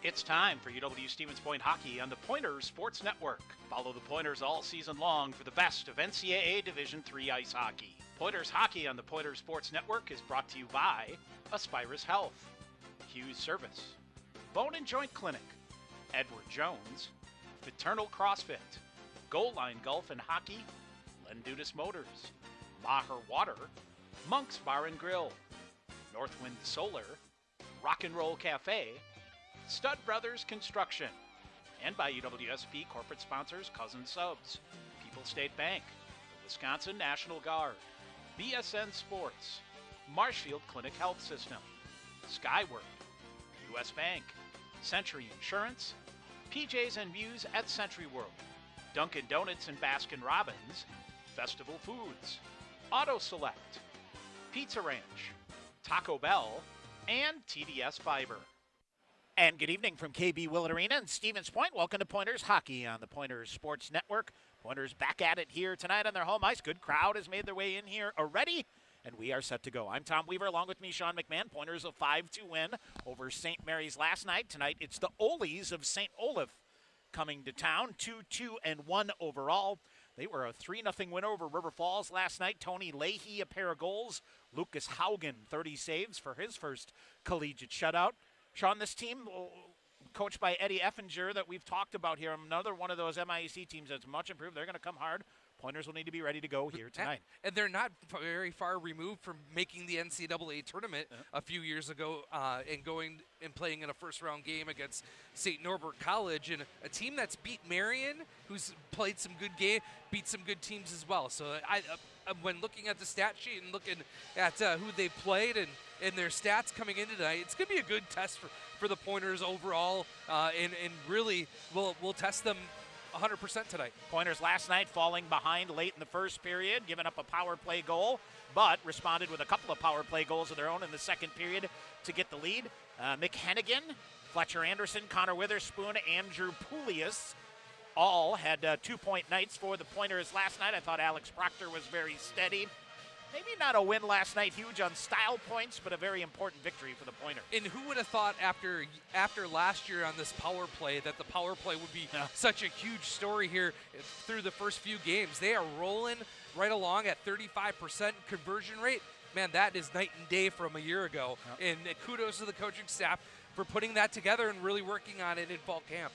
It's time for UW Stevens Point Hockey on the Pointers Sports Network. Follow the Pointers all season long for the best of NCAA Division III ice hockey. Pointers Hockey on the Pointers Sports Network is brought to you by Aspirus Health, Hughes Service, Bone and Joint Clinic, Edward Jones, Fraternal CrossFit, Goal Line Golf and Hockey, Lendutis Motors, Maher Water, Monk's Bar and Grill, Northwind Solar, Rock and Roll Cafe, Stud Brothers Construction, and by UWSP corporate sponsors Cousin Subs, People State Bank, the Wisconsin National Guard, BSN Sports, Marshfield Clinic Health System, Skyward, US Bank, Century Insurance, PJs and Views at Century World, Dunkin' Donuts and Baskin Robbins, Festival Foods, Auto Select, Pizza Ranch, Taco Bell, and TDS Fiber. And good evening from KB Willett Arena in Stevens Point. Welcome to Pointers Hockey on the Pointers Sports Network. Pointers back at it here tonight on their home ice. Good crowd has made their way in here already, and we are set to go. I'm Tom Weaver, along with me, Sean McMahon. Pointers a 5-2 win over St. Mary's last night. Tonight, it's the Olies of St. Olaf coming to town, 2-2-1 overall. They were a 3-0 win over River Falls last night. Tony Leahy, a pair of goals. Lucas Haugen, 30 saves for his first collegiate shutout. Sean, this team, coached by Eddie Effinger that we've talked about here, another one of those MIAC teams that's much improved. They're going to come hard. Pointers will need to be ready to go here tonight. And they're not very far removed from making the NCAA tournament a few years ago and going and playing in a first-round game against St. Norbert College, and a team that's beat Marion, who's played some good game, beat some good teams as well. So when looking at the stat sheet and looking at who they played and their stats coming into tonight, it's going to be a good test for the Pointers overall, and really we'll test them 100% tonight. Pointers last night falling behind late in the first period, giving up a power play goal, but responded with a couple of power play goals of their own in the second period to get the lead. Mick Hennigan, Fletcher Anderson, Connor Witherspoon, Andrew Poulius all had 2-point nights for the Pointers last night. I thought Alex Proctor was very steady. Maybe not a win last night, huge on style points, but a very important victory for the Pointers. And who would have thought after last year on this power play that the power play would be such a huge story here through the first few games? They are rolling right along at 35% conversion rate. Man, that is night and day from a year ago. Yep. And kudos to the coaching staff for putting that together and really working on it in fall camp.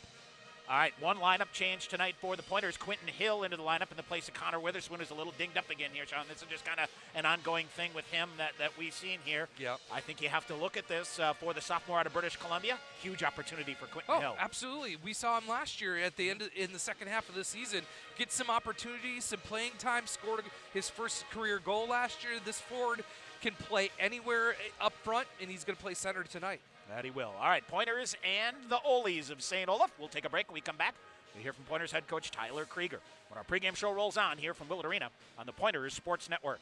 All right, one lineup change tonight for the Pointers. Quentin Hill into the lineup in the place of Connor Witherspoon, who's a little dinged up again here, Sean. This is just kind of an ongoing thing with him that we've seen here. Yep. I think you have to look at this for the sophomore out of British Columbia. Huge opportunity for Quentin Hill. Oh, absolutely. We saw him last year at the end in the second half of the season get some opportunities, some playing time, scored his first career goal last year. This forward can play anywhere up front, and he's going to play center tonight. That he will. All right, Pointers and the Olies of St. Olaf. We'll take a break. When we come back, we hear from Pointers head coach Tyler Krieger when our pregame show rolls on here from Willett Arena on the Pointers Sports Network.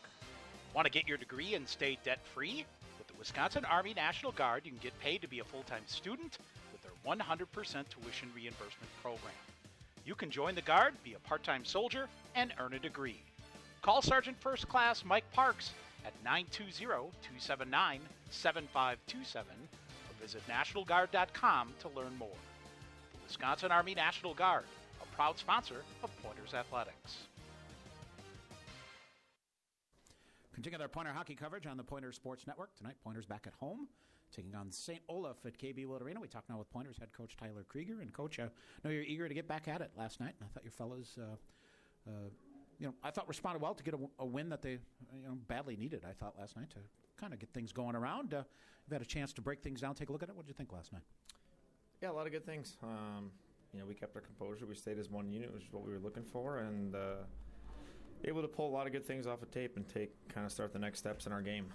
Want to get your degree and stay debt-free? With the Wisconsin Army National Guard, you can get paid to be a full-time student with their 100% tuition reimbursement program. You can join the Guard, be a part-time soldier, and earn a degree. Call Sergeant First Class Mike Parks at 920-279-7527. Visit NationalGuard.com to learn more. The Wisconsin Army National Guard, a proud sponsor of Pointers Athletics. Continue their Pointer hockey coverage on the Pointers Sports Network. Tonight, Pointers back at home, taking on St. Olaf at KB Willett Arena. We talk now with Pointers head coach Tyler Krieger. And, Coach, I know you're eager to get back at it last night, and I thought your fellows I thought responded well to get a win that they badly needed, I thought, last night to kind of get things going around. You've had a chance to break things down, take a look at it. What did you think last night? Yeah, a lot of good things. We kept our composure. We stayed as one unit, which is what we were looking for, and able to pull a lot of good things off of tape and start the next steps in our game.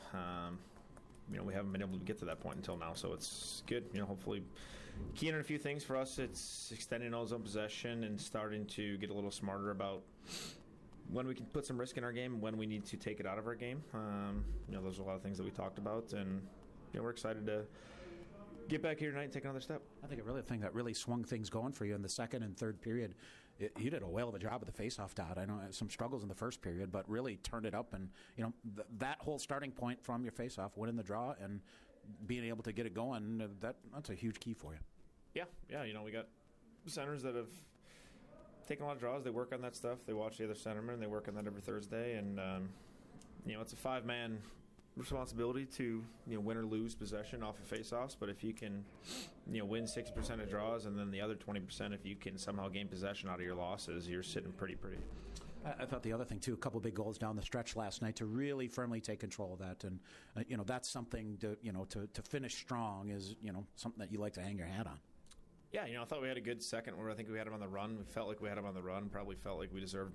We haven't been able to get to that point until now, so it's good. Hopefully keying in a few things for us. It's extending our zone possession and starting to get a little smarter about when we can put some risk in our game, when we need to take it out of our game. Those are a lot of things that we talked about, and we're excited to get back here tonight and take another step. I think the thing that really swung things going for you in the second and third period, you did a whale of a job with the face-off dot. I know some struggles in the first period, but really turned it up, and that whole starting point from your face-off, winning the draw and being able to get it going, that's a huge key for you. Yeah. We got centers that have taken a lot of draws. They work on that stuff. They watch the other centerman, and they work on that every Thursday. And it's a 5-man responsibility to win or lose possession off of face-offs. But if you can win 60% of draws, and then the other 20%, if you can somehow gain possession out of your losses, you're sitting pretty. I thought the other thing too, a couple big goals down the stretch last night to really firmly take control of that, and that's something to finish strong is something that you like to hang your hat on. Yeah, I thought we had a good second where I think we had him on the run. We felt like we had him on the run. Probably felt like we deserved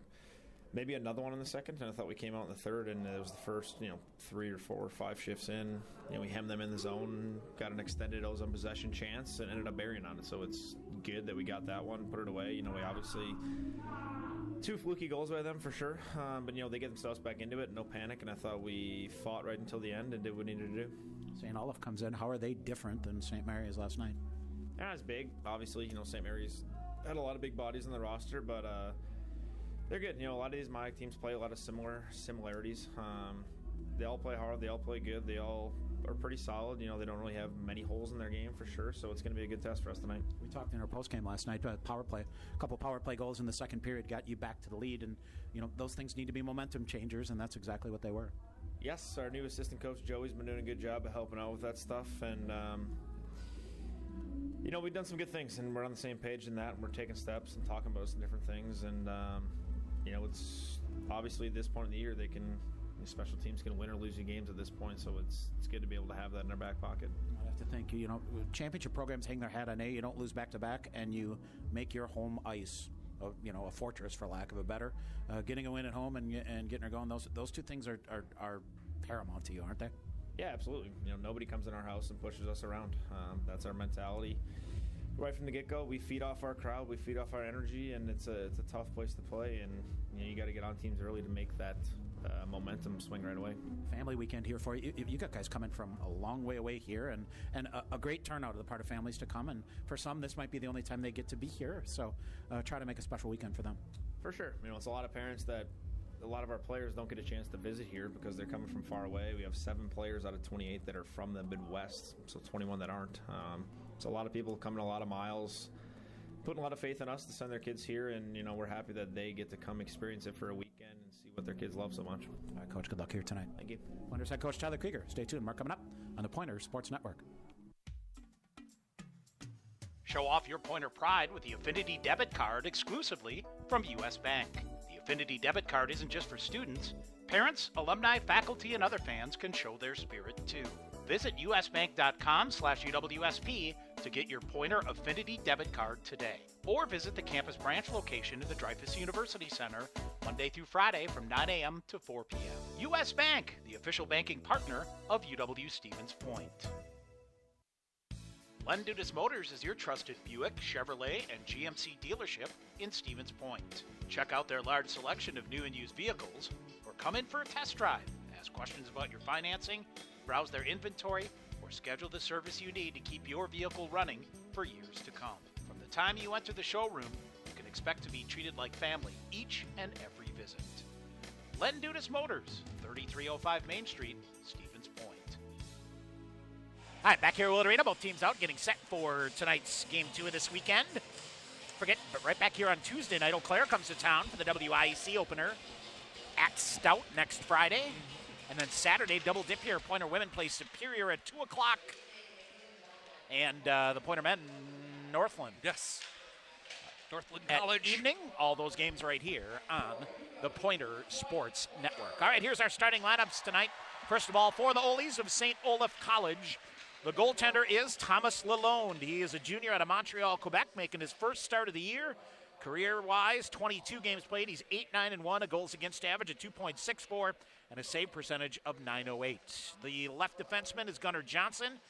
maybe another one in the second, and I thought we came out in the third, and it was the first 3 or 4 or 5 shifts in. We hemmed them in the zone, got an extended ozone possession chance, and ended up burying on it. So it's good that we got that one, put it away. We obviously 2 fluky goals by them for sure, but they get themselves back into it, no panic, and I thought we fought right until the end and did what we needed to do. St. Olaf comes in. How are they different than St. Mary's last night? Yeah, it's big. Obviously, St. Mary's had a lot of big bodies on the roster, but they're good. A lot of these MIAC teams play a lot of similarities. They all play hard. They all play good. They all are pretty solid. They don't really have many holes in their game for sure, so it's going to be a good test for us tonight. We talked in our postgame last night about power play. A couple power play goals in the second period got you back to the lead, and those things need to be momentum changers, and that's exactly what they were. Yes, our new assistant coach Joey's been doing a good job of helping out with that stuff, and we've done some good things, and we're on the same page in that, and we're taking steps and talking about some different things, and it's obviously at this point in the year special teams can win or lose you games at this point, so it's good to be able to have that in our back pocket. I have to think, championship programs hang their hat on you don't lose back-to-back, and you make your home ice a fortress, for lack of a better. Getting a win at home and getting her going, those two things are paramount to you, aren't they? Yeah, absolutely. Nobody comes in our house and pushes us around. That's our mentality. Right from the get-go, we feed off our crowd, we feed off our energy, and it's a tough place to play, and you got to get on teams early to make that momentum swing right away. Family weekend here for you. You got guys coming from a long way away here, and a great turnout of the part of families to come, and for some this might be the only time they get to be here, so try to make a special weekend for them. For sure. It's a lot of parents that a lot of our players don't get a chance to visit here because they're coming from far away. We have 7 players out of 28 that are from the Midwest, so 21 that aren't. So a lot of people coming a lot of miles, putting a lot of faith in us to send their kids here, and we're happy that they get to come experience it for a weekend and see what their kids love so much. All right, Coach, good luck here tonight. Thank you. Pointers head coach Tyler Krieger. Stay tuned. More coming up on the Pointers Sports Network. Show off your Pointer pride with the Affinity Debit Card exclusively from U.S. Bank. The Affinity Debit Card isn't just for students. Parents, alumni, faculty, and other fans can show their spirit too. Visit usbank.com/UWSP to get your Pointer Affinity Debit Card today. Or visit the campus branch location in the Dreyfoos University Center Monday through Friday from 9 a.m. to 4 p.m. U.S. Bank, the official banking partner of UW-Stevens Point. Len Dudas Motors is your trusted Buick, Chevrolet, and GMC dealership in Stevens Point. Check out their large selection of new and used vehicles, or come in for a test drive. Ask questions about your financing, browse their inventory, or schedule the service you need to keep your vehicle running for years to come. From the time you enter the showroom, you can expect to be treated like family each and every visit. Len Dudas Motors, 3305 Main Street, Stevens Point. All right, back here at Willard Arena, both teams out, getting set for tonight's Game 2 of this weekend. But right back here on Tuesday night, Eau Claire comes to town for the WIEC opener at Stout next Friday. And then Saturday, double dip here. Pointer women play Superior at 2 o'clock. And the Pointer men, Northland. Yes. Northland At College. evening, all those games right here on the Pointer Sports Network. All right, here's our starting lineups tonight. First of all, for the Olies of St. Olaf College, the goaltender is Thomas Lalonde. He is a junior out of Montreal, Quebec, making his first start of the year. Career-wise, 22 games played. He's 8-9-1, a goals against average of 2.64, and a save percentage of .908. The left defenseman is Gunnar Johnson,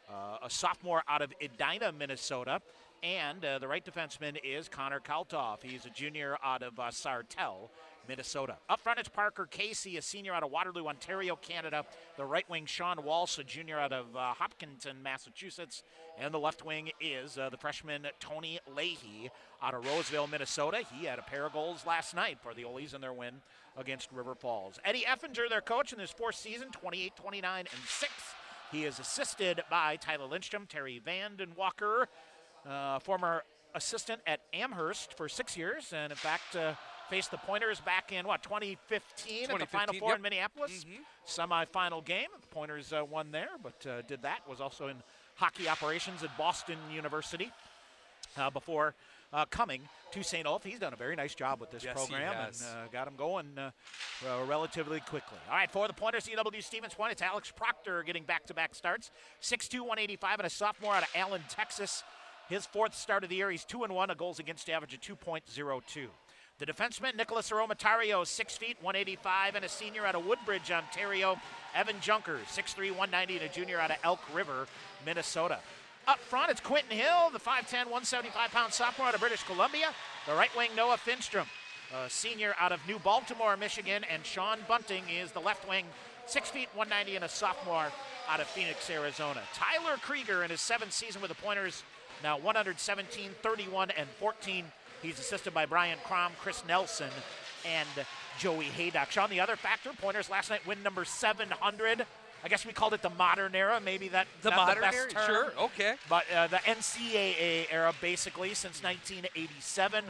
a sophomore out of Edina, Minnesota. And the right defenseman is Connor Kaltoff. He's a junior out of Sartell, Minnesota. Up front, it's Parker Casey, a senior out of Waterloo, Ontario, Canada. The right wing, Sean Walsh, a junior out of Hopkinton, Massachusetts. And the left wing is the freshman Tony Leahy out of Roseville, Minnesota. He had a pair of goals last night for the Olies in their win against River Falls. Eddie Effinger, their coach in his fourth season, 28, 29, and 6. He is assisted by Tyler Lindstrom, Terry Vanden Walker, former assistant at Amherst for 6 years, and in fact faced the Pointers back in, 2015 at the Final Four in Minneapolis. Semifinal game. The Pointers won there, but did that. Was also in hockey operations at Boston University before coming to St. Olaf. He's done a very nice job with this program and got him going relatively quickly. All right, for the Pointers, UW Stevens Point, it's Alex Proctor getting back-to-back starts. 6'2", 185, and a sophomore out of Allen, Texas. His 4th start of the year. He's 2-1, a goals against average of 2.02. The defenseman, Nicholas Aromatario, 6 feet, 185, and a senior out of Woodbridge, Ontario. Evan Junker, 6'3", 190, and a junior out of Elk River, Minnesota. Up front, it's Quentin Hill, the 5'10", 175-pound sophomore out of British Columbia. The right wing, Noah Finstrom, a senior out of New Baltimore, Michigan. And Sean Bunting is the left wing, 6 feet, 190, and a sophomore out of Phoenix, Arizona. Tyler Krieger in his 7th season with the Pointers, now 117, 31, and 14. He's assisted by Brian Crom, Chris Nelson, and Joey Haydock. Sean, the other factor, Pointers last night win number 700. I guess we called it the modern era. Maybe that's the modern best era, term. Sure, okay. But the NCAA era, basically, since 1987.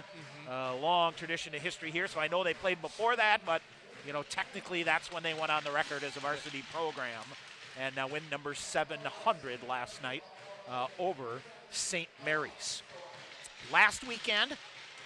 Long tradition of history here, so I know they played before that, but, technically that's when they went on the record as a varsity program. And now win number 700 last night over St. Mary's. Last weekend,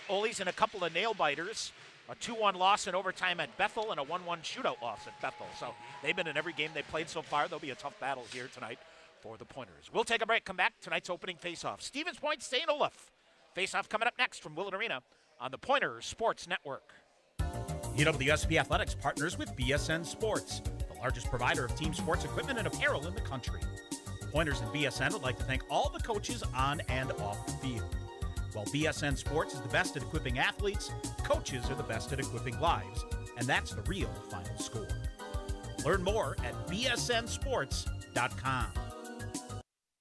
Ole's in a couple of nail-biters, a 2-1 loss in overtime at Bethel and a 1-1 shootout loss at Bethel. So they've been in every game they've played so far. There'll be a tough battle here tonight for the Pointers. We'll take a break, come back. Tonight's opening face-off. Stevens Point, St. Olaf. Face-off coming up next from Willett Arena on the Pointers Sports Network. UWSP Athletics partners with BSN Sports, the largest provider of team sports equipment and apparel in the country. Pointers and BSN would like to thank all the coaches on and off the field. While BSN Sports is the best at equipping athletes, coaches are the best at equipping lives, and that's the real final score. Learn more at bsnsports.com.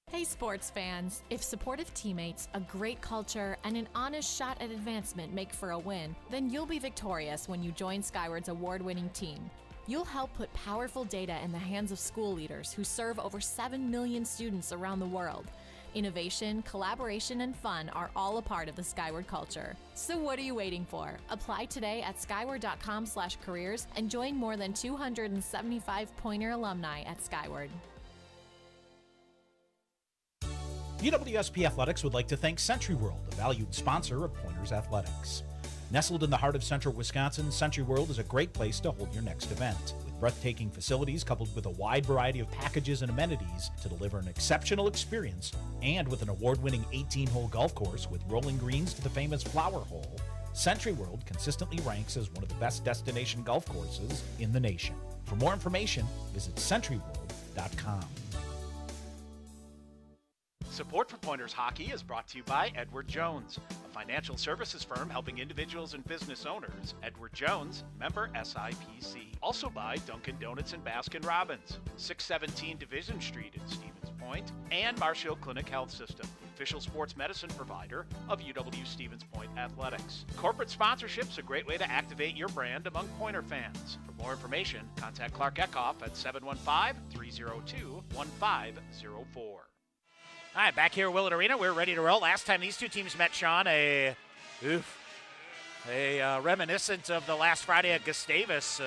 Hey sports fans, if supportive teammates, a great culture, and an honest shot at advancement make for a win, then you'll be victorious when you join Skyward's award-winning team. You'll help put powerful data in the hands of school leaders who serve over 7 million students around the world. Innovation, collaboration, and fun are all a part of the Skyward culture. So what are you waiting for? Apply today at skyward.com/careers and join more than 275 Pointer alumni at Skyward. UWSP Athletics would like to thank Century World, a valued sponsor of Pointers Athletics. Nestled in the heart of central Wisconsin, Century World is a great place to hold your next event. With breathtaking facilities coupled with a wide variety of packages and amenities to deliver an exceptional experience, and with an award-winning 18-hole golf course with rolling greens to the famous Flower Hole, Century World consistently ranks as one of the best destination golf courses in the nation. For more information, visit centuryworld.com. Support for Pointers Hockey is brought to you by Edward Jones, a financial services firm helping individuals and business owners. Edward Jones, member SIPC. Also by Dunkin' Donuts and Baskin Robbins, 617 Division Street in Stevens Point, and Marshall Clinic Health System, official sports medicine provider of UW Stevens Point Athletics. Corporate sponsorship's a great way to activate your brand among Pointer fans. For more information, contact Clark Eckhoff at 715-302-1504. All right, back here at Willett Arena, we're ready to roll. Last time these two teams met, Sean, a reminiscent of the last Friday at Gustavus.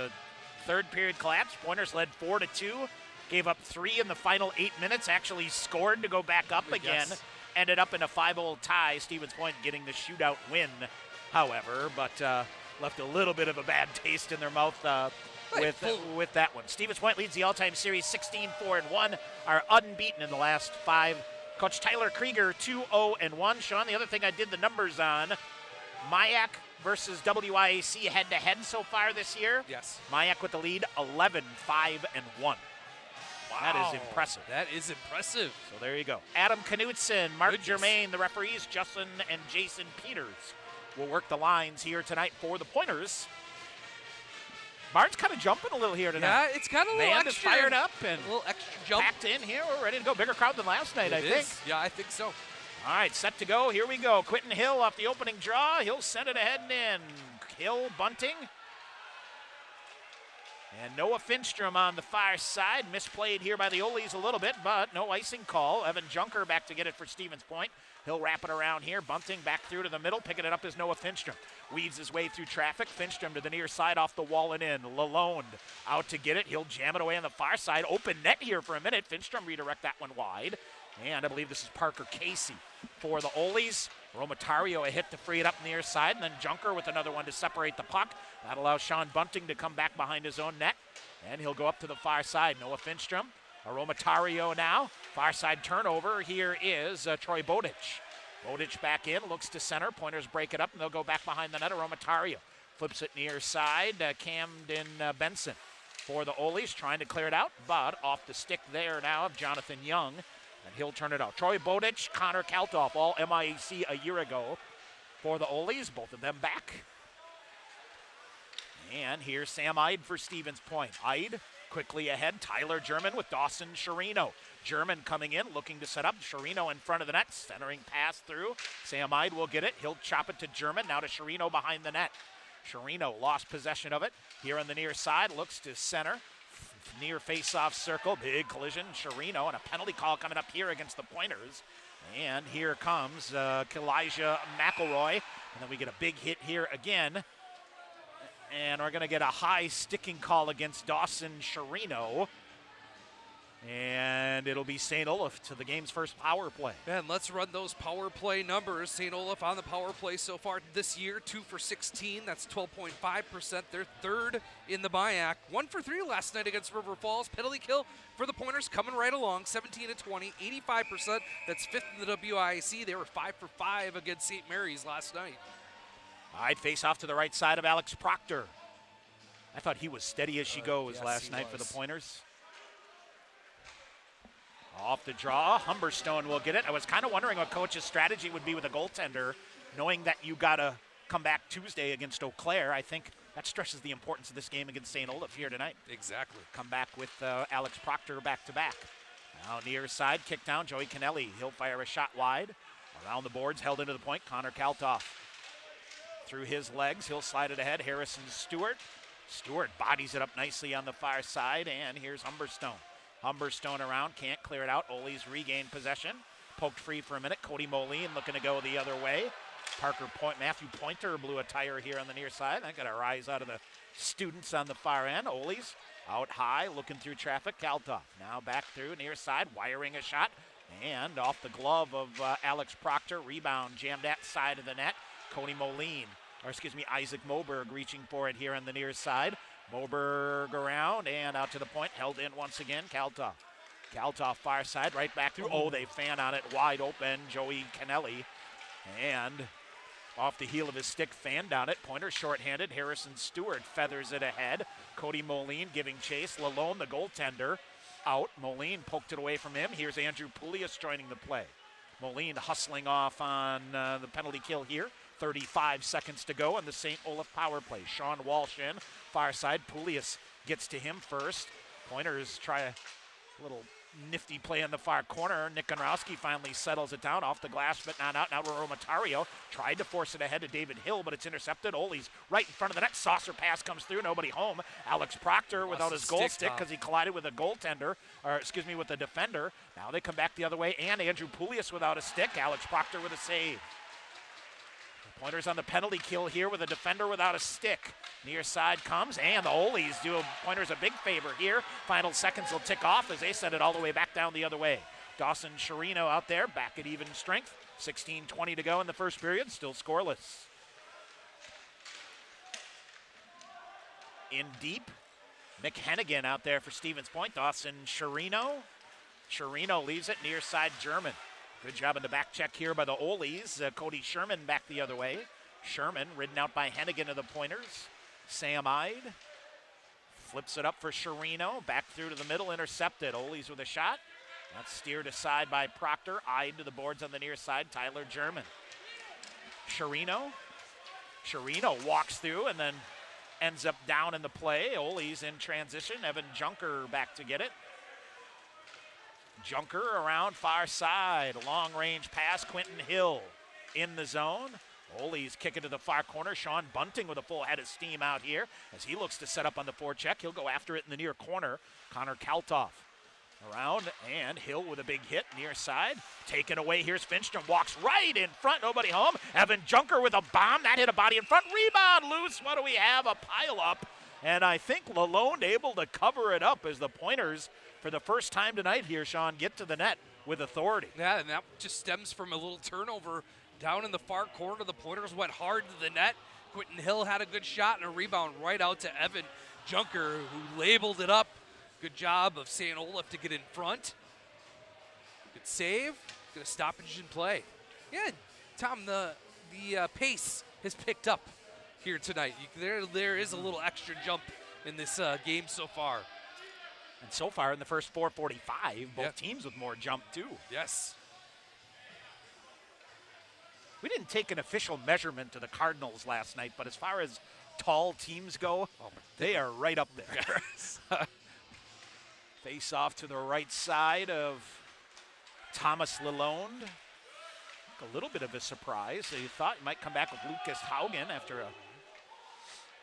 Third period collapse. Pointers led 4-2, gave up 3 in the final 8 minutes, actually scored to go back up again. Yes. Ended up in a 5-0 tie. Stevens Point getting the shootout win, however, but left a little bit of a bad taste in their mouth with that one. Stevens Point leads the all-time series 16-4-1, are unbeaten in the last 5. Coach Tyler Krieger, 2-0-1. Sean, the other thing I did the numbers on, Mayak versus WIAC head-to-head so far this year. Yes. Mayak with the lead, 11-5-1. Wow. That is impressive. That is impressive. So there you go. Adam Knutson, Mark Germain, the referees, Justin and Jason Peters will work the lines here tonight for the Pointers. Barnes kind of jumping a little here tonight. Yeah, it's got a little extra. Band is fired up and a little extra jump. Packed in here. We're ready to go. Bigger crowd than last night, I think. Yeah, I think so. All right, set to go. Here we go. Quentin Hill off the opening draw. He'll send it ahead and in. Hill bunting. And Noah Finstrom on the far side. Misplayed here by the Ole's a little bit, but no icing call. Evan Junker back to get it for Stevens Point. He'll wrap it around here. Bunting back through to the middle. Picking it up is Noah Finstrom. Weaves his way through traffic. Finstrom to the near side off the wall and in. Lalonde out to get it. He'll jam it away on the far side. Open net here for a minute. Finstrom redirect that one wide. And I believe this is Parker Casey for the Ole's. Romatario a hit to free it up near side, and then Junker with another one to separate the puck. That allows Sean Bunting to come back behind his own net, and he'll go up to the far side. Noah Finstrom, a Romatario now. Far side turnover. Here is Troy Bodich. Bodich back in, looks to center. Pointers break it up, and they'll go back behind the net. Romatario flips it near side. Camden Benson for the Ole's, trying to clear it out, but off the stick there now of Jonathan Young. And he'll turn it out. Troy Bodich, Connor Kaltoff, all MIAC a year ago for the Ole's. Both of them back. And here's Sam Ide for Stevens Point. Ide quickly ahead. Tyler German with Dawson Sherino. German coming in, looking to set up. Sherino in front of the net. Centering pass through. Sam Ide will get it. He'll chop it to German. Now to Sherino behind the net. Sherino lost possession of it. Here on the near side. Looks to center. Near face-off circle, big collision, Sherino, and a penalty call coming up here against the Pointers. And here comes Elijah McElroy, and then we get a big hit here again. And we're going to get a high sticking call against Dawson Sherino. And it'll be St. Olaf to the game's first power play. And let's run those power play numbers. St. Olaf on the power play so far this year, 2 for 16. That's 12.5%. They're third in the MIAC. 1 for 3 last night against River Falls. Penalty kill for the Pointers coming right along, 17 to 20, 85%. That's fifth in the WIAC. They were 5 for 5 against St. Mary's last night. I'd face off to the right side of Alex Proctor. I thought he was steady as she goes last night for the Pointers. Off the draw, Humberstone will get it. I was kind of wondering what coach's strategy would be with a goaltender, knowing that you got to come back Tuesday against Eau Claire. I think that stresses the importance of this game against St. Olaf here tonight. Exactly. Come back with Alex Proctor back-to-back. Now near side, kick down, Joey Kennelly. He'll fire a shot wide. Around the boards, held into the point, Connor Kaltoff. Through his legs, he'll slide it ahead. Harrison Stewart. Stewart bodies it up nicely on the far side, and here's Humberstone. Humberstone around, can't clear it out. Ole's regained possession. Poked free for a minute. Cody Moline looking to go the other way. Matthew Pointer blew a tire here on the near side. That got a rise out of the students on the far end. Ole's out high, looking through traffic. Kaltoff now back through near side, wiring a shot. And off the glove of Alex Proctor. Rebound jammed at side of the net. Cody Moline, Isaac Moberg reaching for it here on the near side. Moberg around and out to the point, held in once again, Kaltoff. Kaltoff far side, right back through. Oh, they fan on it, wide open, Joey Kennelly. And off the heel of his stick, fanned on it. Pointer shorthanded, Harrison Stewart feathers it ahead. Cody Moline giving chase. Lalone, the goaltender, out. Moline poked it away from him. Here's Andrew Poulias joining the play. Moline hustling off on the penalty kill here. 35 seconds to go on the St. Olaf power play. Sean Walsh in, far side. Poulias gets to him first. Pointers try a little nifty play in the far corner. Nick Konrowski finally settles it down off the glass, but not out. Now Romatario tried to force it ahead to David Hill, but it's intercepted. Ole's right in front of the net. Saucer pass comes through, nobody home. Alex Proctor without his goal stick because he collided with a with a defender. Now they come back the other way, and Andrew Poulias without a stick. Alex Proctor with a save. Pointers on the penalty kill here with a defender without a stick. Near side comes, and the Ole's do Pointers a big favor here. Final seconds will tick off as they send it all the way back down the other way. Dawson Sherino out there, back at even strength. 16:20 to go in the first period, still scoreless. In deep, Mick Hennigan out there for Stevens Point. Dawson Sherino. Sherino leaves it near side German. Good job in the back check here by the Ole's. Cody Sherman back the other way. Sherman ridden out by Hennigan of the Pointers. Sam Ide flips it up for Sherino. Back through to the middle, intercepted. Ole's with a shot. That's steered aside by Proctor. Ide to the boards on the near side. Tyler German. Sherino walks through and then ends up down in the play. Ole's in transition. Evan Junker back to get it. Junker around far side, long range pass, Quentin Hill in the zone. Ole's kicking to the far corner. Sean Bunting with a full head of steam out here as he looks to set up on the forecheck. He'll go after it in the near corner. Connor Kaltoff around, and Hill with a big hit near side. Taken away. Here's Finstrom. Walks right in front. Nobody home. Evan Junker with a bomb. That hit a body in front. Rebound loose. What do we have? A pile up. And I think Lalonde able to cover it up as the Pointers, for the first time tonight here, Sean, get to the net with authority. Yeah, and that just stems from a little turnover down in the far corner. The Pointers went hard to the net. Quentin Hill had a good shot and a rebound right out to Evan Junker, who labeled it up. Good job of St. Olaf to get in front. Good save. Good stoppage in play. Yeah, Tom, the pace has picked up here tonight. There is a little extra jump in this game so far. And so far in the first 4:45, both teams with more jump too. Yes. We didn't take an official measurement to the Cardinals last night, but as far as tall teams go, they are right up there. Face off to the right side of Thomas Lalonde. A little bit of a surprise. They thought he might come back with Lucas Haugen after a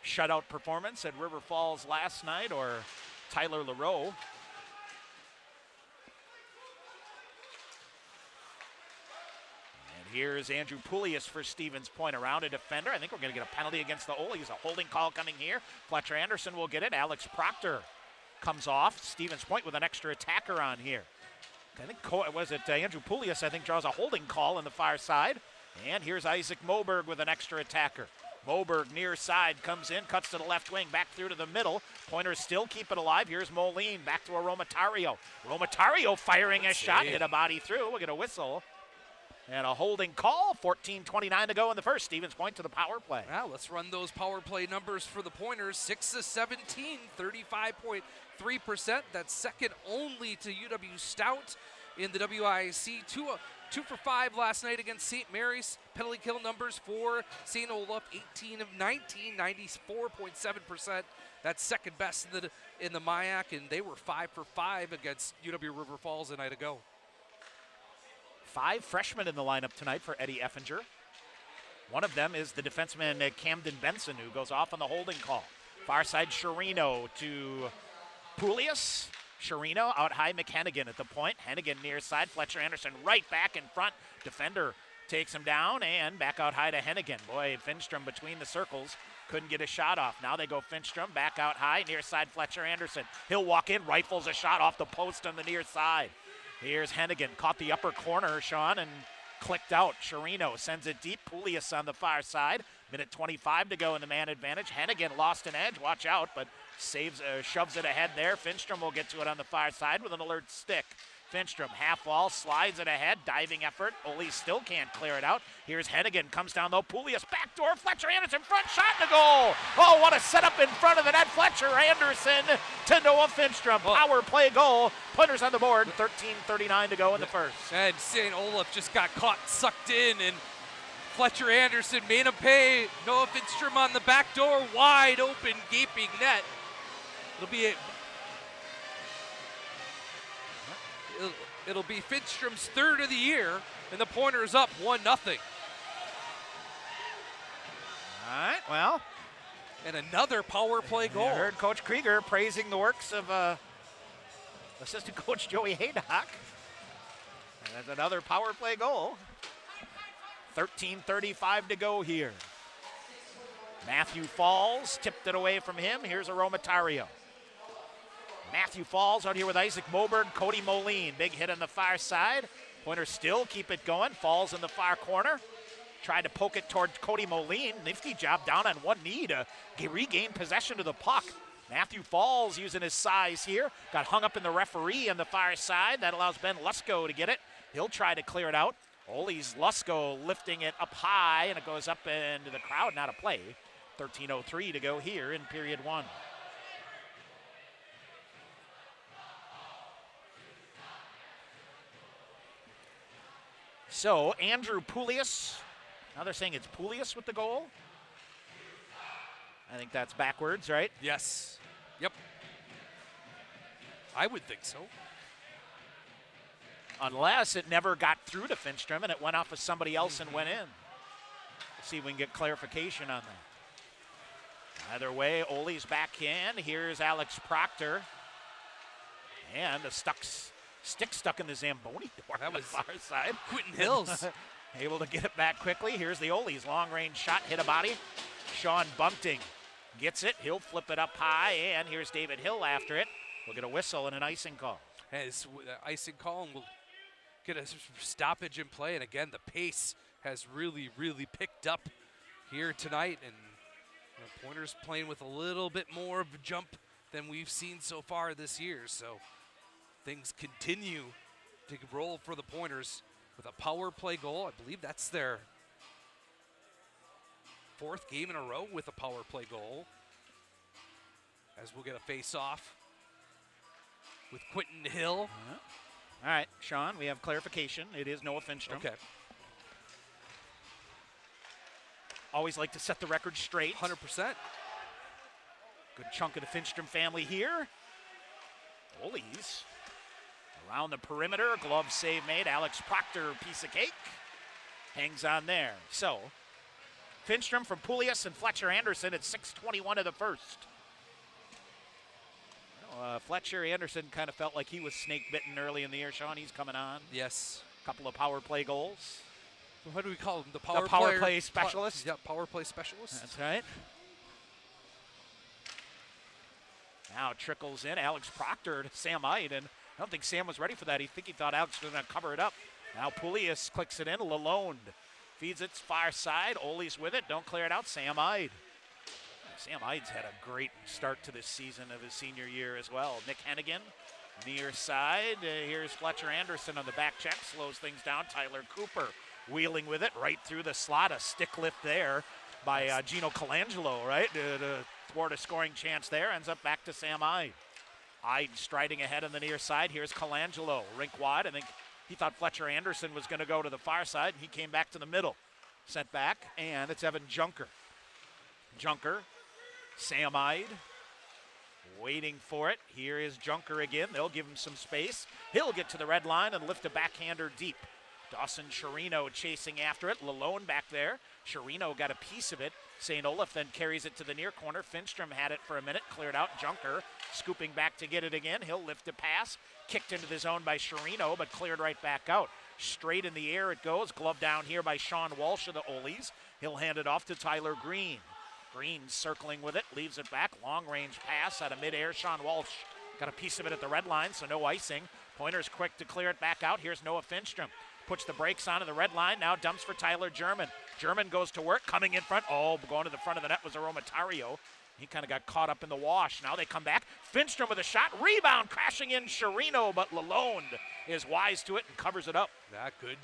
shutout performance at River Falls last night, or Tyler LaRoe. And here's Andrew Poulias for Stevens Point around a defender. I think we're going to get a penalty against the Ole's. A holding call coming here. Fletcher Anderson will get it. Alex Proctor comes off. Stevens Point with an extra attacker on here. I think, Andrew Poulias, I think, draws a holding call in the far side. And here's Isaac Moberg with an extra attacker. Moberg near side comes in, cuts to the left wing, back through to the middle. Pointers still keep it alive. Here's Moline, back to a Romatario. Romatario firing a shot, hit a body through. We'll get a whistle. And a holding call, 14:29 to go in the first. Stevens Point to the power play. Well, let's run those power play numbers for the Pointers. 6 of 17, 35.3%. That's second only to UW Stout in the WIC. Two for 5 last night against St. Mary's. Penalty kill numbers for St. Olaf, 18 of 19, 94.7%. That's second best in the MIAC, and they were 5 for 5 against UW River Falls a night ago. 5 freshmen in the lineup tonight for Eddie Effinger. One of them is the defenseman Camden Benson, who goes off on the holding call. Far side, Sherino to Poulias. Sherino out high, McHennigan at the point. Hennigan near side, Fletcher Anderson right back in front. Defender takes him down, and back out high to Hennigan. Boy, Finstrom between the circles. Couldn't get a shot off. Now they go Finstrom back out high, near side Fletcher Anderson. He'll walk in, rifles a shot off the post on the near side. Here's Hennigan, caught the upper corner, Sean, and clicked out. Sherino sends it deep. Poulias on the far side. Minute 25 to go in the man advantage. Hennigan lost an edge, watch out, but shoves it ahead there. Finstrom will get to it on the far side with an alert stick. Finstrom, half wall, slides it ahead, diving effort. Ole still can't clear it out. Here's Hennigan, comes down though. Poulias, backdoor, Fletcher Anderson, front shot, and a goal. Oh, what a setup in front of the net. Fletcher Anderson to Noah Finstrom. Power play goal. Pointers on the board, 13:39 to go in the first. And St. Olaf just got caught, sucked in, and Fletcher Anderson made him pay. Noah Finstrom on the back door, wide open, gaping net. It'll be Finstrom's third of the year, and the Pointers up 1-0. All right, well. And another power play goal. I heard Coach Krieger praising the works of assistant coach Joey Haydock. And that's another power play goal. 13:35 to go here. Matthew Falls tipped it away from him. Here's a Romatario. Matthew Falls out here with Isaac Moberg, Cody Moline. Big hit on the far side. Pointers still keep it going. Falls in the far corner. Tried to poke it toward Cody Moline. Nifty job down on one knee to regain possession of the puck. Matthew Falls using his size here. Got hung up in the referee on the far side. That allows Ben Lusko to get it. He'll try to clear it out. Ole's Lusko lifting it up high, and it goes up into the crowd. Not a play. 13:03 to go here in period one. So, Andrew Poulias. Now they're saying it's Poulias with the goal. I think that's backwards, right? Yes. Yep. I would think so. Unless it never got through to Finstrom and it went off of somebody else and went in. See if we can get clarification on that. Either way, Ole's back in. Here's Alex Proctor. And a stick stuck in the Zamboni door that on the was far side. Quentin Hills. Able to get it back quickly. Here's the Ole's long-range shot, hit a body. Sean Bunting gets it. He'll flip it up high, and here's David Hill after it. We'll get a whistle and an icing call. As icing call, and we'll get a stoppage in play. And again, the pace has really, really picked up here tonight. And Pointers playing with a little bit more of a jump than we've seen so far this year. So things continue to roll for the Pointers with a power play goal. I believe that's their 4th game in a row with a power play goal. As we'll get a face-off with Quentin Hill. All right, Sean, we have clarification. It is Noah Finstrom. Okay. Always like to set the record straight. 100%. Good chunk of the Finstrom family here. Ole's around the perimeter. Glove save made. Alex Proctor, piece of cake. Hangs on there. So, Finstrom from Poulias and Fletcher Anderson at 6:21 of the first. Fletcher Anderson kind of felt like he was snake bitten early in the year. Sean, he's coming on. Yes. A couple of power play goals. What do we call him? The power play specialist? Yeah, power play specialist. That's right. Now trickles in. Alex Proctor to Sam Ide, and I don't think Sam was ready for that. He thought Alex was going to cover it up. Now Poulias clicks it in. Lalonde feeds it far side. Ole's with it. Don't clear it out. Sam Ide. Sam Ide's had a great start to this season of his senior year as well. Nick Hennigan, near side. Here's Fletcher Anderson on the back check. Slows things down. Tyler Cooper wheeling with it right through the slot. A stick lift there by Gino Colangelo, right? To thwart a scoring chance there. Ends up back to Sam Ide. Ide striding ahead on the near side. Here's Colangelo. Rink wide. I think he thought Fletcher Anderson was going to go to the far side, and he came back to the middle. Sent back, and it's Evan Junker. Junker. Sam Ide waiting for it. Here is Junker again. They'll give him some space. He'll get to the red line and lift a backhander deep. Dawson Chirino chasing after it. Lalone back there. Chirino got a piece of it. St. Olaf then carries it to the near corner. Finstrom had it for a minute, cleared out. Junker scooping back to get it again. He'll lift a pass. Kicked into the zone by Chirino, but cleared right back out. Straight in the air it goes. Glove down here by Sean Walsh of the Ole's. He'll hand it off to Tyler Green. Green circling with it, leaves it back. Long-range pass out of midair. Sean Walsh got a piece of it at the red line, so no icing. Pointers quick to clear it back out. Here's Noah Finstrom. Puts the brakes on the red line. Now dumps for Tyler German. German goes to work, coming in front. Oh, going to the front of the net was Aromatario. He kind of got caught up in the wash. Now they come back. Finstrom with a shot. Rebound crashing in Chirino, but Lalonde is wise to it and covers it up. That good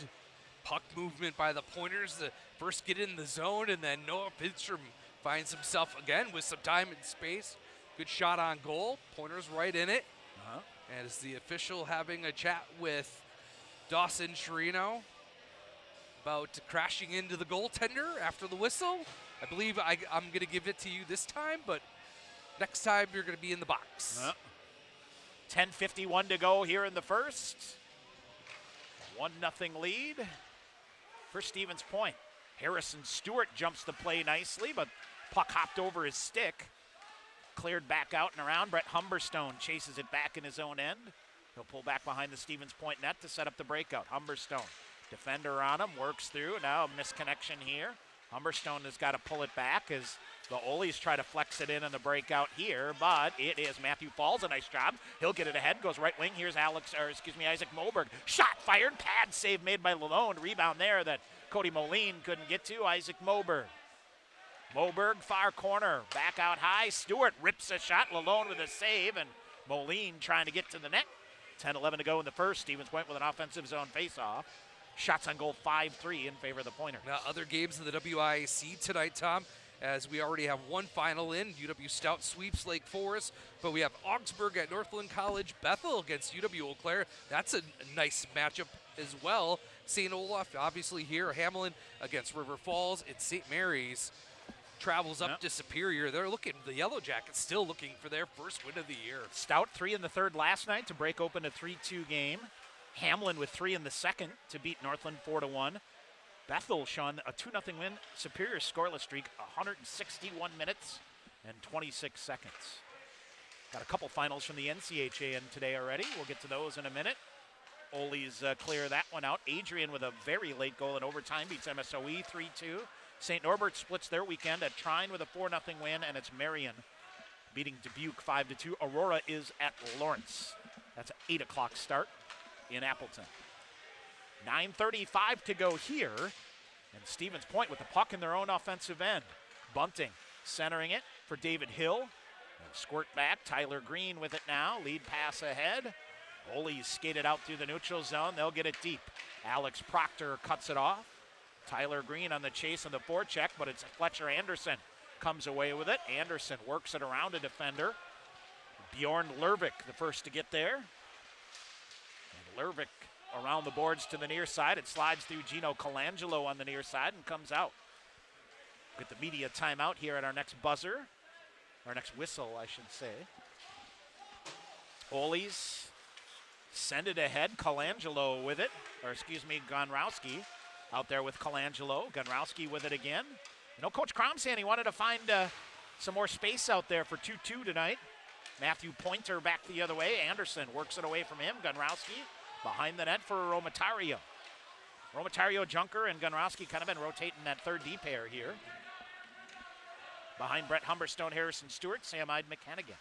puck movement by the Pointers to first get in the zone, and then Noah Finstrom finds himself again with some time and space. Good shot on goal. Pointers right in it. As the official having a chat with Dawson Chirino about crashing into the goaltender after the whistle. I believe I'm going to give it to you this time, but next time you're going to be in the box. 10:51 to go here in the first. 1-0 lead for Stevens Point. Harrison Stewart jumps the play nicely, but puck hopped over his stick. Cleared back out and around. Brett Humberstone chases it back in his own end. He'll pull back behind the Stevens Point net to set up the breakout. Humberstone, defender on him, works through. Now a misconnection here. Humberstone has got to pull it back as the Ole's try to flex it in the breakout here, but it is Matthew Falls. A nice job. He'll get it ahead, goes right wing. Here's Isaac Moberg. Shot fired, pad save made by Lalonde. Rebound there that Cody Moline couldn't get to. Isaac Moberg. Moberg, far corner, back out high. Stewart rips a shot. Lalonde with a save, and Moline trying to get to the net. 10-11 to go in the first. Stevens Point with an offensive zone faceoff. Shots on goal 5-3 in favor of the Pointers. Now, other games in the WIAC tonight, Tom, as we already have one final in. UW Stout sweeps Lake Forest, but we have Augsburg at Northland College, Bethel against UW Eau Claire. That's a nice matchup as well. St. Olaf, obviously here. Hamlin against River Falls. And St. Mary's travels up to Superior. They're looking, the Yellow Jackets still looking for their first win of the year. Stout 3 in the third last night to break open a 3-2 game. Hamlin with 3 in the second to beat Northland 4-1. Bethel, Sean, a 2-0 win, Superior scoreless streak, 161 minutes and 26 seconds. Got a couple finals from the NCHA in today already. We'll get to those in a minute. Ole's clear that one out. Adrian with a very late goal in overtime beats MSOE 3-2. St. Norbert splits their weekend at Trine with a 4-0 win, and it's Marion beating Dubuque 5-2. Aurora is at Lawrence. That's an 8 o'clock start in Appleton. 9:35 to go here, and Stevens Point with the puck in their own offensive end. Bunting centering it for David Hill. And squirt back, Tyler Green with it now. Lead pass ahead. Ole's skated out through the neutral zone. They'll get it deep. Alex Proctor cuts it off. Tyler Green on the chase on the forecheck, but it's Fletcher Anderson comes away with it. Anderson works it around a defender. Bjorn Lervik, the first to get there. And Lervik around the boards to the near side. It slides through Gino Colangelo on the near side and comes out. Get the media timeout here at our next buzzer. Our next whistle, I should say. Ole's send it ahead. Colangelo with it. Or excuse me, Gonrowski out there with Colangelo. Gonrowski with it again. You know, Coach Crom saying he wanted to find some more space out there for 2-2 tonight. Matthew Pointer back the other way. Anderson works it away from him. Gonrowski behind the net for Romatario. Romatario, Junker, and Gonrowski kind of been rotating that third D pair here. Behind Brett Humberstone, Harrison Stewart, Sam Ide, McHennigan.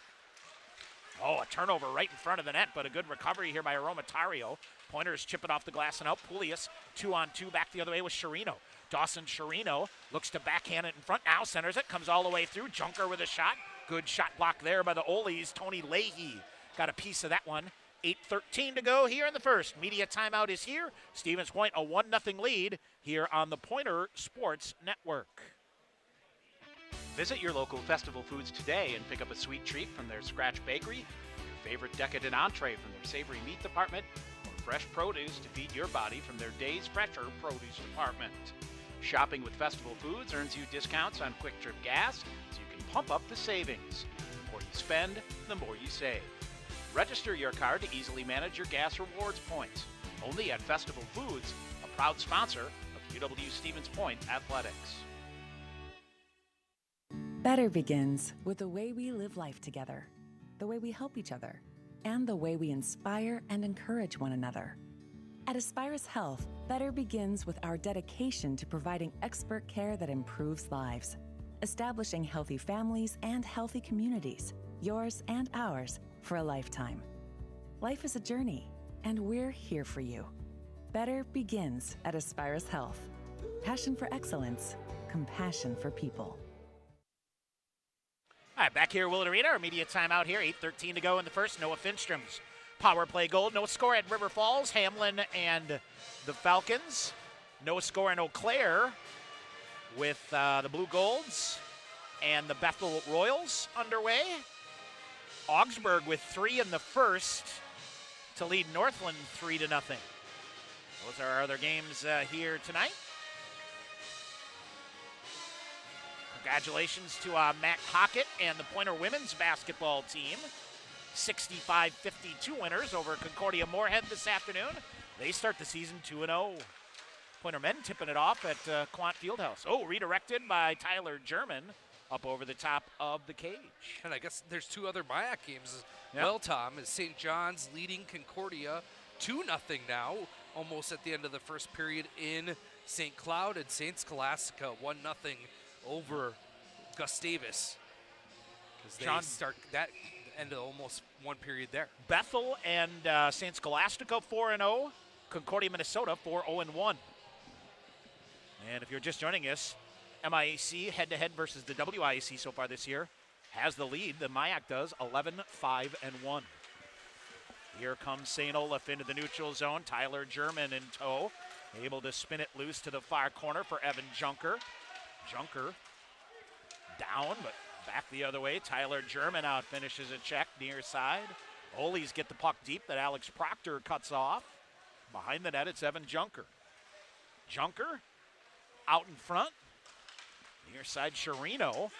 Oh, a turnover right in front of the net, but a good recovery here by Romatario. Pointers chip it off the glass and out. Pulius 2-on-2 back the other way with Sherino. Dawson Sherino looks to backhand it in front. Now centers it, comes all the way through. Junker with a shot. Good shot block there by the Ole's. Tony Leahy got a piece of that one. 8:13 to go here in the first. Media timeout is here. Stevens Point a 1-0 lead here on the Pointer Sports Network. Visit your local Festival Foods today and pick up a sweet treat from their Scratch Bakery, your favorite decadent entree from their savory meat department, or fresh produce to feed your body from their Days Fresher produce department. Shopping with Festival Foods earns you discounts on Quick Trip gas, so you can pump up the savings. The more you spend, the more you save. Register your card to easily manage your gas rewards points. Only at Festival Foods, a proud sponsor of UW Stevens Point Athletics. Better begins with the way we live life together, the way we help each other, and the way we inspire and encourage one another. At Aspirus Health, better begins with our dedication to providing expert care that improves lives, establishing healthy families and healthy communities, yours and ours, for a lifetime. Life is a journey, and we're here for you. Better begins at Aspirus Health. Passion for excellence, compassion for people. All right, back here at Willett Arena, our media timeout here. 8:13 to go in the first. Noah Finstrom's power play goal. No score at River Falls, Hamlin, and the Falcons. No score in Eau Claire with the Blue Golds and the Bethel Royals underway. Augsburg with 3 in the first to lead Northland 3-0. Those are our other games here tonight. Congratulations to Matt Hockett and the Pointer women's basketball team. 65-52 winners over Concordia Moorhead this afternoon. They start the season 2-0. Pointer men tipping it off at Quant Fieldhouse. Oh, redirected by Tyler German up over the top of the cage. And I guess there's 2 other MIAC games as Yep. well, Tom, is St. John's leading Concordia 2-0 now, almost at the end of the first period in St. Cloud, and St. Scholastica 1-0 over Gustavus. As they John- start that end of almost one period there. Bethel and St. Scholastica 4-0. Concordia, Minnesota 4-0-1. And if you're just joining us, MIAC head-to-head versus the WIAC so far this year has the lead. The MIAC does 11-5-1. Here comes St. Olaf into the neutral zone. Tyler German in tow. Able to spin it loose to the far corner for Evan Junker. Junker down, but back the other way. Tyler German out finishes a check near side. Ole's get the puck deep that Alex Proctor cuts off. Behind the net, it's Evan Junker. Junker out in front. Near side, Sherino.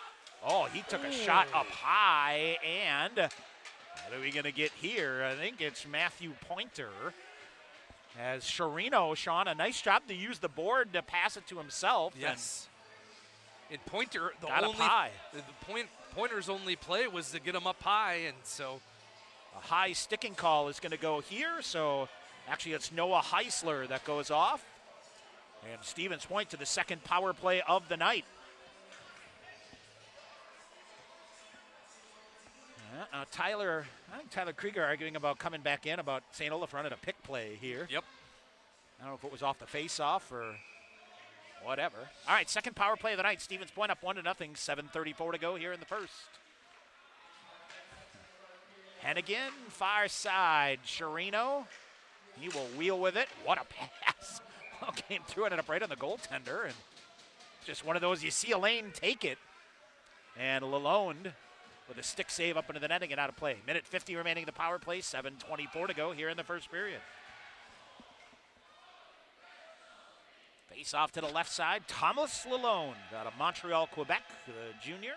Oh, he took a shot up high, and what are we going to get here? I think it's Matthew Pointer As Sharino, Sean, a nice job to use the board to pass it to himself. Yes. And Pointer, Pointer's only play was to get him up high, and so a high sticking call is going to go here. So actually, it's Noah Heisler that goes off. And Stevens Point to the second power play of the night. I think Tyler Krieger arguing about coming back in, about St. Olaf running a pick play here. Yep. I don't know if it was off the face-off or whatever. All right, second power play of the night. Stevens Point up 1-0, 7:34 to go here in the first. Hennigan, far side, Sharino. He will wheel with it. What a pass. Came through and ended up right on the goaltender. And just one of those, you see a lane take it. And Lalonde with a stick save up into the netting and out of play. Minute 50 remaining in the power play, 7:24 to go here in the first period. Face off to the left side, Thomas Lalonde out of Montreal, Quebec, the junior.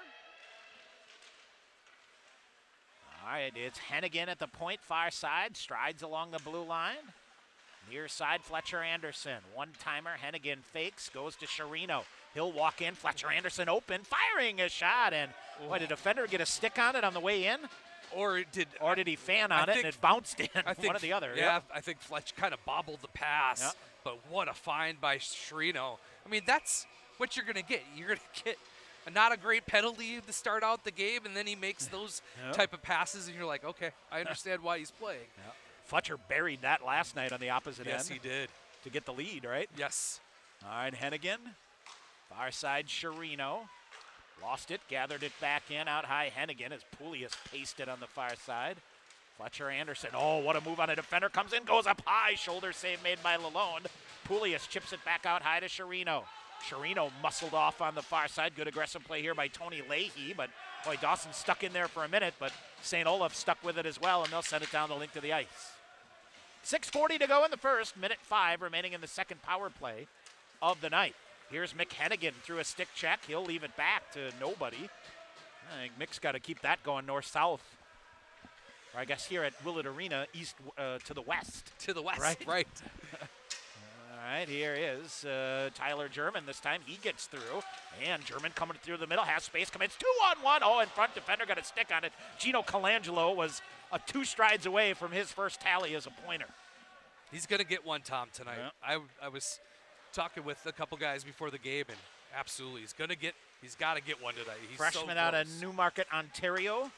All right, it's Hennigan at the point, far side, strides along the blue line. Near side, Fletcher Anderson. One-timer, Hennigan fakes, goes to Sharino. He'll walk in, Fletcher Anderson open, firing a shot, and boy, did the defender get a stick on it on the way in? Or did he fan on it and it bounced in? One or the other. Yeah, I think Fletch kind of bobbled the pass, but what a find by Sharino. I mean, that's what you're going to get. You're going to get not a great penalty to start out the game, and then he makes those type of passes, and you're like, okay, I understand why he's playing. Fletcher buried that last night on the opposite end. Yes, he did. To get the lead, right? Yes. All right, Hennigan. Far side, Sharino. Lost it, gathered it back in, out high Hennigan as Poulias pasted on the far side. Fletcher Anderson, oh, what a move on a defender. Comes in, goes up high. Shoulder save made by Lalonde. Poulias chips it back out high to Sharino. Sharino muscled off on the far side. Good aggressive play here by Tony Leahy, but boy, Dawson stuck in there for a minute, but St. Olaf stuck with it as well, and they'll send it down the link to the ice. 6:40 to go in the first, minute 5 remaining in the second power play of the night. Here's Mick Hennigan through a stick check. He'll leave it back to nobody. I think Mick's got to keep that going north-south. Or I guess here at Willett Arena, east to the west. To the west, right. All right, here is Tyler German this time. He gets through, and German coming through the middle, has space, commits 2-on-1. Oh, in front, defender got a stick on it. Gino Colangelo was 2 strides away from his first tally as a pointer. He's going to get one, Tom, tonight. Yeah. I was talking with a couple guys before the game, and absolutely, he's got to get one tonight. He's freshman out of Newmarket, Ontario.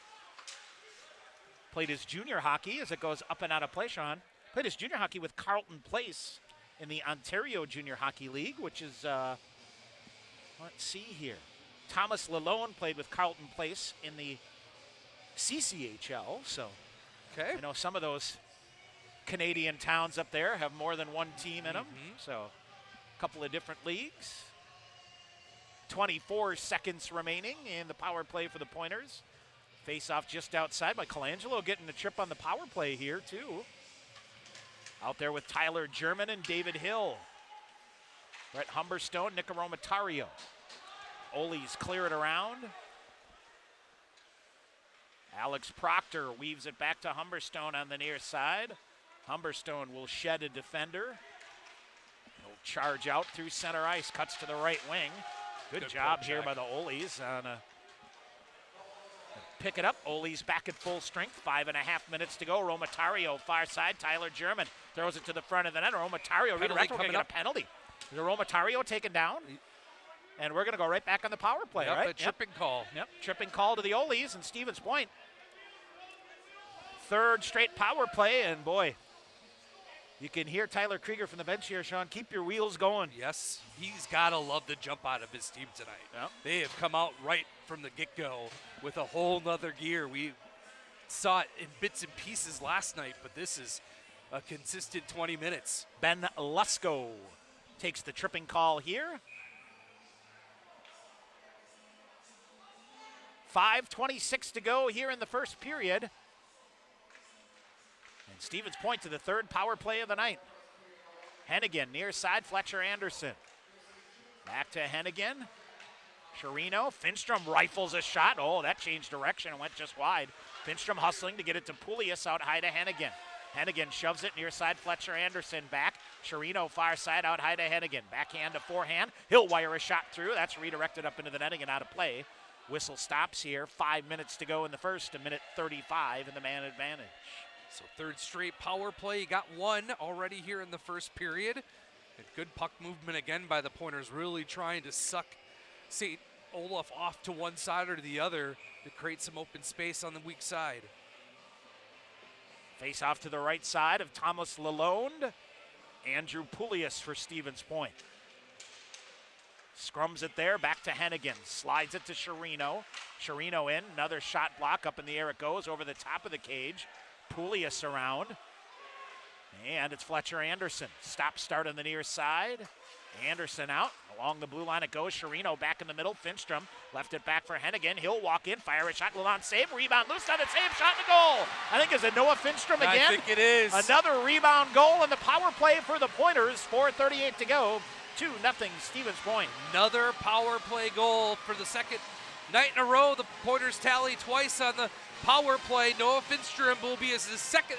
Played his junior hockey as it goes up and out of play, Sean. Played his junior hockey with Carleton Place in the Ontario Junior Hockey League, which is, let's see here. Thomas Lalonde played with Carleton Place in the CCHL, so I know some of those Canadian towns up there have more than one team in them, so a couple of different leagues. 24 seconds remaining in the power play for the Pointers. Face off just outside by Colangelo, getting the trip on the power play here too. Out there with Tyler German and David Hill. Brett Humberstone, Nick Aromatario. Ole's clear it around. Alex Proctor weaves it back to Humberstone on the near side. Humberstone will shed a defender. He'll charge out through center ice, cuts to the right wing. Good job here by the Ole's on a pick it up. Ole's back at full strength. 5.5 minutes to go. Romatario far side. Tyler German throws it to the front of the net. Romatario redirected. We're going to get a penalty. Is Romatario taken down? And we're going to go right back on the power play, right? A tripping call. Yep, tripping call to the Ole's and Stevens Point. Third straight power play, and boy, you can hear Tyler Krieger from the bench here, Sean. Keep your wheels going. Yes, he's got to love the jump out of his team tonight. Yep. They have come out right from the get-go with a whole nother gear. We saw it in bits and pieces last night, but this is a consistent 20 minutes. Ben Lusko takes the tripping call here. 5:26 to go here in the first period. And Stevens Point to the third power play of the night. Hennigan near side, Fletcher Anderson. Back to Hennigan. Sharino. Finstrom rifles a shot. Oh, that changed direction and went just wide. Finstrom hustling to get it to Poulias out high to Hennigan. Hennigan shoves it near side. Fletcher Anderson back. Chirino far side out high to Hennigan. Backhand to forehand. He'll wire a shot through. That's redirected up into the netting and out of play. Whistle stops here. 5 minutes to go in the first. 1:35 in the man advantage. So third straight power play. You got one already here in the first period. And good puck movement again by the Pointers, really trying to suck St. Olaf off to one side or to the other to create some open space on the weak side. Face off to the right side of Thomas Lalonde. Andrew Poulias for Stevens Point. Scrums it there, back to Hennigan. Slides it to Chirino. Chirino in, another shot block. Up in the air it goes, over the top of the cage. Poulias around. And it's Fletcher Anderson. Stop start on the near side. Anderson out. Along the blue line it goes. Chirino back in the middle. Finstrom left it back for Hennigan. He'll walk in, fire a shot. Lalonde save. Rebound loose on the save. Shot and a goal. I think is it Noah Finstrom again? I think it is. Another rebound goal and the power play for the Pointers. 4:38 to go. 2-0 Stevens Point. Another power play goal for the second night in a row. The Pointers tally twice on the power play. Noah Finstrom will be his second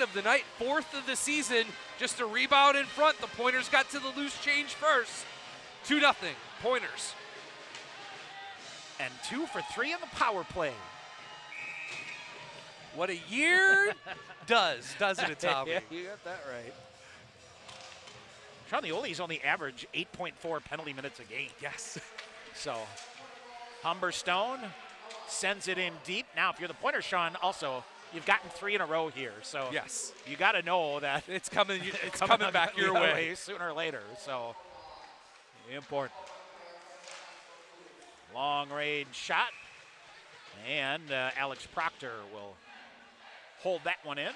of the night, fourth of the season. Just a rebound in front. The Pointers got to the loose change first. 2-0 Pointers. And 2 for 3 in the power play. What a year doesn't it, Tommy? Yeah, you got that right. Sean, the Ollies only average 8.4 penalty minutes a game. Yes. So, Humberstone sends it in deep. Now, if you're the Pointers, Sean, also, you've gotten 3 in a row here. So, yes, you got to know that it's coming. It's coming back your way sooner or later. So, important. Long range shot, and Alex Proctor will hold that one in.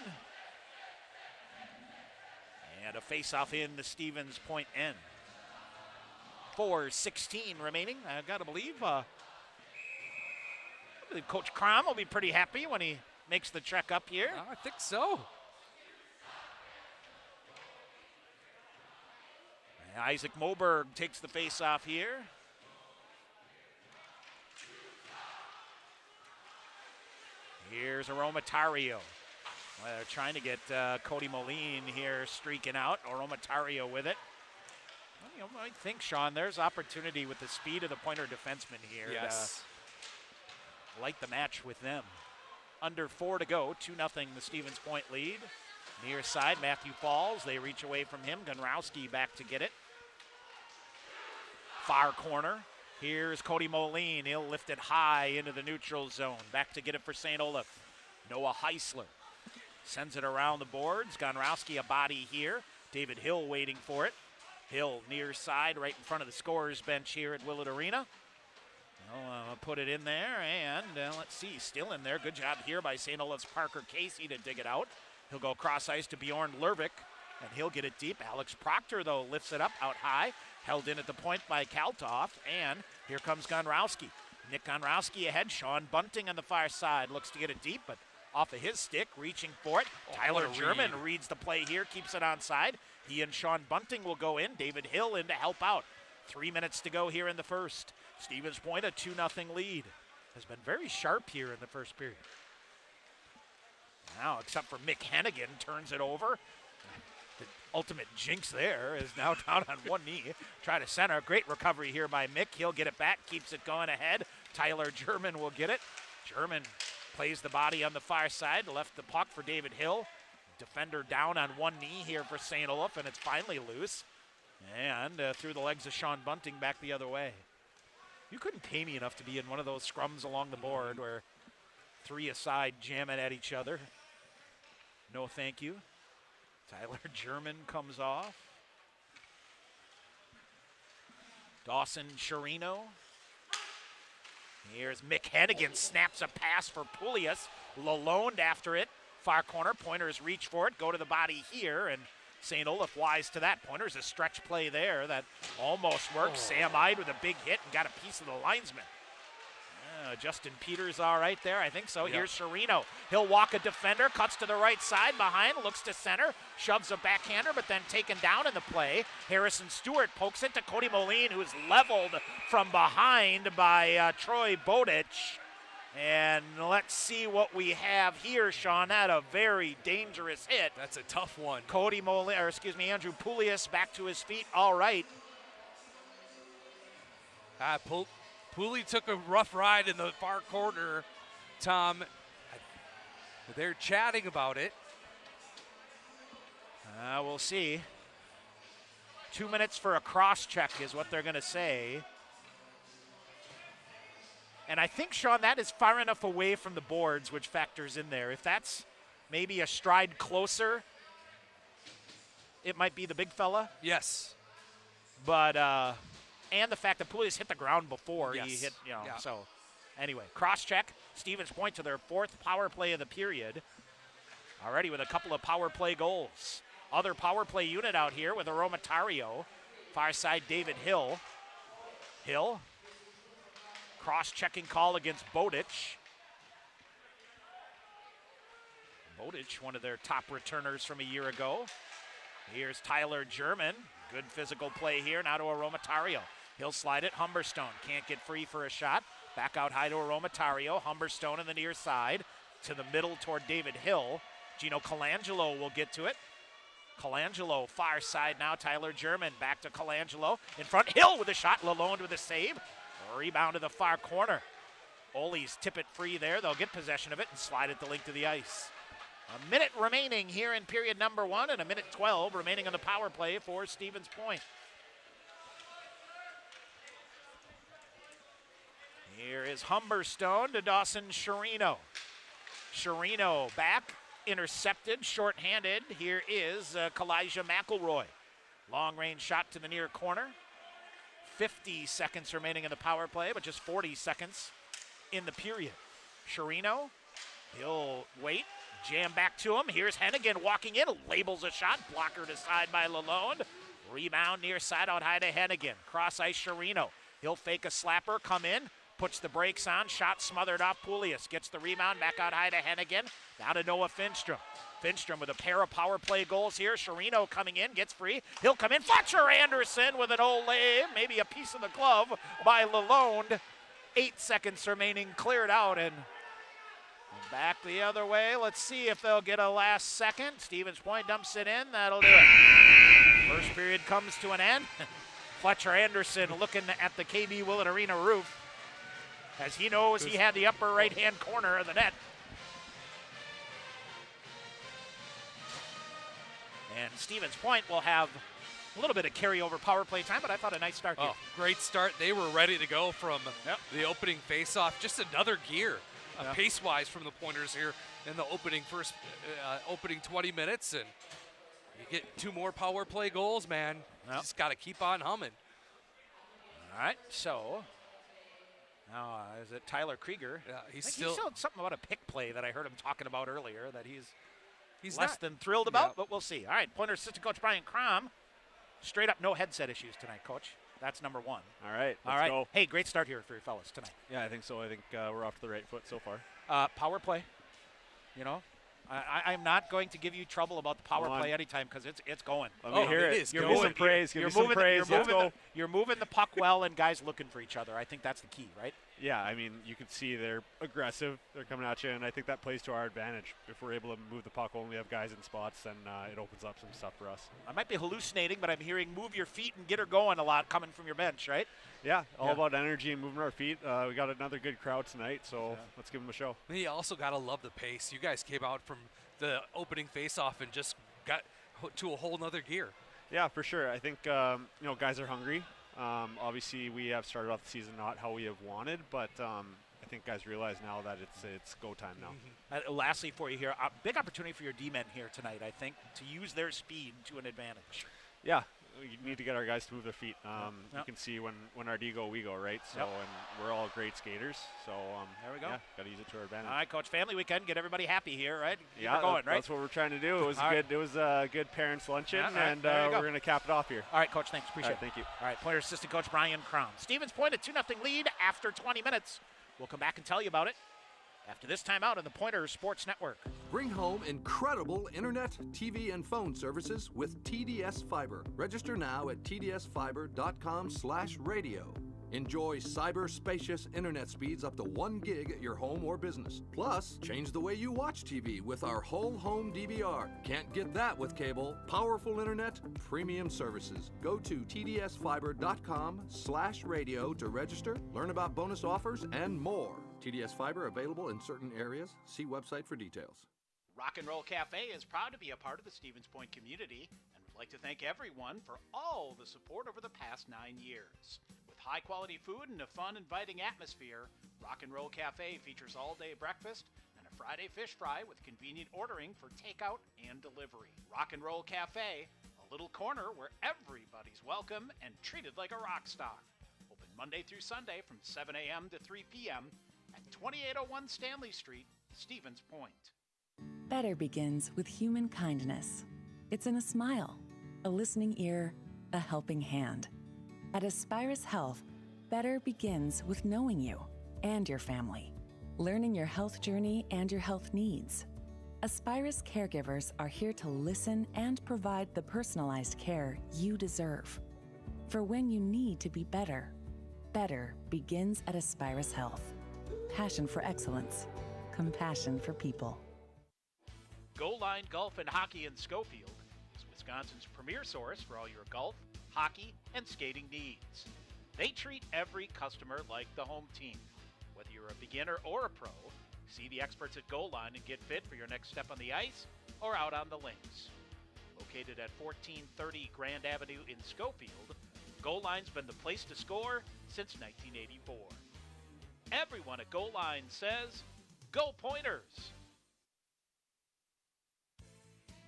And a face-off in the Stevens Point end. 4:16 remaining. I've got to believe Coach Crom will be pretty happy when he makes the trek up here. I think so. Isaac Moberg takes the face-off here. Here's Aromatario. Well, they're trying to get Cody Moline here streaking out. Aromatario with it. Well, you know, I think, Sean, there's opportunity with the speed of the Pointer defenseman here. Yes. To light the match with them. Under 4 to go, 2-0 the Stevens Point lead. Near side, Matthew Falls. They reach away from him. Gunrowski back to get it. Far corner. Here's Cody Moline. He'll lift it high into the neutral zone. Back to get it for St. Olaf. Noah Heisler sends it around the boards. Gonrowski a body here. David Hill waiting for it. Hill near side right in front of the scorer's bench here at Willett Arena. I'll put it in there, and let's see, still in there. Good job here by St. Olaf's Parker Casey to dig it out. He'll go cross ice to Bjorn Lervik, and he'll get it deep. Alex Proctor, though, lifts it up out high. Held in at the point by Kaltoff, and here comes Gonrowski. Nick Gonrowski ahead. Sean Bunting on the far side looks to get it deep, but off of his stick, reaching for it. Tyler German reads the play here, keeps it onside. He and Sean Bunting will go in. David Hill in to help out. 3 minutes to go here in the first. Stevens Point, a 2-0 lead. Has been very sharp here in the first period. Now, except for Mick Hennigan, turns it over. The ultimate jinx there is now down on one knee. Try to center. Great recovery here by Mick. He'll get it back, keeps it going ahead. Tyler German will get it. German plays the body on the far side, left the puck for David Hill. Defender down on one knee here for St. Olaf, and it's finally loose. And through the legs of Sean Bunting back the other way. You couldn't pay me enough to be in one of those scrums along the board where 3 aside jamming at each other. No thank you. Tyler German comes off. Dawson Chirino. Here's Mick Hennigan, snaps a pass for Poulias. Lalonde after it. Far corner, Pointers reach for it, go to the body here, and St. Olaf wise to that. Pointers a stretch play there that almost worked. Sam Ide with a big hit and got a piece of the linesman. Justin Peters all right there, I think so. Yep. Here's Chirino. He'll walk a defender, cuts to the right side behind, looks to center, shoves a backhander, but then taken down in the play. Harrison Stewart pokes it to Cody Moline, who's leveled from behind by Troy Bodich. And let's see what we have here, Sean. That a very dangerous hit. That's a tough one. Andrew Poulias back to his feet. All right. Pooley took a rough ride in the far corner, Tom. They're chatting about it. We'll see. 2 minutes for a cross-check is what they're going to say. And I think, Sean, that is far enough away from the boards, which factors in there. If that's maybe a stride closer, it might be the big fella. Yes. But, and the fact that Poulias hit the ground before yes. he hit, Yeah. So anyway, cross-check. Stevens Point to their 4th power play of the period. Already with a couple of power play goals. Other power play unit out here with Aromatario. Far side, David Hill. Cross-checking call against Bodic. One of their top returners from a year ago. Here's Tyler German. Good physical play here. Now to Aromatario. He'll slide it. Humberstone can't get free for a shot. Back out high to Aromatario. Humberstone in the near side. To the middle toward David Hill. Gino Colangelo will get to it. Colangelo far side now. Tyler German back to Colangelo. In front. Hill with a shot. Lalonde with a save. Rebound to the far corner. Oles tip it free there. They'll get possession of it and slide it the length of the ice. A minute remaining here in period number 1 and a minute 12 remaining on the power play for Stevens Point. Here is Humberstone to Dawson Sherino. Sherino back, intercepted, shorthanded. Here is Kalijah McElroy. Long-range shot to the near corner. 50 seconds remaining in the power play, but just 40 seconds in the period. Sherino, he'll wait, jam back to him. Here's Hennigan walking in, labels a shot, blocker to side by Lalonde. Rebound near side out high to Hennigan. Cross ice Sherino. He'll fake a slapper, come in, puts the brakes on, shot smothered off Poulias. Gets the rebound, back out high to Hennigan. Now to Noah Finstrom. Finstrom with a pair of power play goals here. Sherino coming in, gets free. He'll come in. Fletcher Anderson with an Olay, maybe a piece of the glove by Lalonde. 8 seconds remaining, cleared out, and back the other way. Let's see if they'll get a last second. Stevens Point dumps it in. That'll do it. First period comes to an end. Fletcher Anderson looking at the KB Willett Arena roof as he knows he had the upper right-hand corner of the net. And Stevens Point will have a little bit of carryover power play time, but I thought a nice start here. Oh, great start. They were ready to go from the opening faceoff. Just another gear, pace-wise, from the Pointers here in the opening 20 minutes. And you get 2 more power play goals, man. You just got to keep on humming. All right, so now is it Tyler Krieger? Yeah, he said something about a pick play that I heard him talking about earlier that he's less not than thrilled about, but we'll see. All right, Pointer assistant coach Brian Crom. Straight up, no headset issues tonight, Coach. That's number 1. All right, let's go. Hey, great start here for your fellas tonight. Yeah, I think so. I think we're off to the right foot so far. Power play. You know, I'm not going to give you trouble about the power play anytime because it's going. Let me hear it. Give me some praise. Give me some praise. Let's go. You're moving the puck well, and guys looking for each other. I think that's the key, right? Yeah, I mean, you can see they're aggressive. They're coming at you, and I think that plays to our advantage. If we're able to move the puck, only have guys in spots, then it opens up some stuff for us. I might be hallucinating, but I'm hearing move your feet and get her going a lot coming from your bench, right? Yeah, all about energy and moving our feet. We got another good crowd tonight, so let's give them a show. You also got to love the pace. You guys came out from the opening faceoff and just got to a whole nother gear. Yeah, for sure. I think guys are hungry. Obviously, we have started off the season not how we have wanted, but I think guys realize now that it's go time now. Lastly, for you here, a big opportunity for your D-men here tonight, I think, to use their speed to an advantage. Yeah, we need to get our guys to move their feet. You can see when our D go, we go, right? So, and we're all great skaters. So there we go. Yeah, got to use it to our advantage. All right, Coach. Family weekend, get everybody happy here, right? Keep yeah, going, right? That's what we're trying to do. It was good. It was a good parents' luncheon, and we're going to cap it off here. All right, Coach. Thanks. Appreciate it. Thank you. All right, Pointer assistant coach Brian Crom. Stevens Point a 2-0 lead after 20 minutes. We'll come back and tell you about it after this timeout on the Pointer Sports Network. Bring home incredible internet, TV, and phone services with TDS Fiber. Register now at tdsfiber.com/radio. Enjoy cyber-spacious internet speeds up to 1 gig at your home or business. Plus, change the way you watch TV with our whole home DVR. Can't get that with cable. Powerful internet, premium services. Go to tdsfiber.com/radio to register, learn about bonus offers, and more. TDS Fiber available in certain areas. See website for details. Rock and Roll Cafe is proud to be a part of the Stevens Point community and would like to thank everyone for all the support over the past 9 years. With high-quality food and a fun, inviting atmosphere, Rock and Roll Cafe features all-day breakfast and a Friday fish fry with convenient ordering for takeout and delivery. Rock and Roll Cafe, a little corner where everybody's welcome and treated like a rock star. Open Monday through Sunday from 7 a.m. to 3 p.m. at 2801 Stanley Street, Stevens Point. Better begins with human kindness. It's in a smile, a listening ear, a helping hand. At Aspirus Health, better begins with knowing you and your family, learning your health journey and your health needs. Aspirus caregivers are here to listen and provide the personalized care you deserve. For when you need to be better, better begins at Aspirus Health. Passion for excellence, compassion for people. Goal Line Golf and Hockey in Schofield is Wisconsin's premier source for all your golf, hockey, and skating needs. They treat every customer like the home team. Whether you're a beginner or a pro, see the experts at Goal Line and get fit for your next step on the ice or out on the links. Located at 1430 Grand Avenue in Schofield, Goal Line's been the place to score since 1984. Everyone at Goal Line says, "Go Pointers!"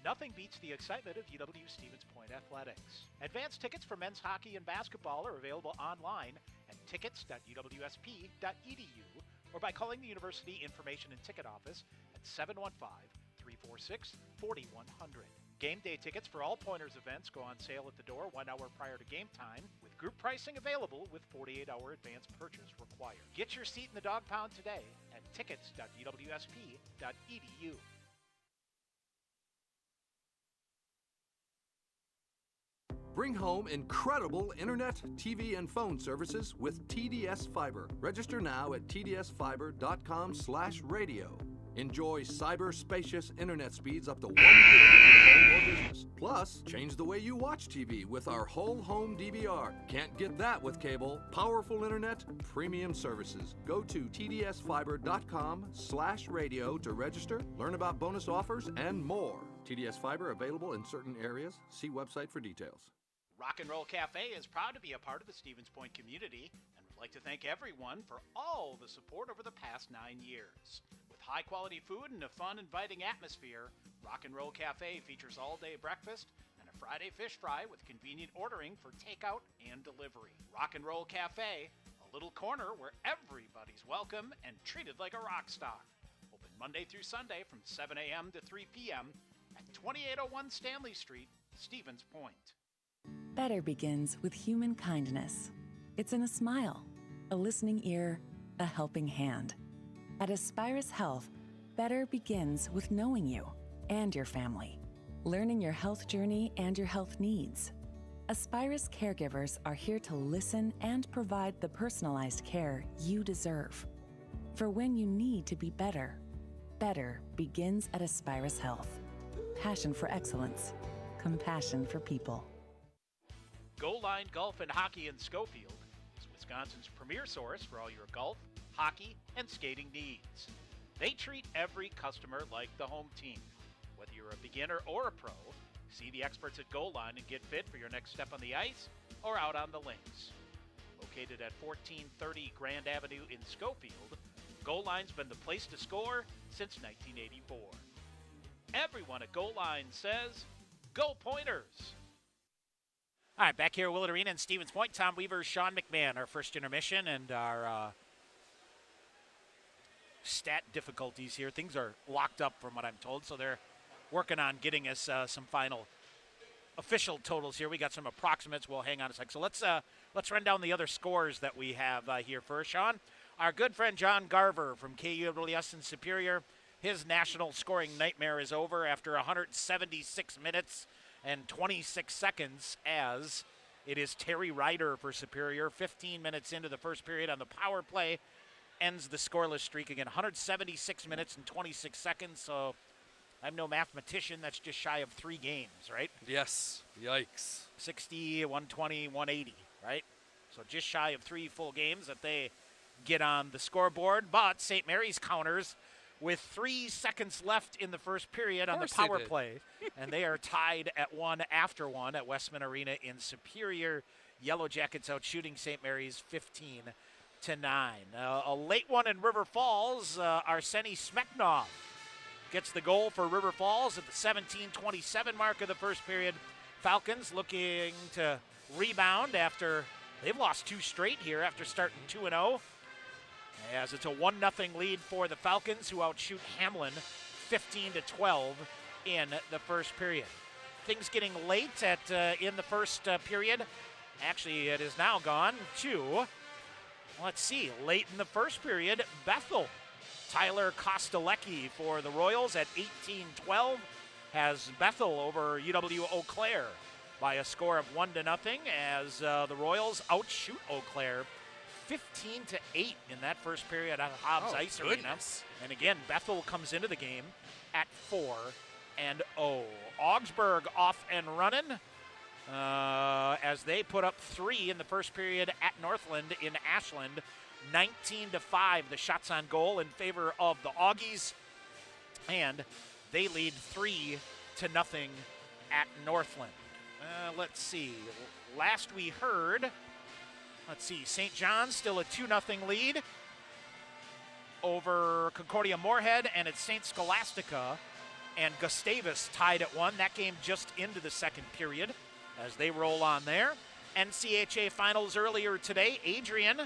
Nothing beats the excitement of UW Stevens Point athletics. Advance tickets for men's hockey and basketball are available online at tickets.uwsp.edu or by calling the University Information and Ticket Office at 715-346-4100. Game day tickets for all Pointers events go on sale at the door 1 hour prior to game time, with group pricing available with 48-hour advance purchase required. Get your seat in the dog pound today at tickets.uwsp.edu. Bring home incredible internet, TV, and phone services with TDS Fiber. Register now at tdsfiber.com/radio. Enjoy cyber-spacious internet speeds up to 1 gig at your home or business. Plus, change the way you watch TV with our whole home DVR. Can't get that with cable. Powerful internet, premium services. Go to tdsfiber.com/radio to register, learn about bonus offers, and more. TDS Fiber available in certain areas. See website for details. Rock and Roll Cafe is proud to be a part of the Stevens Point community and would like to thank everyone for all the support over the past 9 years. With high-quality food and a fun, inviting atmosphere, Rock and Roll Cafe features all-day breakfast and a Friday fish fry with convenient ordering for takeout and delivery. Rock and Roll Cafe, a little corner where everybody's welcome and treated like a rock star. Open Monday through Sunday from 7 a.m. to 3 p.m. at 2801 Stanley Street, Stevens Point. Better begins with human kindness. It's in a smile, a listening ear, a helping hand. At Aspirus Health, better begins with knowing you and your family, learning your health journey and your health needs. Aspirus caregivers are here to listen and provide the personalized care you deserve. For when you need to be better, better begins at Aspirus Health. Passion for excellence, compassion for people. Goal Line Golf and Hockey in Schofield is Wisconsin's premier source for all your golf, hockey, and skating needs. They treat every customer like the home team. Whether you're a beginner or a pro, see the experts at Goal Line and get fit for your next step on the ice or out on the links. Located at 1430 Grand Avenue in Schofield, Goal Line's been the place to score since 1984. Everyone at Goal Line says, "Go Pointers!" All right, back here at Willett Arena in Stevens Point. Tom Weaver, Sean McMahon, our first intermission, and our stat difficulties here. Things are locked up from what I'm told, so they're working on getting us some final official totals here. We got some approximates. We'll hang on a sec. So let's run down the other scores that we have here first. Sean, our good friend John Garver from KUWS in Superior, his national scoring nightmare is over after 176 minutes and 26 seconds as It is Terry Ryder for Superior. 15 minutes into the first period on the power play. Ends the scoreless streak again. 176 minutes and 26 seconds. So I'm no mathematician. That's just shy of 3 games, right? Yes. Yikes. 60, 120, 180, right? So just shy of 3 full games that they get on the scoreboard. But St. Mary's counters with 3 seconds left in the first period on the power play. And they are tied at 1 after 1 at Westman Arena in Superior. Yellow Jackets out shooting St. Mary's 15-9. A late one in River Falls. Arseny Smeknov gets the goal for River Falls at the 17:27 mark of the first period. Falcons looking to rebound after they've lost 2 straight here after starting 2-0. As it's a 1-0 lead for the Falcons, who outshoot Hamlin 15-12 in the first period. Things getting late in the first period. Actually, it is now gone to, let's see, late in the first period, Bethel. Tyler Kostelecki for the Royals at 18-12 has Bethel over UW-Eau Claire by a score of 1-0 as the Royals outshoot Eau Claire 15-8 in that first period at Hobbs Ice Arena. And again, Bethel comes into the game at 4-0. Augsburg off and running as they put up 3 in the first period at Northland in Ashland. 19-5, the shots on goal in favor of the Augies. And they lead 3-0 at Northland. Let's see. Last we heard, St. John's still a 2-0 lead over Concordia Moorhead, and it's St. Scholastica and Gustavus tied at 1. That game just into the second period as they roll on there. NCHA finals earlier today. Adrian,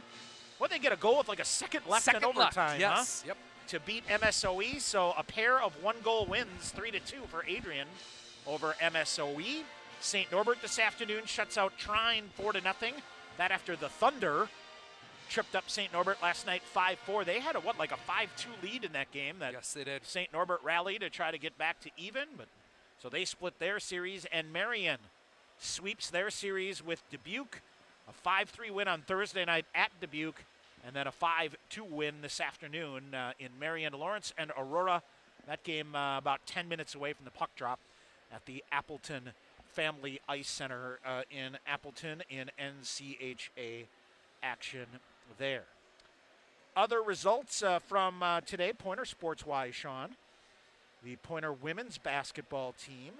they get a goal with like a second left in overtime, yes. huh? Yep. To beat MSOE. So a pair of 1-goal wins, 3-2 for Adrian over MSOE. St. Norbert this afternoon shuts out Trine 4-0. That after the Thunder tripped up St. Norbert last night 5-4. They had a 5-2 lead in that game. Yes, they did. St. Norbert rallied to try to get back to even, but so they split their series, and Marion sweeps their series with Dubuque. A 5-3 win on Thursday night at Dubuque, and then a 5-2 win this afternoon in Marion, Lawrence, and Aurora. That game about 10 minutes away from the puck drop at the Appleton Family Ice Center in Appleton in NCHA action there. Other results from today, Pointer sports-wise, Sean. The Pointer women's basketball team,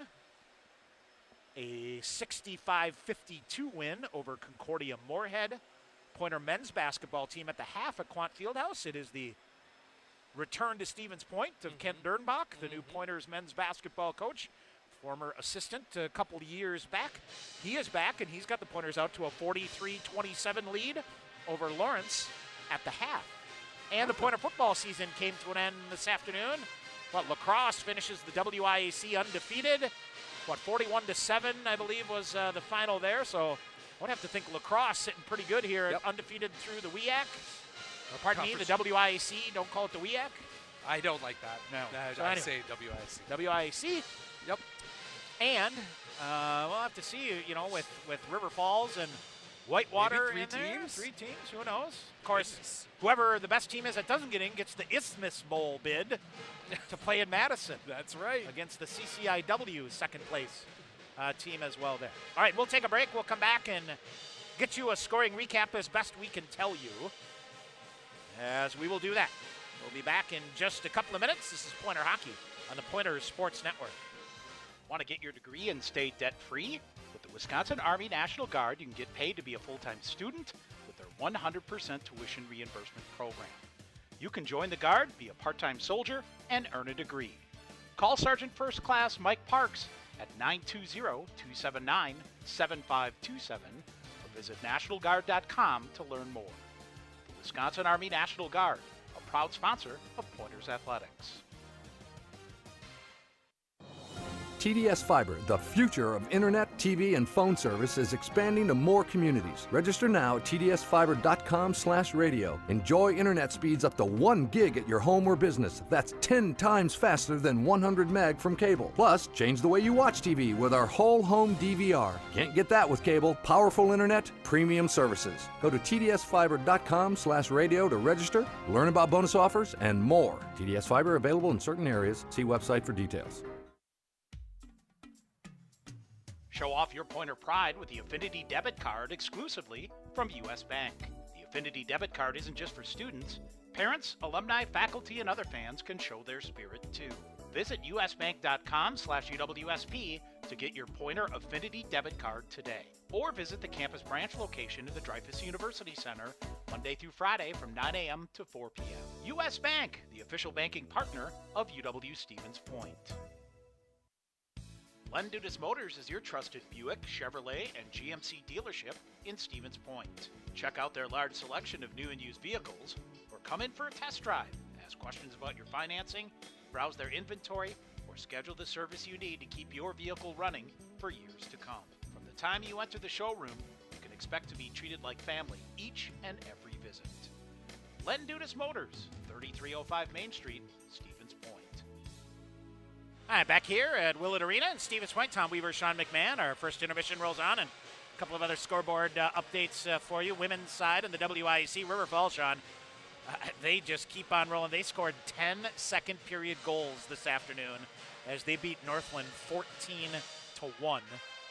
a 65-52 win over Concordia Moorhead. Pointer men's basketball team at the half at Quant Fieldhouse. It is the return to Stevens Point of Kent Dernbach, the new Pointers men's basketball coach, former assistant a couple of years back. He is back, and he's got the Pointers out to a 43-27 lead over Lawrence at the half. And the Pointer football season came to an end this afternoon. Lacrosse finishes the WIAC undefeated. 41-7, I believe, was the final there. So I would have to think lacrosse sitting pretty good here, undefeated through the WIAC. Or pardon me, the WIAC. Don't call it the WIAC. I don't like that. No. So I say WIAC. WIAC. Yep. And we'll have to see, with River Falls and Whitewater Maybe in there. teams? 3 teams, who knows? Of course, whoever the best team is that doesn't get in gets the Isthmus Bowl bid to play in Madison. That's right. Against the CCIW second place team as well there. All right, we'll take a break. We'll come back and get you a scoring recap as best we can tell you, as we will do that. We'll be back in just a couple of minutes. This is Pointer Hockey on the Pointer Sports Network. Want to get your degree and stay debt-free? With the Wisconsin Army National Guard, you can get paid to be a full-time student with their 100% tuition reimbursement program. You can join the Guard, be a part-time soldier, and earn a degree. Call Sergeant First Class Mike Parks at 920-279-7527 or visit NationalGuard.com to learn more. The Wisconsin Army National Guard, a proud sponsor of Pointers Athletics. TDS Fiber, the future of internet, TV, and phone service, is expanding to more communities. Register now at tdsfiber.com/radio. Enjoy internet speeds up to 1 gig at your home or business. That's 10 times faster than 100 meg from cable. Plus, change the way you watch TV with our whole home DVR. Can't get that with cable. Powerful internet, premium services. Go to tdsfiber.com/radio to register, learn about bonus offers, and more. TDS Fiber available in certain areas. See website for details. Show off your Pointer pride with the Affinity Debit Card exclusively from U.S. Bank. The Affinity Debit Card isn't just for students. Parents, alumni, faculty, and other fans can show their spirit too. Visit usbank.com/UWSP to get your Pointer Affinity Debit Card today. Or visit the campus branch location in the Dreyfus University Center Monday through Friday from 9 a.m. to 4 p.m. U.S. Bank, the official banking partner of UW Stevens Point. Len Dudas Motors is your trusted Buick, Chevrolet, and GMC dealership in Stevens Point. Check out their large selection of new and used vehicles, or come in for a test drive. Ask questions about your financing, browse their inventory, or schedule the service you need to keep your vehicle running for years to come. From the time you enter the showroom, you can expect to be treated like family each and every visit. Len Dudas Motors, 3305 Main Street, Stevens Point. All right, back here at Willett Arena in Stevens Point. Tom Weaver, Sean McMahon. Our first intermission rolls on, and a couple of other scoreboard updates for you. Women's side in the WIAC River Falls, Sean. They just keep on rolling. They scored 10 second period goals this afternoon as they beat Northland 14-1.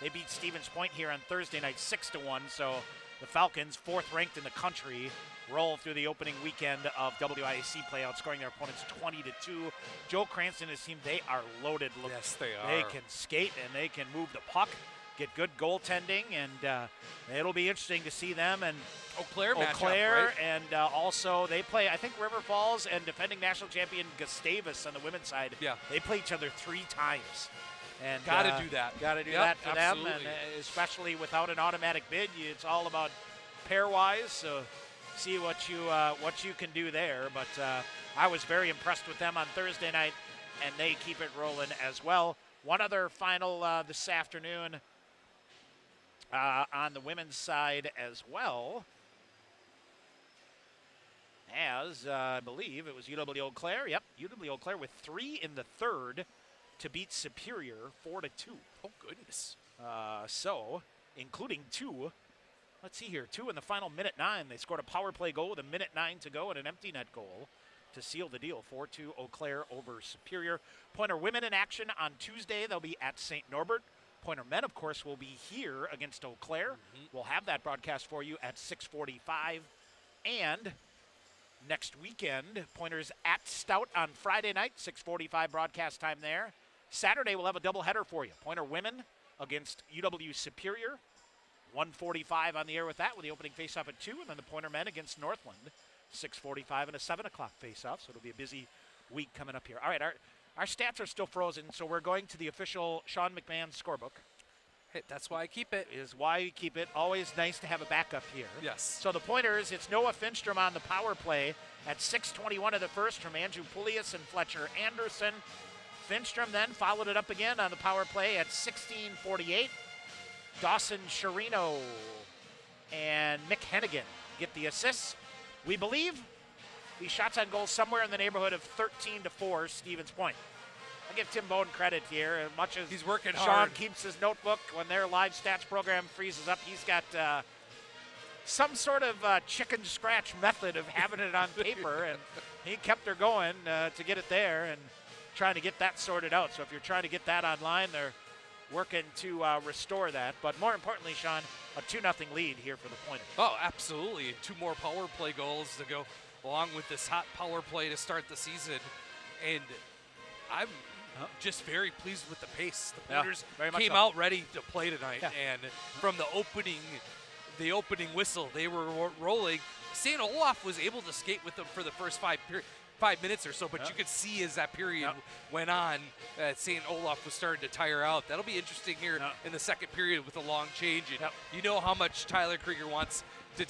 They beat Stevens Point here on Thursday night 6-1. So the Falcons, fourth ranked in the country, roll through the opening weekend of WIAC play, outscoring their opponents 20-2. Joe Cranston and his team, they are loaded. Yes, they are. They can skate and they can move the puck, get good goaltending, and it'll be interesting to see them and Eau Claire, right? And also they play, I think, River Falls and defending national champion Gustavus on the women's side. Yeah. They play each other 3 times. And Gotta do that. Got to do Yep, that for absolutely. them, and especially without an automatic bid, it's all about pairwise. So see what you can do there. But I was very impressed with them on Thursday night, and they keep it rolling as well. One other final this afternoon on the women's side as well, as I believe it was UW Eau Claire. Yep, UW Eau Claire with 3 in the third to beat Superior 4-2. Oh, goodness. So, including 2. Let's see here. 2 in the final minute 9. They scored a power play goal with a minute 9 to go and an empty net goal to seal the deal. 4-2 Eau Claire over Superior. Pointer women in action on Tuesday. They'll be at St. Norbert. Pointer men, of course, will be here against Eau Claire. We'll have that broadcast for you at 6:45. And next weekend, Pointers at Stout on Friday night, 6:45 broadcast time there. Saturday, we'll have a doubleheader for you. Pointer women against UW Superior. 1:45 on the air with that, with the opening faceoff at 2, and then the Pointer men against Northland, 6:45 and a 7 o'clock faceoff. So it'll be a busy week coming up here. All right, our stats are still frozen, so we're going to the official Sean McMahon scorebook. Hey, that's why I keep it. Is why you keep it. Always nice to have a backup here. Yes. So the Pointers, it's Noah Finstrom on the power play at 6:21 of the first from Andrew Pulius and Fletcher Anderson. Finstrom then followed it up again on the power play at 16:48. Dawson Sharino and Mick Hennigan get the assists. We believe the shots on goal somewhere in the neighborhood of 13-4 Stevens Point. I give Tim Bone credit here. As much as he's working Sean hard. keeps his notebook when their live stats program freezes up, he's got some sort of chicken scratch method of having it on paper, and he kept her going to get it there and trying to get that sorted out. So if you're trying to get that online, they're working to restore that. But more importantly, Sean, a 2-0 lead here for the Pointers. Oh, absolutely. 2 more power play goals to go along with this hot power play to start the season. And I'm just very pleased with the pace. The Pointers came out ready to play tonight. Yeah. And from the opening whistle, they were rolling. St. Olaf was able to skate with them for the first 5 minutes or so, but you could see as that period went on, St. Olaf was starting to tire out. That'll be interesting here in the second period with a long change. And you know how much Tyler Krieger wants to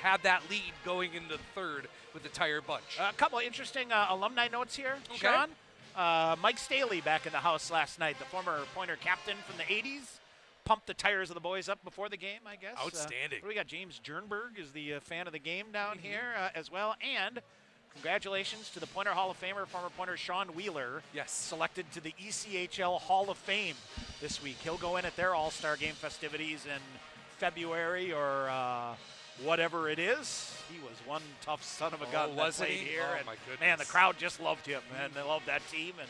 have that lead going into the third with the tired bunch. A couple of interesting alumni notes here, Okay. Sean. Mike Staley back in the house last night, the former Pointer captain from the 80s. Pumped the tires of the boys up before the game, I guess. Outstanding. We got James Jernberg is the fan of the game down here as well. And congratulations to the Pointer Hall of Famer, former Pointer Sean Wheeler. Yes. Selected to the ECHL Hall of Fame this week. He'll go in at their All-Star Game festivities in February or whatever it is. He was one tough son of a gun that played here. Oh, and my goodness. man, the crowd just loved him, and they loved that team. And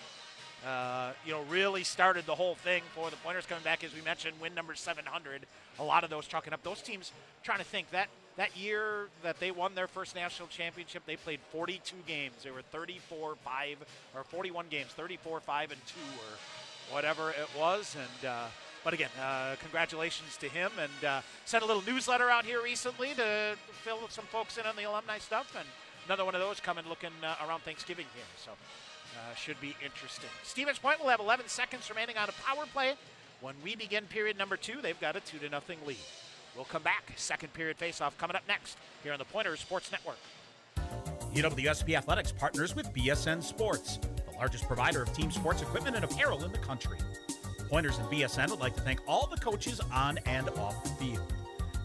really started the whole thing for the Pointers coming back, as we mentioned, win number 700. A lot of those chalking up. Those teams, trying to think, that year that they won their first national championship, they played 42 games. They were 41 games, 34, 5, and 2, or whatever it was. And but again, congratulations to him. And sent a little newsletter out here recently to fill some folks in on the alumni stuff. And another one of those coming looking around Thanksgiving here. So. Should be interesting. Stevens Point will have 11 seconds remaining on a power play. When we begin period number 2, they've got a 2-0 lead. We'll come back. Second period faceoff coming up next here on the Pointers Sports Network. UWSP Athletics partners with BSN Sports, the largest provider of team sports equipment and apparel in the country. Pointers and BSN would like to thank all the coaches on and off the field.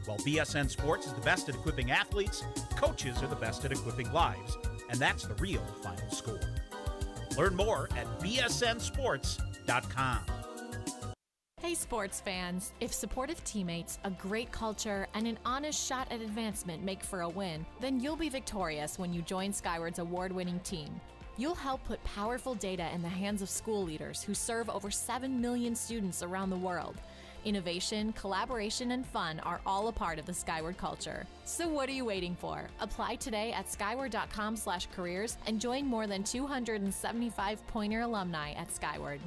While BSN Sports is the best at equipping athletes, coaches are the best at equipping lives, and that's the real final score. Learn more at bsnsports.com. Hey sports fans, if supportive teammates, a great culture, and an honest shot at advancement make for a win, then you'll be victorious when you join Skyward's award-winning team. You'll help put powerful data in the hands of school leaders who serve over 7 million students around the world. Innovation, collaboration, and fun are all a part of the Skyward culture. So what are you waiting for? Apply today at skyward.com/careers and join more than 275 Pointer alumni at Skyward.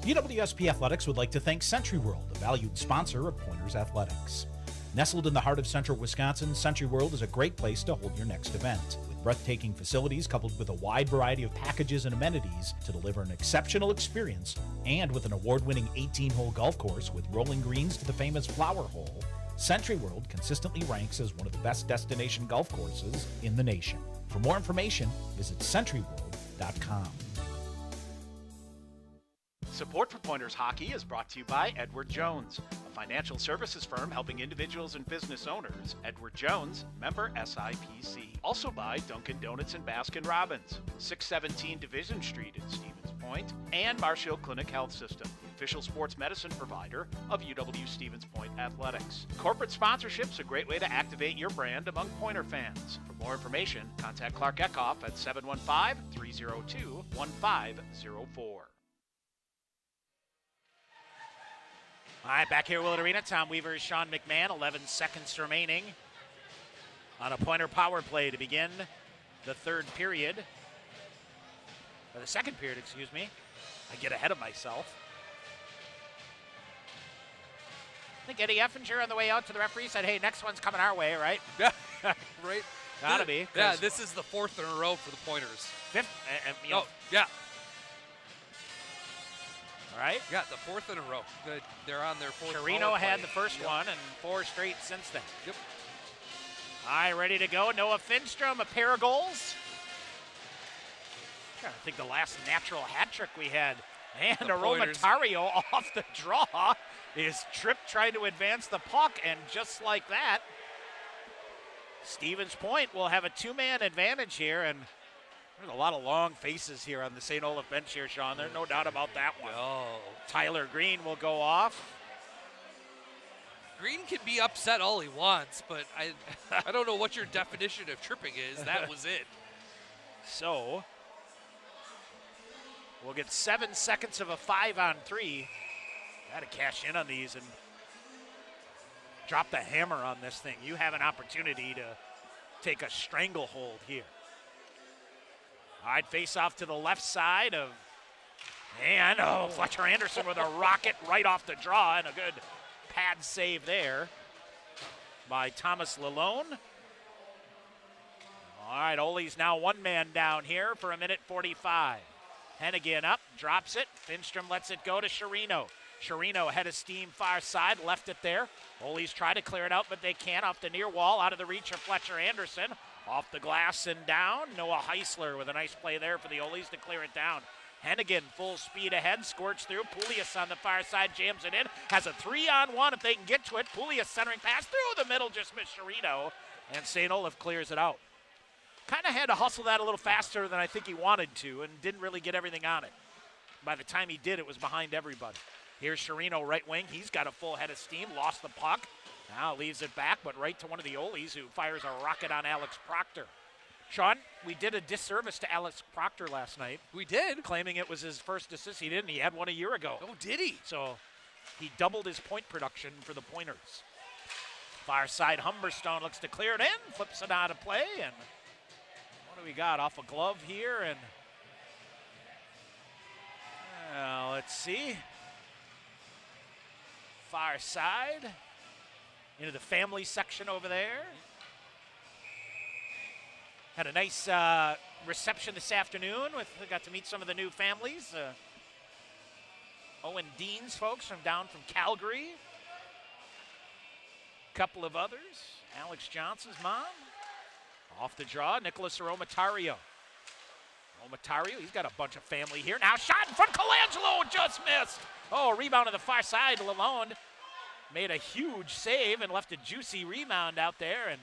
UWSP Athletics would like to thank Century World, a valued sponsor of Pointers Athletics. Nestled in the heart of central Wisconsin, Century World is a great place to hold your next event. With breathtaking facilities coupled with a wide variety of packages and amenities to deliver an exceptional experience, and with an award-winning 18-hole golf course with rolling greens to the famous Flower Hole, Century World consistently ranks as one of the best destination golf courses in the nation. For more information, visit centuryworld.com. Support for Pointers Hockey is brought to you by Edward Jones, a financial services firm helping individuals and business owners. Edward Jones, member SIPC. Also by Dunkin' Donuts and Baskin Robbins, 617 Division Street in Stevens Point, and Marshall Clinic Health System, the official sports medicine provider of UW Stevens Point Athletics. Corporate sponsorship's a great way to activate your brand among Pointer fans. For more information, contact Clark Eckhoff at 715-302-1504. All right, back here at Willett Arena, Tom Weaver, Sean McMahon, 11 seconds remaining on a Pointer power play to begin the third period. Or the second period, excuse me. I get ahead of myself. I think Eddie Effinger on the way out to the referee said, hey, next one's coming our way, right? Yeah, right. Gotta be. Yeah, this is the fourth in a row for the Pointers. Fifth. Yeah. All right. Yeah, the fourth in a row. They're on their fourth. Chirino had the first one and 4 straight since then. Yep. All right, ready to go. Noah Finstrom, a pair of goals. I'm trying to think the last natural hat trick we had. And Aromatario off the draw is tripped trying to advance the puck, and just like that, Stevens Point will have a 2-man advantage here, and there's a lot of long faces here on the St. Olaf bench here, Sean. There's no doubt about that one. No. Tyler Green will go off. Green can be upset all he wants, but I don't know what your definition of tripping is. That was it. So we'll get 7 seconds of a 5-on-3. Got to cash in on these and drop the hammer on this thing. You have an opportunity to take a stranglehold here. All right, face off to the left side of, and Fletcher Anderson with a rocket right off the draw, and a good pad save there by Thomas Lalone. All right, Ole's now 1 man down here for 1:45. Hennigan up, drops it. Finstrom lets it go to Chirino. Chirino head of steam far side, left it there. Ole's try to clear it out, but they can't. Off the near wall, out of the reach of Fletcher Anderson. Off the glass and down. Noah Heisler with a nice play there for the Olies to clear it down. Hennigan full speed ahead, squirts through. Poulias on the far side, jams it in. Has a 3-on-1 if they can get to it. Poulias centering pass through the middle, just missed Sherino. And St. Olaf clears it out. Kind of had to hustle that a little faster than I think he wanted to and didn't really get everything on it. By the time he did, it was behind everybody. Here's Sherino, right wing. He's got a full head of steam, lost the puck. Now leaves it back, but right to one of the Olies who fires a rocket on Alex Proctor. Sean, we did a disservice to Alex Proctor last night. We did. Claiming it was his first assist. He didn't. He had one a year ago. Oh, did he? So he doubled his point production for the Pointers. Far side, Humberstone looks to clear it in, flips it out of play, and what do we got? Off a glove here, and let's see. Far side, into the family section over there. Had a nice reception this afternoon. We got to meet some of the new families. Owen Dean's folks down from Calgary. A couple of others. Alex Johnson's mom. Off the draw, Nicholas Romatario. Romatario, he's got a bunch of family here. Now shot in front, Colangelo just missed. Oh, rebound on the far side. Lalonde made a huge save and left a juicy rebound out there, and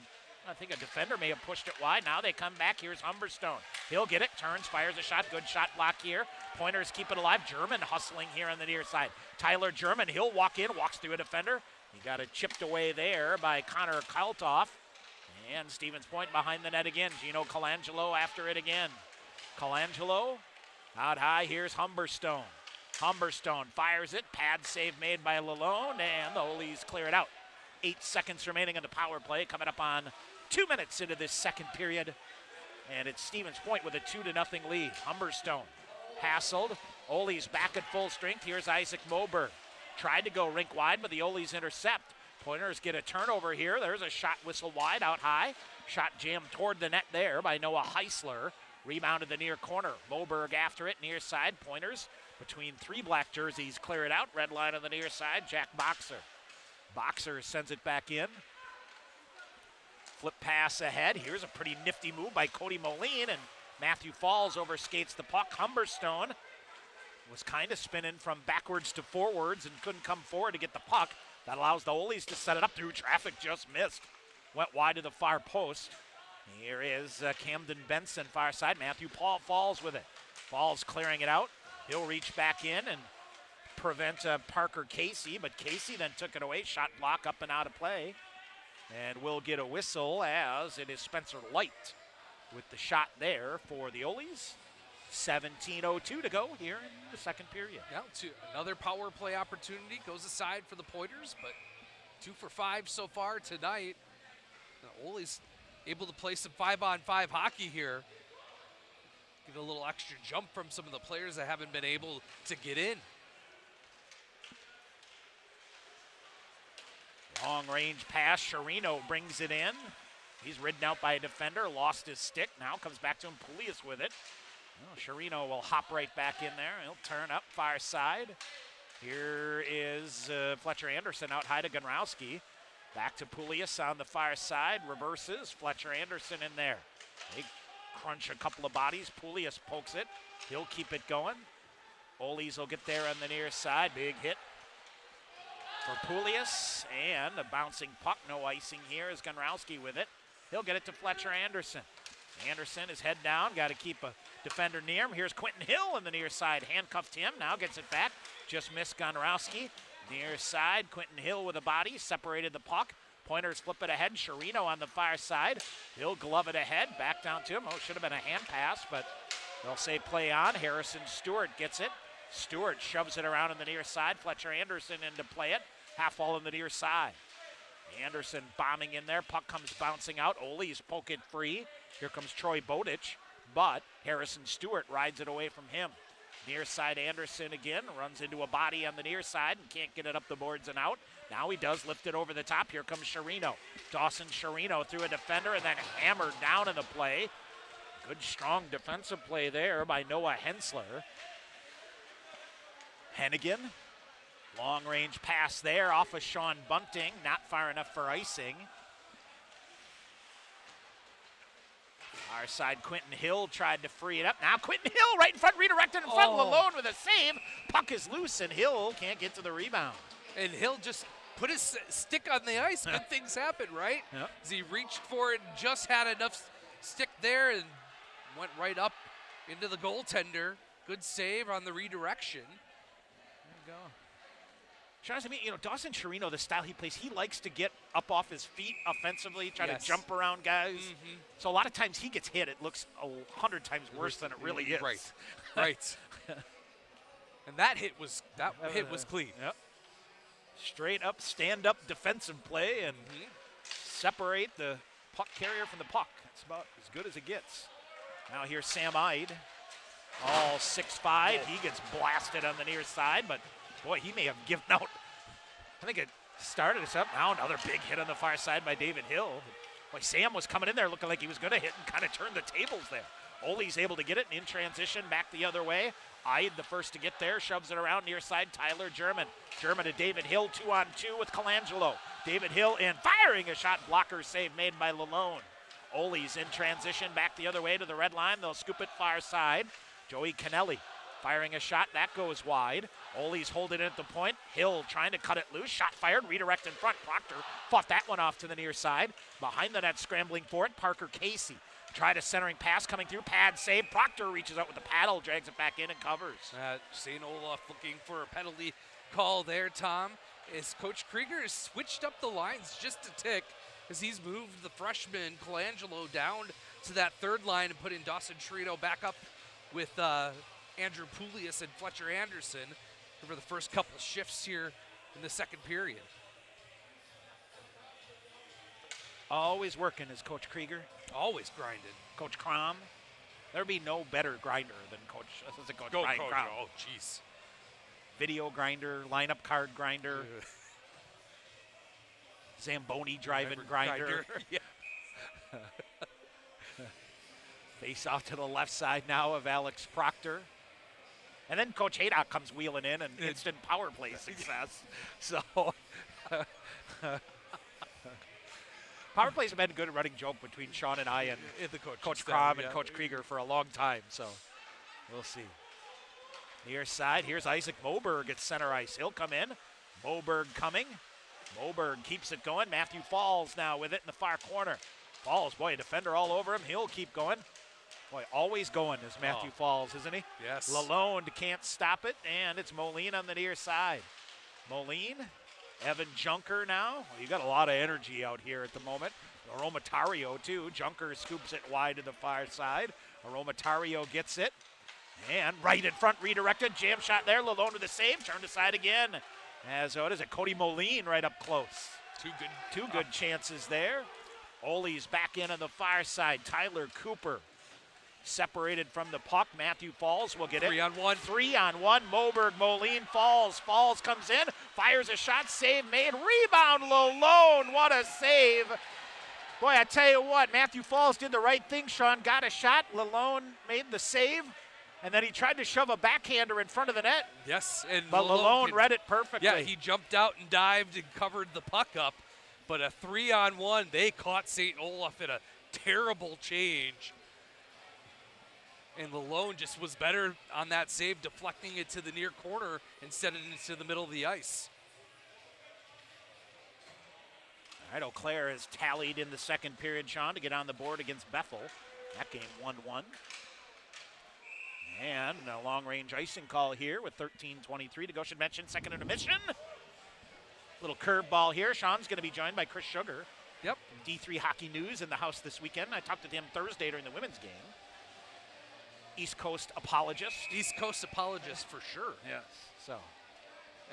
I think a defender may have pushed it wide. Now they come back. Here's Humberstone. He'll get it, turns, fires a shot. Good shot block here. Pointers keep it alive. German hustling here on the near side. Tyler German, he'll walk in, walks through a defender. He got it chipped away there by Connor Kaltoff. And Stevens Point behind the net again. Gino Colangelo after it again. Colangelo out high. Here's Humberstone. Humberstone fires it. Pad save made by Lalonde, and the Olies clear it out. 8 seconds remaining in the power play, coming up on 2 minutes into this second period. And it's Stevens Point with a 2-0 lead. Humberstone hassled. Olies back at full strength. Here's Isaac Moberg. Tried to go rink wide, but the Olies intercept. Pointers get a turnover here. There's a shot whistle wide out high. Shot jammed toward the net there by Noah Heisler. Rebounded the near corner. Moberg after it, near side. Pointers between 3 black jerseys clear it out. Red line on the near side. Jack Boxer. Boxer sends it back in. Flip pass ahead. Here's a pretty nifty move by Cody Moline, and Matthew Falls overskates the puck. Humberstone was kind of spinning from backwards to forwards and couldn't come forward to get the puck. That allows the Olies to set it up through traffic, just missed. Went wide to the far post. Here is Camden Benson, far side. Matthew Paul Falls with it. Falls clearing it out. He'll reach back in and prevent Parker Casey, but Casey then took it away. Shot block up and out of play. And we'll get a whistle as it is Spencer Light with the shot there for the Olies. 17:02 to go here in the second period. Now to another power play opportunity goes aside for the Pointers, but 2 for 5 so far tonight. The Olies able to play some 5-on-5 hockey here. Get a little extra jump from some of the players that haven't been able to get in. Long range pass, Sherino brings it in. He's ridden out by a defender, lost his stick, now comes back to him, Poulias with it. Well, Sherino will hop right back in there. He'll turn up far side. Here is Fletcher Anderson out high to Gunrowski. Back to Poulias on the far side, reverses, Fletcher Anderson in there. They crunch a couple of bodies, Poulias pokes it. He'll keep it going. Olies will get there on the near side, big hit for Poulias, and a bouncing puck, no icing here is Gunrowski with it. He'll get it to Fletcher Anderson. Anderson is head down, got to keep a defender near him. Here's Quentin Hill on the near side, handcuffed him, now gets it back, just missed Gunrowski. Near side, Quentin Hill with a body, separated the puck. Pointers flip it ahead, Sherino on the far side. He'll glove it ahead, back down to him. Oh, should have been a hand pass, but they'll say play on. Harrison Stewart gets it. Stewart shoves it around on the near side. Fletcher Anderson in to play it. Half wall on the near side. Anderson bombing in there. Puck comes bouncing out. Olies poke it free. Here comes Troy Bowditch, but Harrison Stewart rides it away from him. Near side Anderson again, runs into a body on the near side and can't get it up the boards and out. Now he does lift it over the top. Here comes Sherino. Dawson Sherino through a defender and then hammered down in the play. Good strong defensive play there by Noah Hensler. Hennigan. Long range pass there off of Sean Bunting. Not far enough for icing. Far side, Quentin Hill tried to free it up. Now Quentin Hill right in front, redirected in front. Lalone with a save. Puck is loose, and Hill can't get to the rebound. And Hill just put his stick on the ice. Good things happen, right? Yep. As he reached for it and just had enough stick there and went right up into the goaltender. Good save on the redirection. There you go. Sean, I mean, Dawson Chirino, the style he plays, he likes to get up off his feet offensively, try to jump around guys. Mm-hmm. So a lot of times he gets hit. It looks 100 times worse than it really is. Right. And that hit was clean. Yep. Straight up, stand-up defensive play and separate the puck carrier from the puck. That's about as good as it gets. Now here's Sam Ide, all 6'5". He gets blasted on the near side, but boy, he may have given out. I think it started us up. Now another big hit on the far side by David Hill. Boy, Sam was coming in there looking like he was going to hit and kind of turn the tables there. Ole's able to get it in transition back the other way. Ide the first to get there, shoves it around near side. Tyler German. German to David Hill, 2-on-2 with Colangelo. David Hill in, firing a shot, blocker save made by Lalone. Ole's in transition back the other way to the red line. They'll scoop it far side. Joey Kennelly firing a shot, that goes wide. Ole's holding it at the point. Hill trying to cut it loose. Shot fired, redirect in front. Proctor fought that one off to the near side. Behind the net, scrambling for it, Parker Casey. Tried a centering pass coming through, pad save. Proctor reaches out with the paddle, drags it back in and covers. St. Olaf looking for a penalty call there, Tom. As Coach Krieger has switched up the lines just a tick as he's moved the freshman Colangelo down to that third line and put in Dawson Chirino back up with Andrew Poulias and Fletcher Anderson over the first couple shifts here in the second period. Always working is Coach Krieger. Always grinding. Coach Crom. There'd be no better grinder than Coach Brian Coach. Crom. Oh, jeez. Video grinder, lineup card grinder, Zamboni driving grinder. Yeah. Face off to the left side now of Alex Proctor. And then Coach Haydock comes wheeling in and instant power play success. So power plays have been a good running joke between Sean and I and the Coach Crom and Coach Krieger for a long time. So we'll see. Near side, here's Isaac Moberg at center ice. He'll come in. Moberg coming. Moberg keeps it going. Matthew Falls now with it in the far corner. Falls, boy, a defender all over him. He'll keep going. Boy, always going is Matthew Falls, isn't he? Yes. Lalone can't stop it, and it's Moline on the near side. Moline, Evan Junker now. Well, you got a lot of energy out here at the moment. Aromatario, too. Junker scoops it wide to the far side. Aromatario gets it. And right in front, redirected. Jam shot there. Lalone with the save. Turned aside again. As, what is it? Cody Moline right up close. Two good chances there. Ole's back in on the far side. Tyler Cooper separated from the puck. Matthew Falls will get it. 3-on-1. 3-on-1. Moberg, Moline, Falls. Falls comes in. Fires a shot. Save made. Rebound, Lalone. What a save. Boy, I tell you what. Matthew Falls did the right thing, Sean. Got a shot. Lalone made the save. And then he tried to shove a backhander in front of the net. Yes. But Lalone read it perfectly. Yeah, he jumped out and dived and covered the puck up. But a 3-on-1, they caught St. Olaf in a terrible change. And Lalone just was better on that save, deflecting it to the near corner instead of into the middle of the ice. All right, Eau Claire has tallied in the second period, Sean, to get on the board against Bethel. That game 1-1. And a long-range icing call here with 13:23 to go. Should mention second intermission. Little curveball here. Sean's going to be joined by Chris Sugar. Yep. D3 Hockey News in the house this weekend. I talked to him Thursday during the women's game. East Coast apologist. East Coast apologist for sure. Yes. So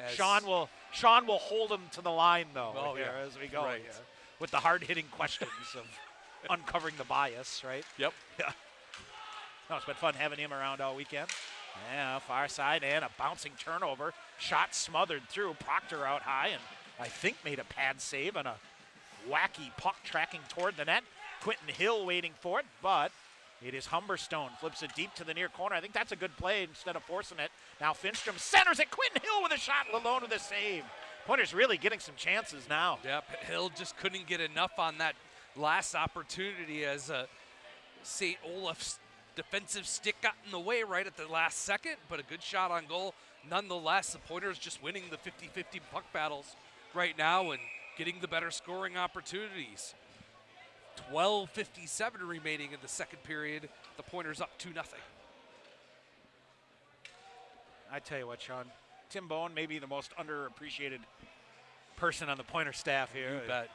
Sean will hold him to the line though as we go. Right. Yeah. With the hard-hitting questions of uncovering the bias, right? Yep. Yeah. No, it's been fun having him around all weekend. Yeah, far side and a bouncing turnover. Shot smothered through. Proctor out high and I think made a pad save on a wacky puck tracking toward the net. Quentin Hill waiting for it, but it is Humberstone. Flips it deep to the near corner. I think that's a good play instead of forcing it. Now Finstrom centers it. Quentin Hill with a shot. Lalone with a save. Pointer's really getting some chances now. Yep, Hill just couldn't get enough on that last opportunity as St. Olaf's defensive stick got in the way right at the last second, but a good shot on goal. Nonetheless, the Pointers just winning the 50-50 puck battles right now and getting the better scoring opportunities. 12:57 remaining in the second period. The Pointers up 2-0. I tell you what, Sean, Tim Bone may be the most underappreciated person on the Pointer staff here. You bet.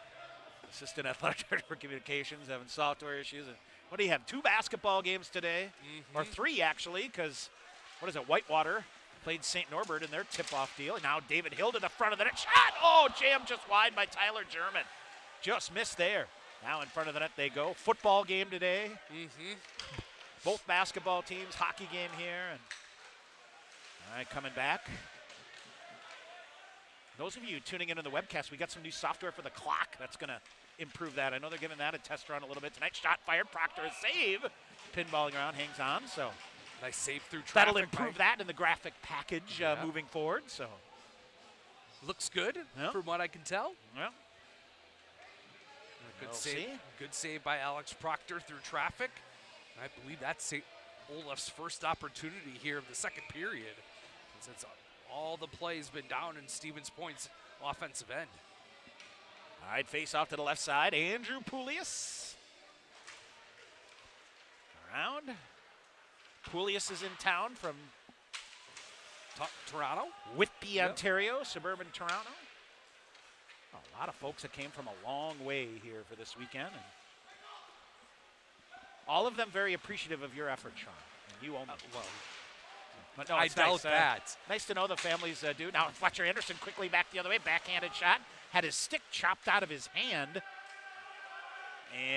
Assistant Athletic Director for Communications, having software issues. And what do you have, 2 basketball games today? Or 3, actually, because, what is it, Whitewater played St. Norbert in their tip-off deal. And now David Hill to the front of the net. Shot! Oh, jammed just wide by Tyler German. Just missed there. Now in front of the net they go. Football game today. Both basketball teams, hockey game here. And all right, coming back. Those of you tuning in on the webcast, we got some new software for the clock that's going to improve that. I know they're giving that a test run a little bit tonight. Shot fired, Proctor a save. Pinballing around, hangs on, so. Nice save through traffic. That'll improve that in the graphic package moving forward, so. Looks good from what I can tell. Yeah. Good save by Alex Proctor through traffic. I believe that's St. Olaf's first opportunity here of the second period. Since all the play's been down in Stevens Point's offensive end. All right, face off to the left side. Andrew Poulias. Around. Poulias is in town from Toronto. Whitby, Ontario, suburban Toronto. A lot of folks that came from a long way here for this weekend. And all of them very appreciative of your effort, Sean. And you only. But no, I doubt that. Nice to know the families do. Now Fletcher Anderson quickly back the other way. Backhanded shot. Had his stick chopped out of his hand.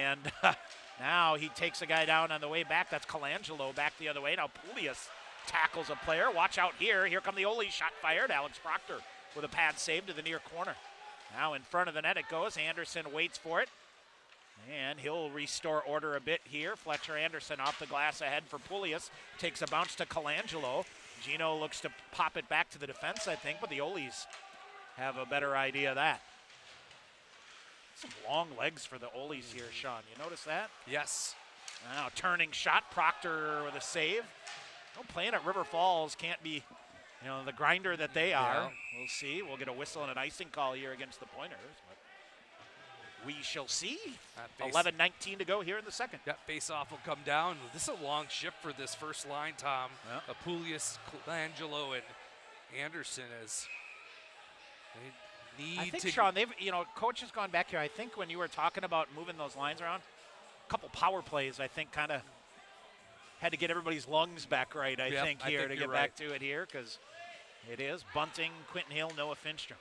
And now he takes a guy down on the way back. That's Colangelo back the other way. Now Poulias tackles a player. Watch out here. Here come the Ole shot fired. Alex Proctor with a pad save to the near corner. Now in front of the net it goes. Anderson waits for it. And he'll restore order a bit here. Fletcher Anderson off the glass ahead for Poulias. Takes a bounce to Colangelo. Gino looks to pop it back to the defense, I think, but the Oles have a better idea of that. Some long legs for the Oles here, Sean. You notice that? Yes. Now turning shot. Proctor with a save. No, playing at River Falls can't be, the grinder that they are. We'll see. We'll get a whistle and an icing call here against the Pointers. But we shall see. 11:19 to go here in the second. Face-off will come down. This is a long shift for this first line, Tom. Poulias, Colangelo, and Anderson as they need I think, Sean, they've, coach has gone back here. I think when you were talking about moving those lines around, a couple power plays, I think, kind of had to get everybody's lungs back right, I think, here to get back to it here, because it is Bunting, Quentin Hill, Noah Finstrom.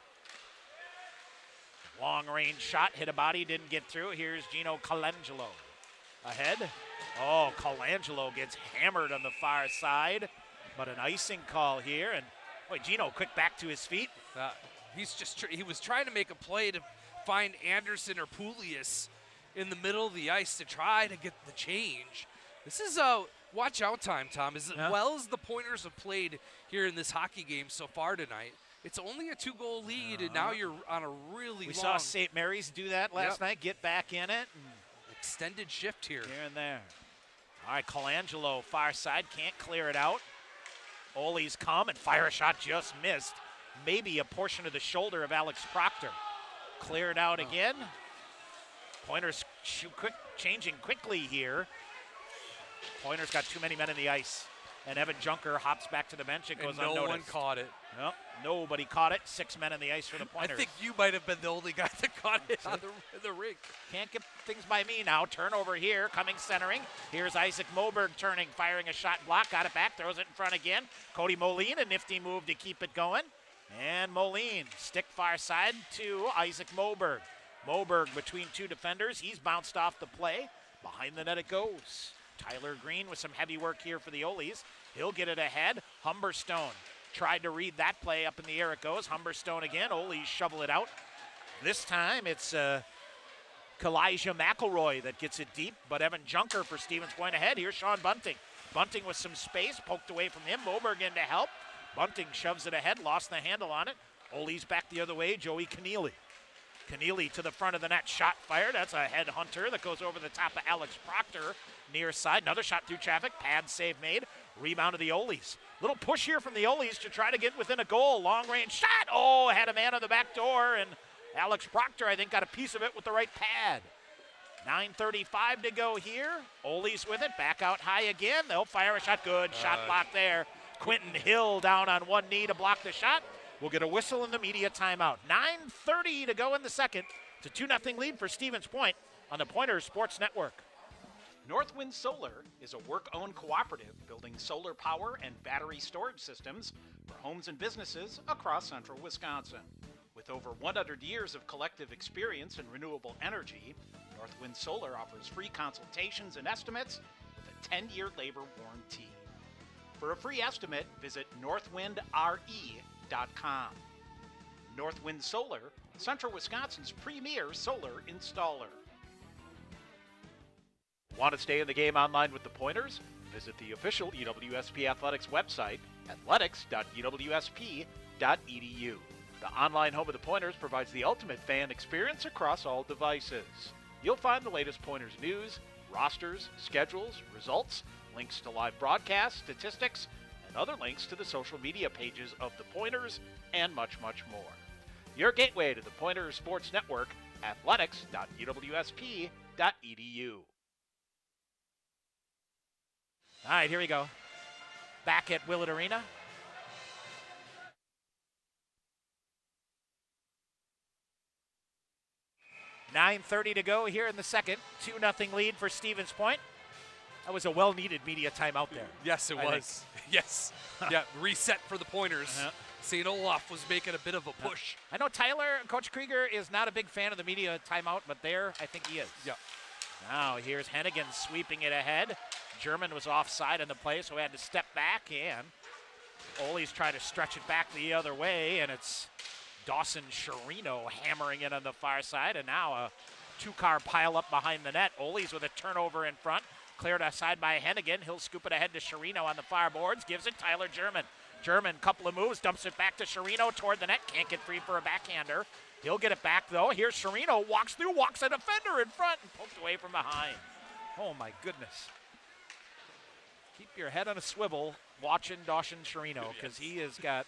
Long range shot, hit a body, didn't get through. Here's Gino Colangelo ahead. Oh, Colangelo gets hammered on the far side, but an icing call here. And boy, Gino quick back to his feet. He was trying to make a play to find Anderson or Poulias in the middle of the ice to try to get the change. This is a watch out time, Tom. As well as the Pointers have played here in this hockey game so far tonight, it's only a 2-goal lead, and now you're on a really We saw St. Mary's do that last night, get back in it. Extended shift here. Here and there. All right, Colangelo, far side, can't clear it out. Ole's come and fire a shot, just missed. Maybe a portion of the shoulder of Alex Proctor. Cleared out again. Pointers changing quickly here. Pointers got too many men in the ice. And Evan Junker hops back to the bench. It goes unnoticed. No one caught it. Nope, nobody caught it. 6 men in the ice for the Pointers. I think you might have been the only guy that caught it on the rink. Can't get things by me now. Turnover here, coming centering. Here's Isaac Moberg turning, firing a shot block. Got it back, throws it in front again. Cody Moline, a nifty move to keep it going. And Moline, stick far side to Isaac Moberg. Moberg between two defenders. He's bounced off the play. Behind the net it goes. Tyler Green with some heavy work here for the Oles. He'll get it ahead. Humberstone tried to read that play. Up in the air it goes. Humberstone again. Oles shovel it out. This time it's Kalijah McElroy that gets it deep, but Evan Junker for Stevens Point ahead. Here's Sean Bunting. Bunting with some space, poked away from him. Moberg in to help. Bunting shoves it ahead, lost the handle on it. Ole's back the other way. Joey Keneally. Keneally to the front of the net, shot fired. That's a headhunter that goes over the top of Alex Proctor, near side. Another shot through traffic, pad save made. Rebound to the Oles. Little push here from the Oles to try to get within a goal. Long range shot. Oh, had a man on the back door, and Alex Proctor, I think, got a piece of it with the right pad. 9:35 to go here. Oles with it, back out high again. They'll fire a shot. Good shot block there. Quentin Hill down on one knee to block the shot. We'll get a whistle in the media timeout. 9:30 to go in the second. It's a 2-0 lead for Stevens Point on the Pointers Sports Network. Northwind Solar is a work-owned cooperative building solar power and battery storage systems for homes and businesses across central Wisconsin. With over 100 years of collective experience in renewable energy, Northwind Solar offers free consultations and estimates with a 10-year labor warranty. For a free estimate, visit northwindre.com. Northwind Solar, Central Wisconsin's premier solar installer. Want to stay in the game online with the Pointers? Visit the official UWSP Athletics website, athletics.uwsp.edu. The online home of the Pointers provides the ultimate fan experience across all devices. You'll find the latest Pointers news, rosters, schedules, results, links to live broadcasts, statistics, and other links to the social media pages of the Pointers, and much, much more. Your gateway to the Pointers Sports Network, athletics.uwsp.edu. All right, here we go. Back at Willett Arena. $9:30 to go here in the second. 2-0 lead for Stevens Point. That was a well-needed media timeout there. Yes, it was. Yes. Yeah, reset for the Pointers. St. Olaf was making a bit of a push. I know Coach Krieger is not a big fan of the media timeout, but there I think he is. Yeah. Now here's Hennigan sweeping it ahead. German was offside on the play, so he had to step back, and Ole's trying to stretch it back the other way, and it's Dawson Sherino hammering it on the far side, and now a two-car pile-up behind the net. Ole's with a turnover in front, cleared aside by Hennigan. He'll scoop it ahead to Sherino on the far boards, gives it Tyler German. German, couple of moves, dumps it back to Sherino toward the net, can't get free for a backhander. He'll get it back, though. Here's Sherino, walks through, walks a defender in front, and poked away from behind. Oh, my goodness. Keep your head on a swivel watching Dawson Sherino, because he has got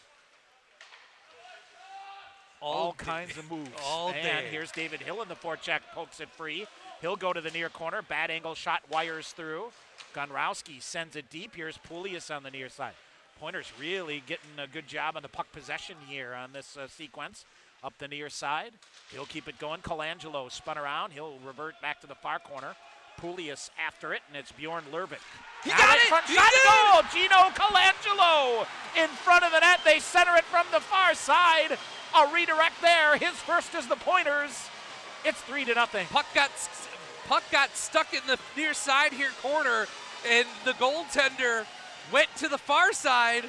all kinds of moves. And here's David Hill in the forecheck, pokes it free. He'll go to the near corner. Bad angle shot wires through. Gunrowski sends it deep. Here's Poulius on the near side. Pointers really getting a good job on the puck possession here on this sequence. Up the near side. He'll keep it going. Colangelo spun around. He'll revert back to the far corner. Poulius after it, and it's Bjorn Lervik. He got it! Front shot goal! Gino Colangelo in front of the net. They center it from the far side. A redirect there. His first is the Pointers. It's 3-0. Puck got stuck in the near side here corner, and the goaltender went to the far side.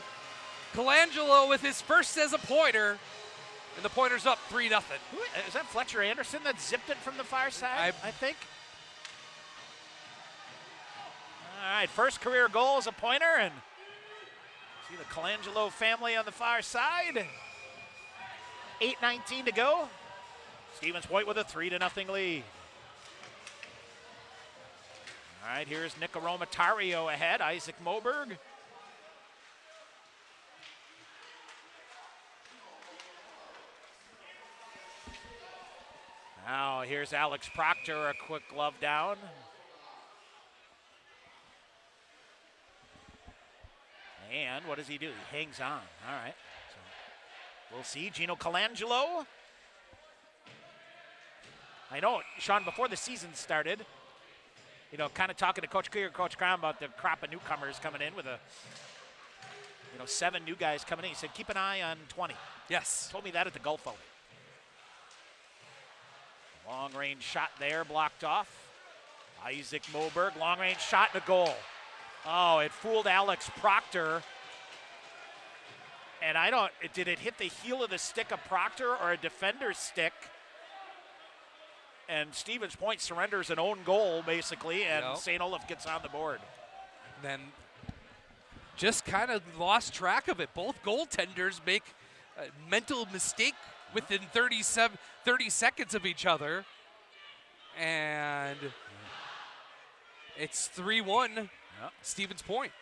Colangelo with his first as a Pointer, and the Pointers up 3-0. Is that Fletcher Anderson that zipped it from the far side, I think? All right, first career goal as a Pointer, and see the Colangelo family on the far side. 8:19 to go. Stevens Point with a 3-0 lead. All right, here's Nick Aromatario ahead. Isaac Moberg. Now here's Alex Proctor, a quick glove down. And what does he do? He hangs on. All right. So we'll see. Gino Colangelo. I know, Sean, before the season started, you know, kind of talking to Coach Krieger, Coach Cram about the crop of newcomers coming in with 7 new guys coming in. He said, keep an eye on 20. Yes. Told me that at the Gulf Open. Long range shot there, blocked off. Isaac Moberg, long range shot and a goal. Oh, it fooled Alex Proctor. And did it hit the heel of the stick of Proctor or a defender's stick? And Stevens Point surrenders an own goal, basically, and St. Olaf gets on the board. Then just kind of lost track of it. Both goaltenders make a mental mistake within 30 seconds of each other. And it's 3-1, Stevens Point.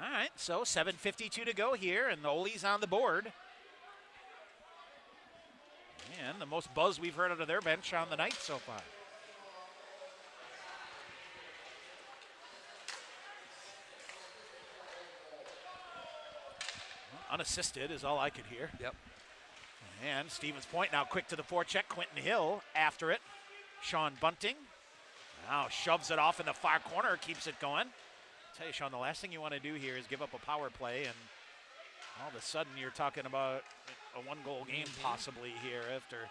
All right, so 7:52 to go here, and the Ole's on the board. And the most buzz we've heard out of their bench on the night so far. Unassisted is all I could hear. Yep. And Stevens Point now quick to the forecheck. Quentin Hill after it. Sean Bunting now shoves it off in the far corner, keeps it going. I'll tell you, Sean, the last thing you want to do here is give up a power play, and all of a sudden you're talking about a one-goal game possibly here after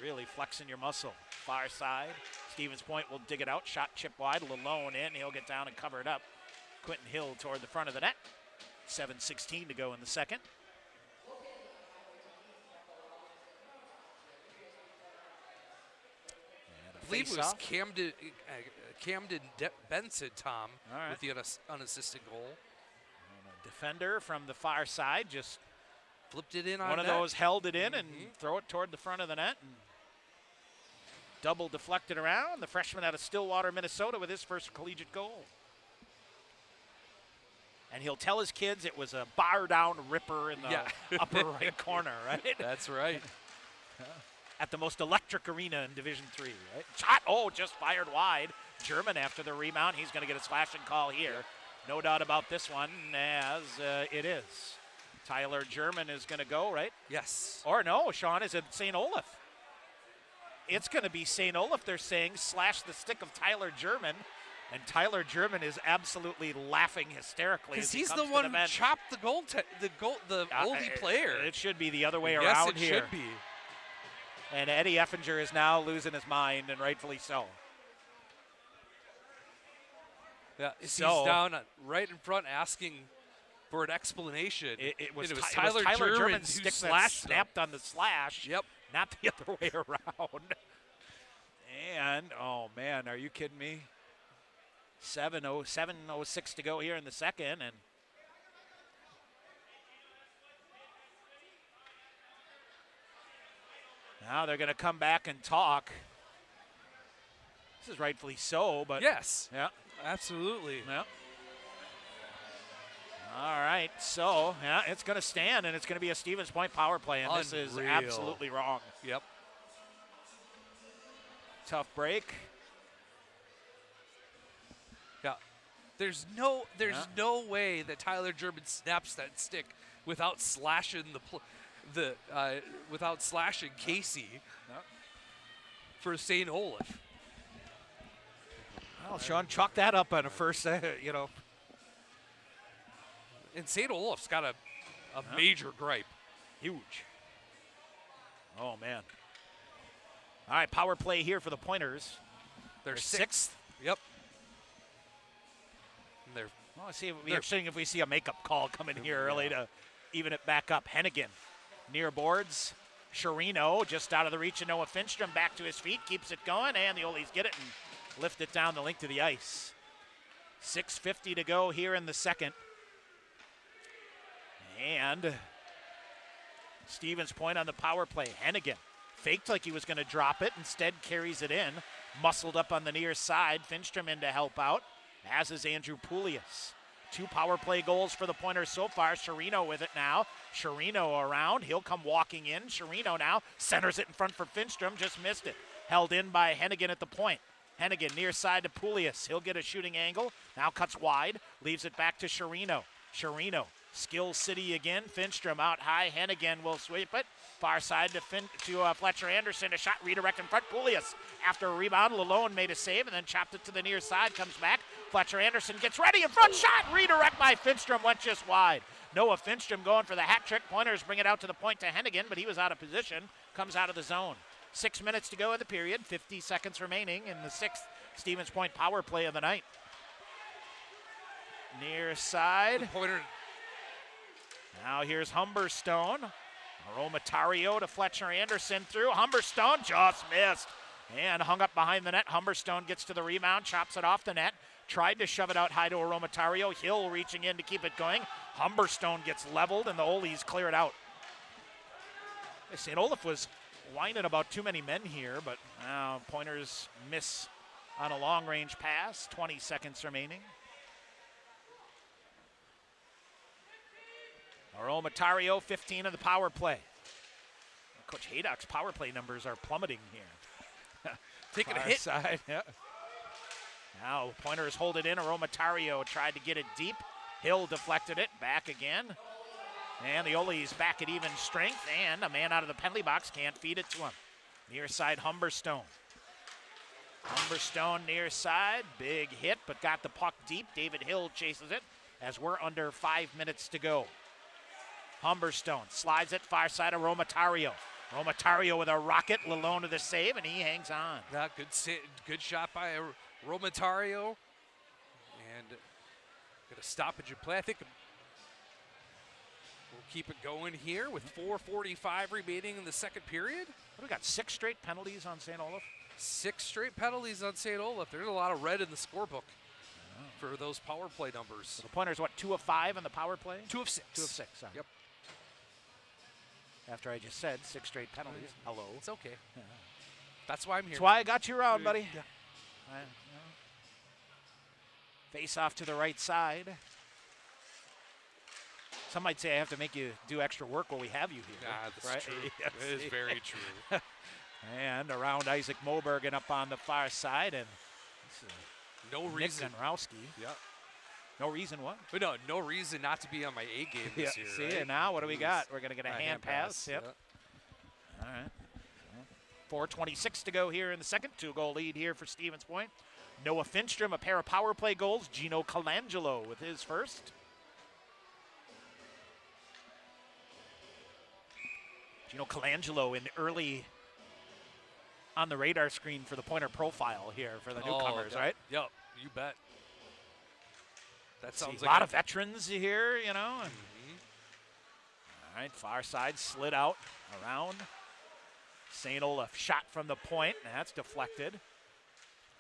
really flexing your muscle. Far side, Stevens Point will dig it out. Shot chip wide, Lalone in. He'll get down and cover it up. Quentin Hill toward the front of the net. 7:16 to go in the second. I believe it was Camden Benson, Tom, with the unassisted goal. And a defender from the far side just flipped it in on one of net. those held it in and throw it toward the front of the net. And double deflected around. The freshman out of Stillwater, Minnesota, with his first collegiate goal. And he'll tell his kids it was a bar-down ripper in the upper right corner, right? That's right. At the most electric arena in Division III, right? Shot, just fired wide. German after the rebound. He's going to get a slashing call here. No doubt about this one, as it is. Tyler German is going to go, right? Yes. Or no, Sean, is it St. Olaf? It's going to be St. Olaf, they're saying, slash the stick of Tyler German. And Tyler German is absolutely laughing hysterically because as he he's comes the to one the who bench. chopped the oldie player. It should be the other way yes, around it here. Should be. And Eddie Effinger is now losing his mind, and rightfully so. Yeah, he's down right in front asking for an explanation. It was Tyler German's stick that snapped on the slash. Yep. Not the other way around. And, oh, man, are you kidding me? 7:06 to go here in the second, and now they're going to come back and talk. This is rightfully so, but yes, yeah, absolutely, yeah. All right, so it's going to stand, and it's going to be a Stevens Point power play, and this is absolutely wrong. Yep. Tough break. Yeah. There's no way that Tyler German snaps that stick without slashing without slashing Casey for St. Olaf. Well, Sean, chalk that up on a first, And St. Olaf's got a major gripe. Huge. Oh, man. All right, power play here for the Pointers. They're sixth. Yep. And they're Well, see, it'll be interesting if we see a makeup call coming here early to even it back up. Hennigan near boards. Sherino just out of the reach of Noah Finstrom, back to his feet, keeps it going, and the Ole's get it and lift it down the length of the ice. 6:50 to go here in the second. And Stevens Point on the power play. Hennigan faked like he was going to drop it, instead carries it in, muscled up on the near side. Finstrom in to help out, as is Andrew Poulias. 2 power play goals for the Pointers so far. Sherino with it now. Sherino around. He'll come walking in. Sherino now centers it in front for Finstrom. Just missed it. Held in by Hennigan at the point. Hennigan near side to Poulias. He'll get a shooting angle. Now cuts wide. Leaves it back to Sherino. Sherino. Skill City again. Finstrom out high. Hennigan will sweep it. Far side to Fletcher Anderson. A shot redirect in front. Poulias after a rebound. Lalone made a save and then chopped it to the near side. Comes back. Fletcher Anderson gets ready in front. Shot redirect by Finstrom. Went just wide. Noah Finstrom going for the hat trick. Pointers bring it out to the point to Hennigan, but he was out of position. Comes out of the zone. 6 minutes to go in the period. 50 seconds remaining in the 6th Stevens Point power play of the night. Near side. Pointer. Now here's Humberstone. Aromatario to Fletcher Anderson through. Humberstone just missed and hung up behind the net. Humberstone gets to the rebound, chops it off the net. Tried to shove it out high to Aromatario. Hill reaching in to keep it going. Humberstone gets leveled and the Ole's clear it out. St. Olaf was whining about too many men here, but now Pointers miss on a long-range pass. 20 seconds remaining. Aromatario, 15 of the power play. Coach Haydock's power play numbers are plummeting here. Taking a hit. Side, yeah. Now Pointers hold it in. Aromatario tried to get it deep. Hill deflected it. Back again. And the Oles back at even strength. And a man out of the penalty box can't feed it to him. Near side Humberstone. Humberstone near side. Big hit, but got the puck deep. David Hill chases it as we're under 5 minutes to go. Humberstone slides it far side of Aromatario. Aromatario with a rocket. Lalone with a save, and he hangs on. Yeah, good shot by Aromatario. And got a stoppage in play. I think we'll keep it going here with 4:45 remaining in the second period. We got 6 straight penalties on St. Olaf. 6 straight penalties on St. Olaf. There's a lot of red in the scorebook for those power play numbers. So the Pointers, what, 2 of 5 on the power play? 2 of 6. 2 of 6. Sorry. Yep. After I just said 6 straight penalties. Hello. It's okay. Yeah. That's why I'm here. That's why I got you around, buddy. Yeah. Face off to the right side. Some might say I have to make you do extra work while we have you here. Yeah, that's right? true. Yes. It is very true. And around Isaac Moberg and up on the far side. And no reason. Nick Zenrowski. Yeah. No reason what? But no reason not to be on my A game this year. See, right? and now what do we got? We're going to get a hand pass. Yep. Yeah. All right. 4:26 to go here in the second. 2-goal lead here for Stevens Point. Noah Finstrom, a pair of power play goals. Gino Colangelo with his first. Gino Colangelo in early on the radar screen for the Pointer profile here for the newcomers, right? Yep, you bet. That sounds like a lot of veterans here, you know. And all right, far side slid out around. St. Olaf shot from the point, and that's deflected.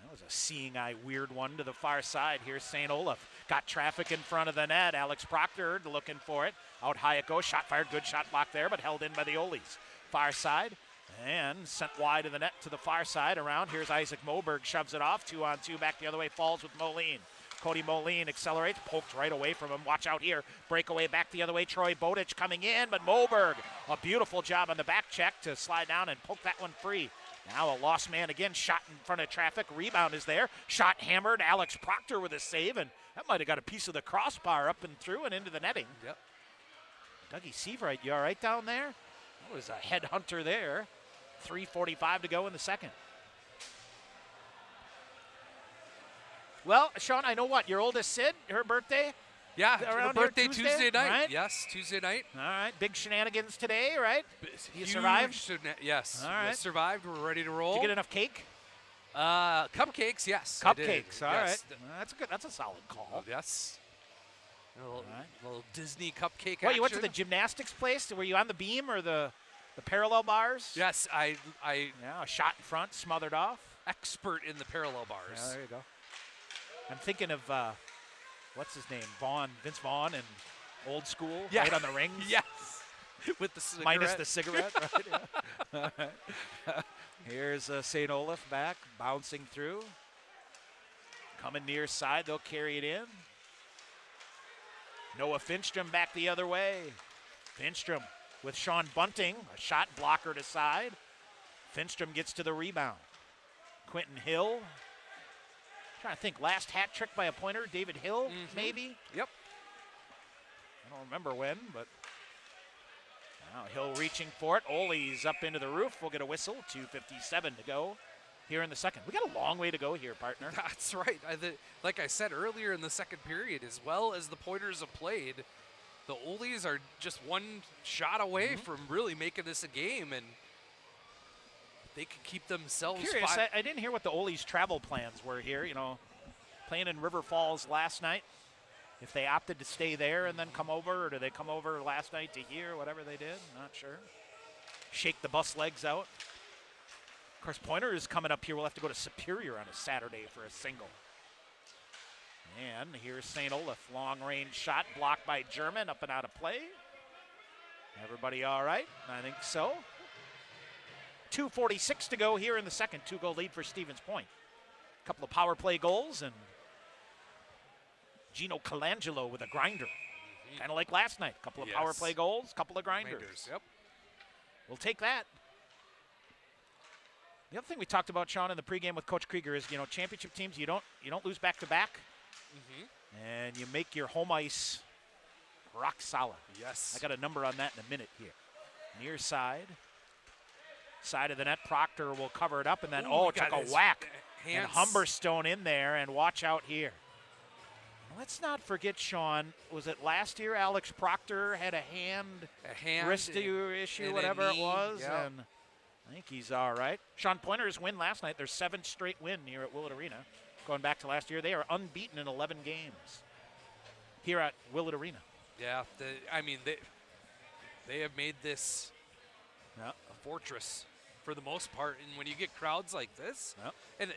That was a seeing eye weird one to the far side. Here's St. Olaf. Got traffic in front of the net. Alex Proctor looking for it. Out high it goes. Shot fired. Good shot block there, but held in by the Oles. Far side. And sent wide of the net to the far side around. Here's Isaac Moberg. Shoves it off. 2-on-2 back the other way. Falls with Moline. Cody Moline accelerates. Poked right away from him. Watch out here. Breakaway back the other way. Troy Bowditch coming in, but Moberg. A beautiful job on the back check to slide down and poke that one free. Now a lost man again, shot in front of traffic. Rebound is there. Shot hammered. Alex Proctor with a save, and that might have got a piece of the crossbar up and through and into the netting. Yep. Dougie Seavright, you all right down there? That was a headhunter there. 3:45 to go in the second. Well, Sean, I know what, your oldest Sid, her birthday? Yeah, around her birthday Tuesday night. Right? Yes, Tuesday night. All right, big shenanigans today, right? You Huge survived? Yes. All right. We survived. We're ready to roll. Did you get enough cake? Cupcakes, yes. I did. Cupcakes, all yes. right. That's a solid call. Yes. A little Disney cupcake What, action. you went to the gymnastics place? Were you on the beam or the parallel bars? Yes, I Yeah, a shot in front, smothered off. expert in the parallel bars. Yeah, there you go. I'm thinking of, what's his name? Vince Vaughn and Old School, Yeah. right on the rings. Yes. With the cigarette. Minus the cigarette, right? Yeah. All right. Here's St. Olaf back, bouncing through. Coming near side, they'll carry it in. Noah Finstrom back the other way. Finstrom with Sean Bunting, a shot blocker to side. Finstrom gets to the rebound. Quentin Hill. Trying to think, last hat trick by a Pointer, David Hill, maybe? Yep. I don't remember when, but now Hill reaching for it. Ole's up into the roof. We'll get a whistle. 2:57 to go here in the second. We got a long way to go here, partner. That's right. Like I said earlier in the second period, as well as the Pointers have played, the Oles are just one shot away from really making this a game, and they could keep themselves. Curious, I didn't hear what the Ole's travel plans were here. You know, playing in River Falls last night. If they opted to stay there and then come over, or do they come over last night to here, whatever they did, not sure. Shake the bus legs out. Of course, Pointer is coming up here. We'll have to go to Superior on a Saturday for a single. And here's St. Olaf. Long-range shot blocked by German, up and out of play. Everybody all right? I think so. 2:46 to go here in the second. 2-goal lead for Stevens Point. A couple of power play goals, and Gino Colangelo with a grinder. Kind of like last night. A couple of power play goals, a couple of grinders. Yep. We'll take that. The other thing we talked about, Sean, in the pregame with Coach Krieger is, championship teams, you don't lose back-to-back, and you make your home ice rock solid. Yes. I got a number on that in a minute here. Near side of the net, Proctor will cover it up, and then, took a whack. And Humberstone in there, and watch out here. Let's not forget, Sean, was it last year Alex Proctor had a wrist issue, whatever it was, and I think he's all right. Sean Pointers win last night. Their 7th straight win here at Willett Arena. Going back to last year, they are unbeaten in 11 games here at Willett Arena. Yeah, they have made this a fortress for the most part, and when you get crowds like this, and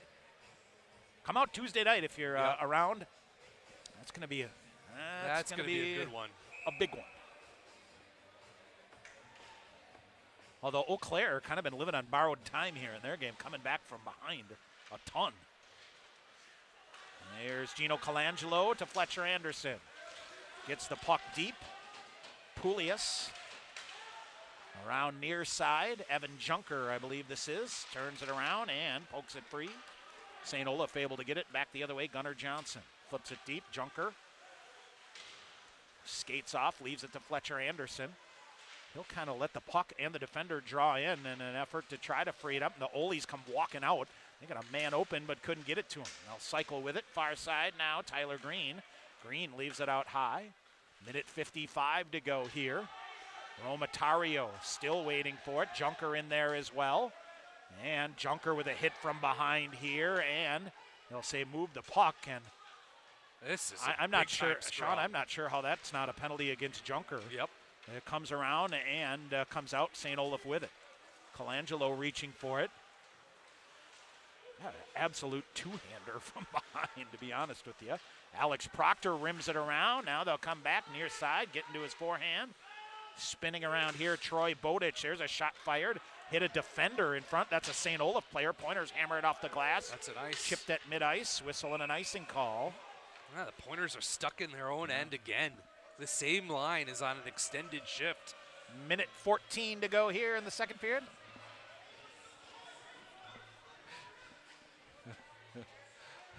come out Tuesday night if you're around. That's going to be that's going to be a good one. A big one. Although Eau Claire kind of been living on borrowed time here in their game, coming back from behind a ton. And there's Gino Colangelo to Fletcher Anderson. Gets the puck deep. Poulias around near side. Evan Junker, I believe this is, turns it around and pokes it free. St. Olaf able to get it back the other way. Gunnar Johnson flips it deep. Junker skates off, leaves it to Fletcher Anderson. He'll kind of let the puck and the defender draw in an effort to try to free it up. And the Olies come walking out. They got a man open but couldn't get it to him. They'll cycle with it. Far side now, Tyler Green. Green leaves it out high. Minute 55 to go here. Romatario still waiting for it. Junker in there as well. And Junker with a hit from behind here. And they'll say move the puck. And this is I'm not sure, Sean, I'm not sure how that's not a penalty against Junker. Yep. It comes around and comes out, St. Olaf with it. Colangelo reaching for it. An absolute two-hander from behind, to be honest with you. Alex Proctor rims it around. Now they'll come back near side, get into his forehand. Spinning around here, Troy Bowditch. There's a shot fired. Hit a defender in front. That's a St. Olaf player. Pointers hammer it off the glass. That's an ice. Chipped at mid-ice. Whistle and an icing call. Yeah, the Pointers are stuck in their own end again. The same line is on an extended shift. Minute 14 to go here in the second period.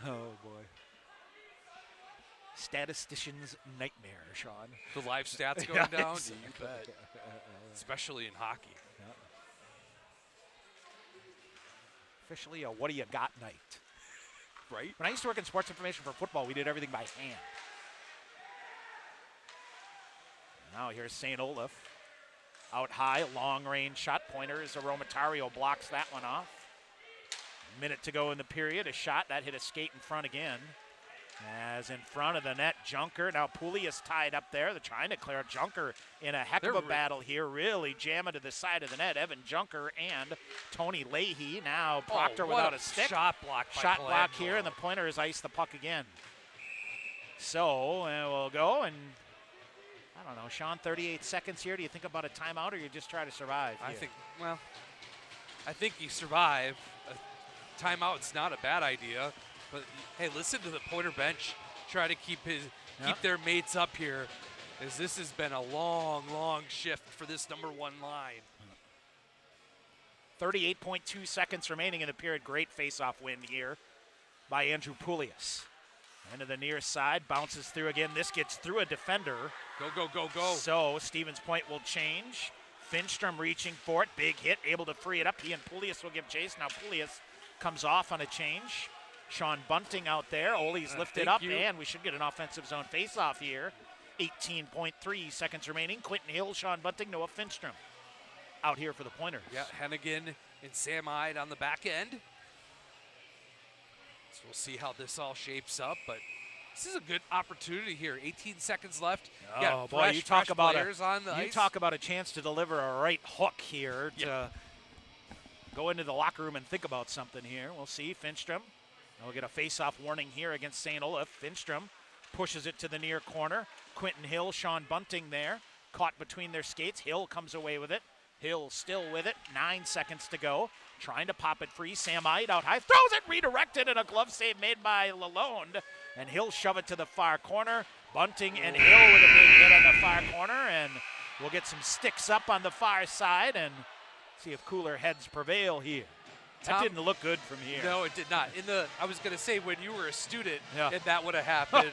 Oh, boy. Statistician's nightmare, Sean. The live stats going down? Exactly. You bet. Especially in hockey. Yeah. Officially a what do you got night. Right? When I used to work in sports information for football, we did everything by hand. Now here's St. Olaf. Out high, long range shot. Pointers, Romatario blocks that one off. Minute to go in the period. A shot that hit a skate in front again. As in front of the net, Junker. Now Poulias tied up there. They're trying to clear Junker in a heck of a battle here. Really jamming to the side of the net. Evan Junker and Tony Leahy. Now Proctor without a stick. Shot block by Shot block here, and the Pointers ice the puck again. So we'll go, and I don't know, Sean, 38 seconds here. Do you think about a timeout, or you just try to survive here? I think you survive. A timeout's not a bad idea. But, hey, listen to the Pointer bench try to keep their mates up here, as this has been a long, long shift for this number one line. 38.2 seconds remaining in the period. Great face-off win here by Andrew Poulias. Into the near side, bounces through again. This gets through a defender. Go, go, go, go. So Stevens Point will change. Finstrom reaching for it. Big hit, able to free it up. He and Poulias will give chase. Now Poulias comes off on a change. Sean Bunting out there. Ole's lifted up, and we should get an offensive zone face-off here. 18.3 seconds remaining. Quentin Hill, Sean Bunting, Noah Finstrom out here for the Pointers. Yeah, Hennigan and Sam Ide on the back end. So we'll see how this all shapes up, but this is a good opportunity here. 18 seconds left. Oh, boy, you talk about a chance to deliver a right hook here to go into the locker room and think about something here. We'll see. Finstrom. We'll get a face-off warning here against St. Olaf. Finstrom pushes it to the near corner. Quentin Hill, Sean Bunting there. Caught between their skates. Hill comes away with it. Hill still with it, 9 seconds to go. Trying to pop it free. Sam Ide out high, throws it, redirected, and a glove save made by Lalonde. And he'll shove it to the far corner. Bunting and Hill with a big hit on the far corner, and we'll get some sticks up on the far side and see if cooler heads prevail here. That didn't look good from here. No, it did not. I was going to say, when you were a student and that would have happened,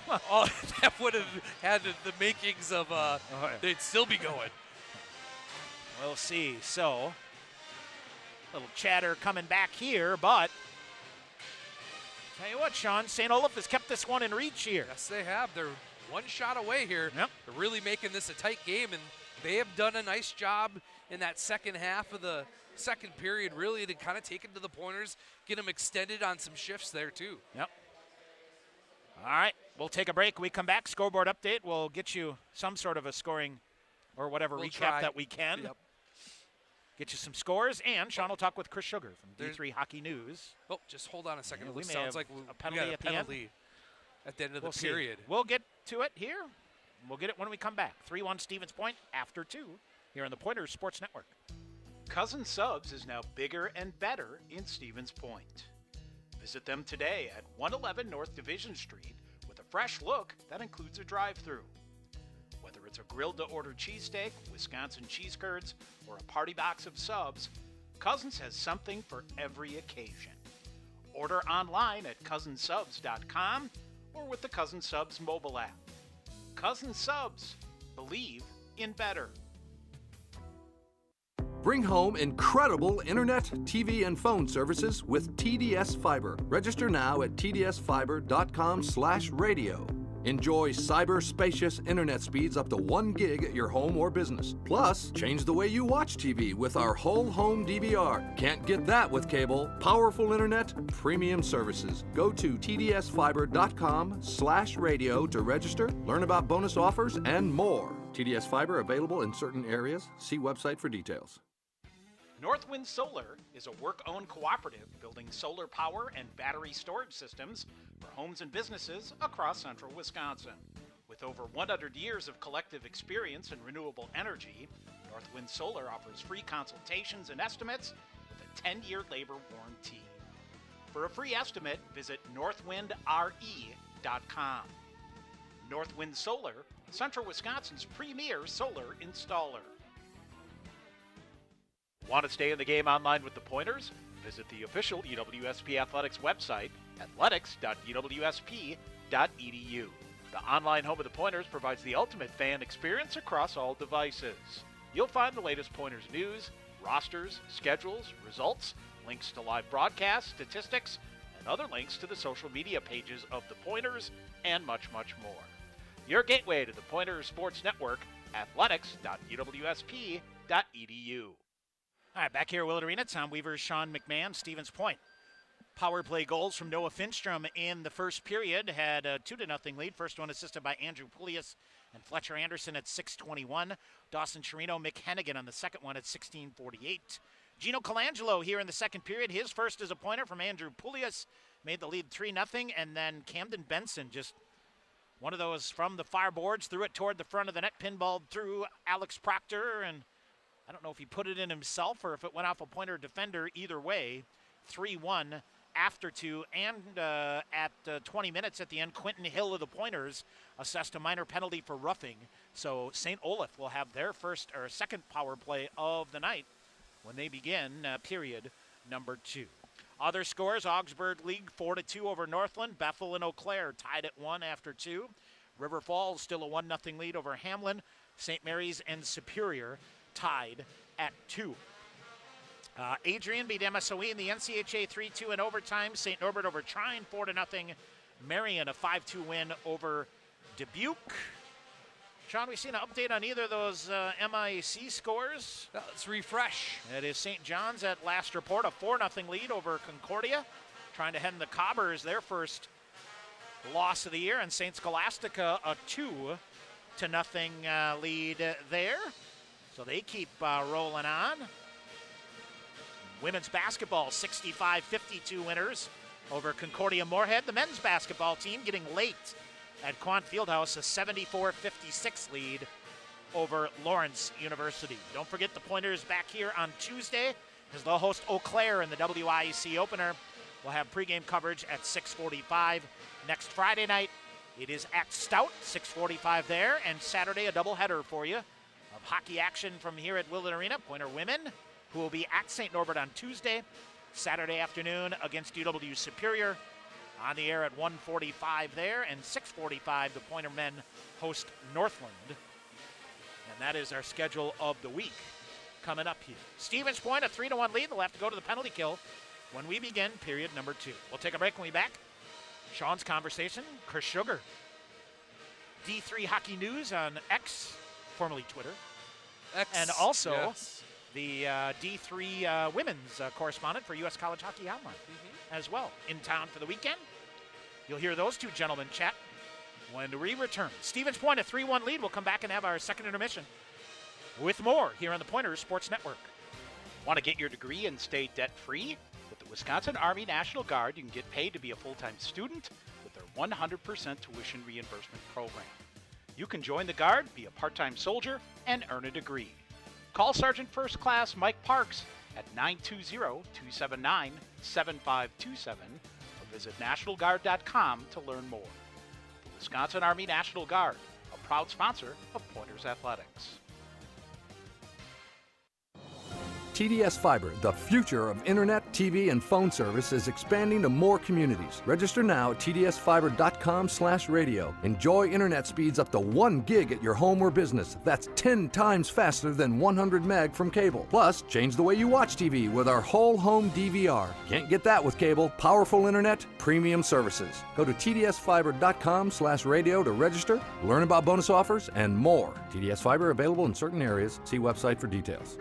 that would have had the makings of they'd still be going. We'll see. So, little chatter coming back here, but tell you what, Sean, St. Olaf has kept this one in reach here. Yes, they have. They're one shot away here. Yep. They're really making this a tight game, and they have done a nice job in that second half of the second period, really, to kind of take it to the Pointers, get them extended on some shifts there, too. Yep. All right, we'll take a break. We come back, scoreboard update. We'll get you some sort of a scoring or whatever recap that we can. Yep. Get you some scores, and Sean will talk with Chris Sugar from D3 Hockey News. Oh, just hold on a second. We it may sounds have like a penalty at the end of the period. We'll get to it here. We'll get it when we come back. 3-1 Stevens Point after 2 here on the Pointers Sports Network. Cousin Subs is now bigger and better in Stevens Point. Visit them today at 111 North Division Street with a fresh look that includes a drive-thru. Whether it's a grilled-to-order cheesesteak, Wisconsin cheese curds, or a party box of subs, Cousins has something for every occasion. Order online at cousinsubs.com or with the Cousin Subs mobile app. Cousin Subs. Believe in better. Bring home incredible internet, TV, and phone services with TDS Fiber. Register now at tdsfiber.com/radio. Enjoy cyber-spacious internet speeds up to 1 gig at your home or business. Plus, change the way you watch TV with our whole home DVR. Can't get that with cable. Powerful internet, premium services. Go to tdsfiber.com/radio to register, learn about bonus offers, and more. TDS Fiber available in certain areas. See website for details. Northwind Solar is a work-owned cooperative building solar power and battery storage systems for homes and businesses across central Wisconsin. With over 100 years of collective experience in renewable energy, Northwind Solar offers free consultations and estimates with a 10-year labor warranty. For a free estimate, visit northwindre.com. Northwind Solar, Central Wisconsin's premier solar installer. Want to stay in the game online with the Pointers? Visit the official UWSP Athletics website, athletics.uwsp.edu. The online home of the Pointers provides the ultimate fan experience across all devices. You'll find the latest Pointers news, rosters, schedules, results, links to live broadcasts, statistics, and other links to the social media pages of the Pointers, and much, much more. Your gateway to the Pointers Sports Network, athletics.uwsp.edu. All right, back here at Willett Arena, Tom Weaver, Sean McMahon, Stevens Point. Power play goals from Noah Finstrom in the first period had a 2-0 lead. First one assisted by Andrew Pulias and Fletcher Anderson at 6:21. Dawson Chirino, Mick Hennigan on the second one at 16:48. Gino Colangelo here in the second period. His first as a pointer from Andrew Pulias made the lead 3-0, and then Camden Benson, just one of those from the far boards, threw it toward the front of the net, pinballed through Alex Proctor, and I don't know if he put it in himself or if it went off a pointer defender. Either way, 3-1 after 2, and at 20 minutes at the end, Quentin Hill of the Pointers assessed a minor penalty for roughing. So St. Olaf will have their first or second power play of the night when they begin period number 2. Other scores: Augsburg League 4-2 over Northland. Bethel and Eau Claire tied at 1 after 2. River Falls still a 1-0 lead over Hamlin. St. Mary's and Superior tied at 2. Adrian beat MSOE in the NCHA 3-2 in overtime. St. Norbert over Trine 4-0. Marion a 5-2 win over Dubuque. Sean, we seen an update on either of those MIAC scores. Let's refresh. It is St. John's at last report, a 4-0 lead over Concordia, trying to head in the Cobbers their first loss of the year, and St. Scholastica a 2-0 lead there. So they keep rolling on. Women's basketball, 65-52 winners over Concordia Moorhead. The men's basketball team getting late at Quant Fieldhouse, a 74-56 lead over Lawrence University. Don't forget the Pointers back here on Tuesday as they'll host Eau Claire in the WIEC opener. We'll have pregame coverage at 6:45. Next Friday night, it is at Stout, 6:45 there, and Saturday a doubleheader for you of hockey action from here at Willett Arena. Pointer women, who will be at St. Norbert on Tuesday, Saturday afternoon against UW Superior. On the air at 1:45 there, and 6:45 the Pointer men host Northland. And that is our schedule of the week coming up here. Stevens Point, a 3-1 lead. They'll have to go to the penalty kill when we begin period number 2. We'll take a break when we back. Sean's conversation, Chris Sugar. D3 Hockey News on X, formerly Twitter. X, and also yes. the D3 women's correspondent for U.S. College Hockey Online as well. In town for the weekend. You'll hear those two gentlemen chat when we return. Stevens Point, a 3-1 lead. We'll come back and have our second intermission with more here on the Pointers Sports Network. Want to get your degree and stay debt-free? With the Wisconsin Army National Guard, you can get paid to be a full-time student with their 100% tuition reimbursement program. You can join the Guard, be a part-time soldier, and earn a degree. Call Sergeant First Class Mike Parks at 920-279-7527 or visit nationalguard.com to learn more. The Wisconsin Army National Guard, a proud sponsor of Pointers Athletics. TDS Fiber, the future of internet, TV, and phone service, is expanding to more communities. Register now at tdsfiber.com/radio. Enjoy internet speeds up to 1 gig at your home or business. That's 10 times faster than 100 meg from cable. Plus, change the way you watch TV with our whole home DVR. Can't get that with cable. Powerful internet, premium services. Go to tdsfiber.com/radio to register, learn about bonus offers, and more. TDS Fiber available in certain areas. See website for details.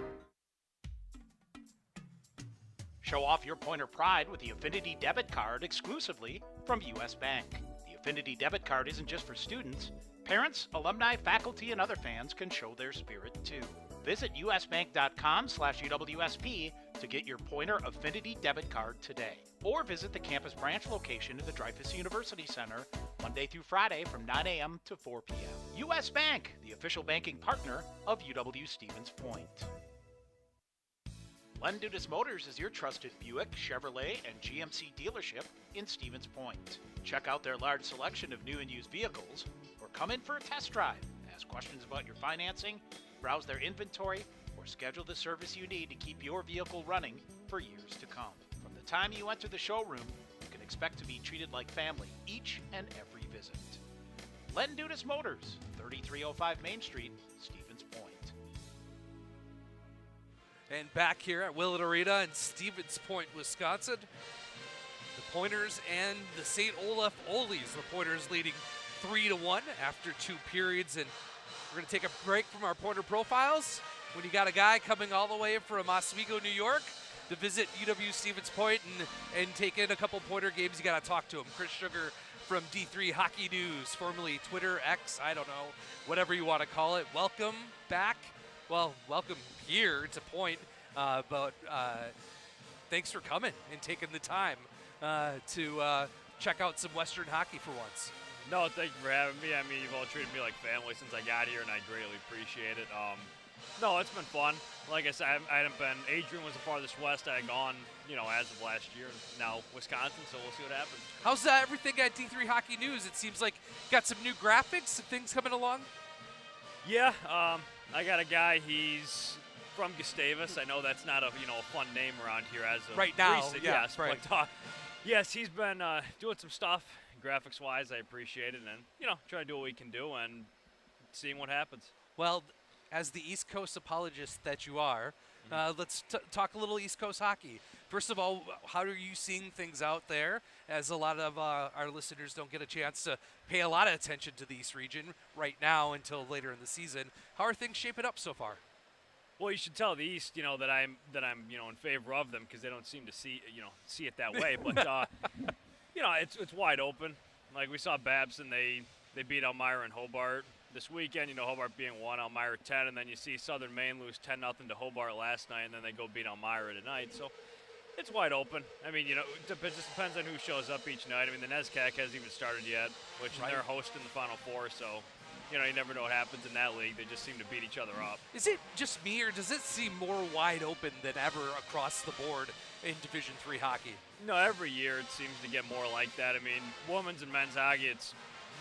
Show off your Pointer pride with the Affinity Debit Card exclusively from U.S. Bank. The Affinity Debit Card isn't just for students. Parents, alumni, faculty, and other fans can show their spirit too. Visit usbank.com/UWSP to get your Pointer Affinity Debit Card today. Or visit the campus branch location at the Dreyfous University Center Monday through Friday from 9 a.m. to 4 p.m. U.S. Bank, the official banking partner of UW Stevens Point. Len Dudas Motors is your trusted Buick, Chevrolet, and GMC dealership in Stevens Point. Check out their large selection of new and used vehicles, or come in for a test drive. Ask questions about your financing, browse their inventory, or schedule the service you need to keep your vehicle running for years to come. From the time you enter the showroom, you can expect to be treated like family each and every visit. Len Dudas Motors, 3305 Main Street, Stevens Point. And back here at Willett Arena in Stevens Point, Wisconsin, the Pointers and the St. Olaf Olies. The Pointers leading 3-1 after 2 periods. And we're going to take a break from our Pointer profiles when you got a guy coming all the way from Oswego, New York to visit UW Stevens Point and take in a couple Pointer games. You got to talk to him. Chris Sugar from D3 Hockey News, formerly Twitter, X, I don't know, whatever you want to call it. Welcome back. Well, welcome here. It's a point, but thanks for coming and taking the time to check out some Western hockey for once. No, thank you for having me. I mean, you've all treated me like family since I got here, and I greatly appreciate it. No, it's been fun. Like I said, I hadn't been. Adrian was the farthest west I had gone, as of last year. Now Wisconsin, so we'll see what happens. How's everything at D3 Hockey News? It seems like got some new graphics, some things coming along. Yeah, I got a guy. He's from Gustavus. I know that's not a fun name around here as of right now. Recent, yeah, yes, right. But yes, he's been doing some stuff graphics-wise. I appreciate it, and trying to do what we can do and seeing what happens. Well, as the East Coast apologist that you are, let's talk a little East Coast hockey. First of all, how are you seeing things out there, as a lot of our listeners don't get a chance to pay a lot of attention to the East region right now until later in the season? How are things shaping up so far? Well, you should tell the East, that I'm in favor of them, because they don't seem to see it that way. But it's wide open. Like we saw Babson, they beat Elmira and Hobart this weekend. Hobart being 1, Elmira 10, and then you see Southern Maine lose 10-0 to Hobart last night, and then they go beat Elmira tonight. So, It's wide open. I mean, it just depends on who shows up each night. I mean, the NESCAC hasn't even started yet, which they're hosting the Final Four, so you never know what happens in that league. They just seem to beat each other up. Is it just me, or does it seem more wide open than ever across the board in Division III hockey? No, every year it seems to get more like that. I mean, women's and men's hockey,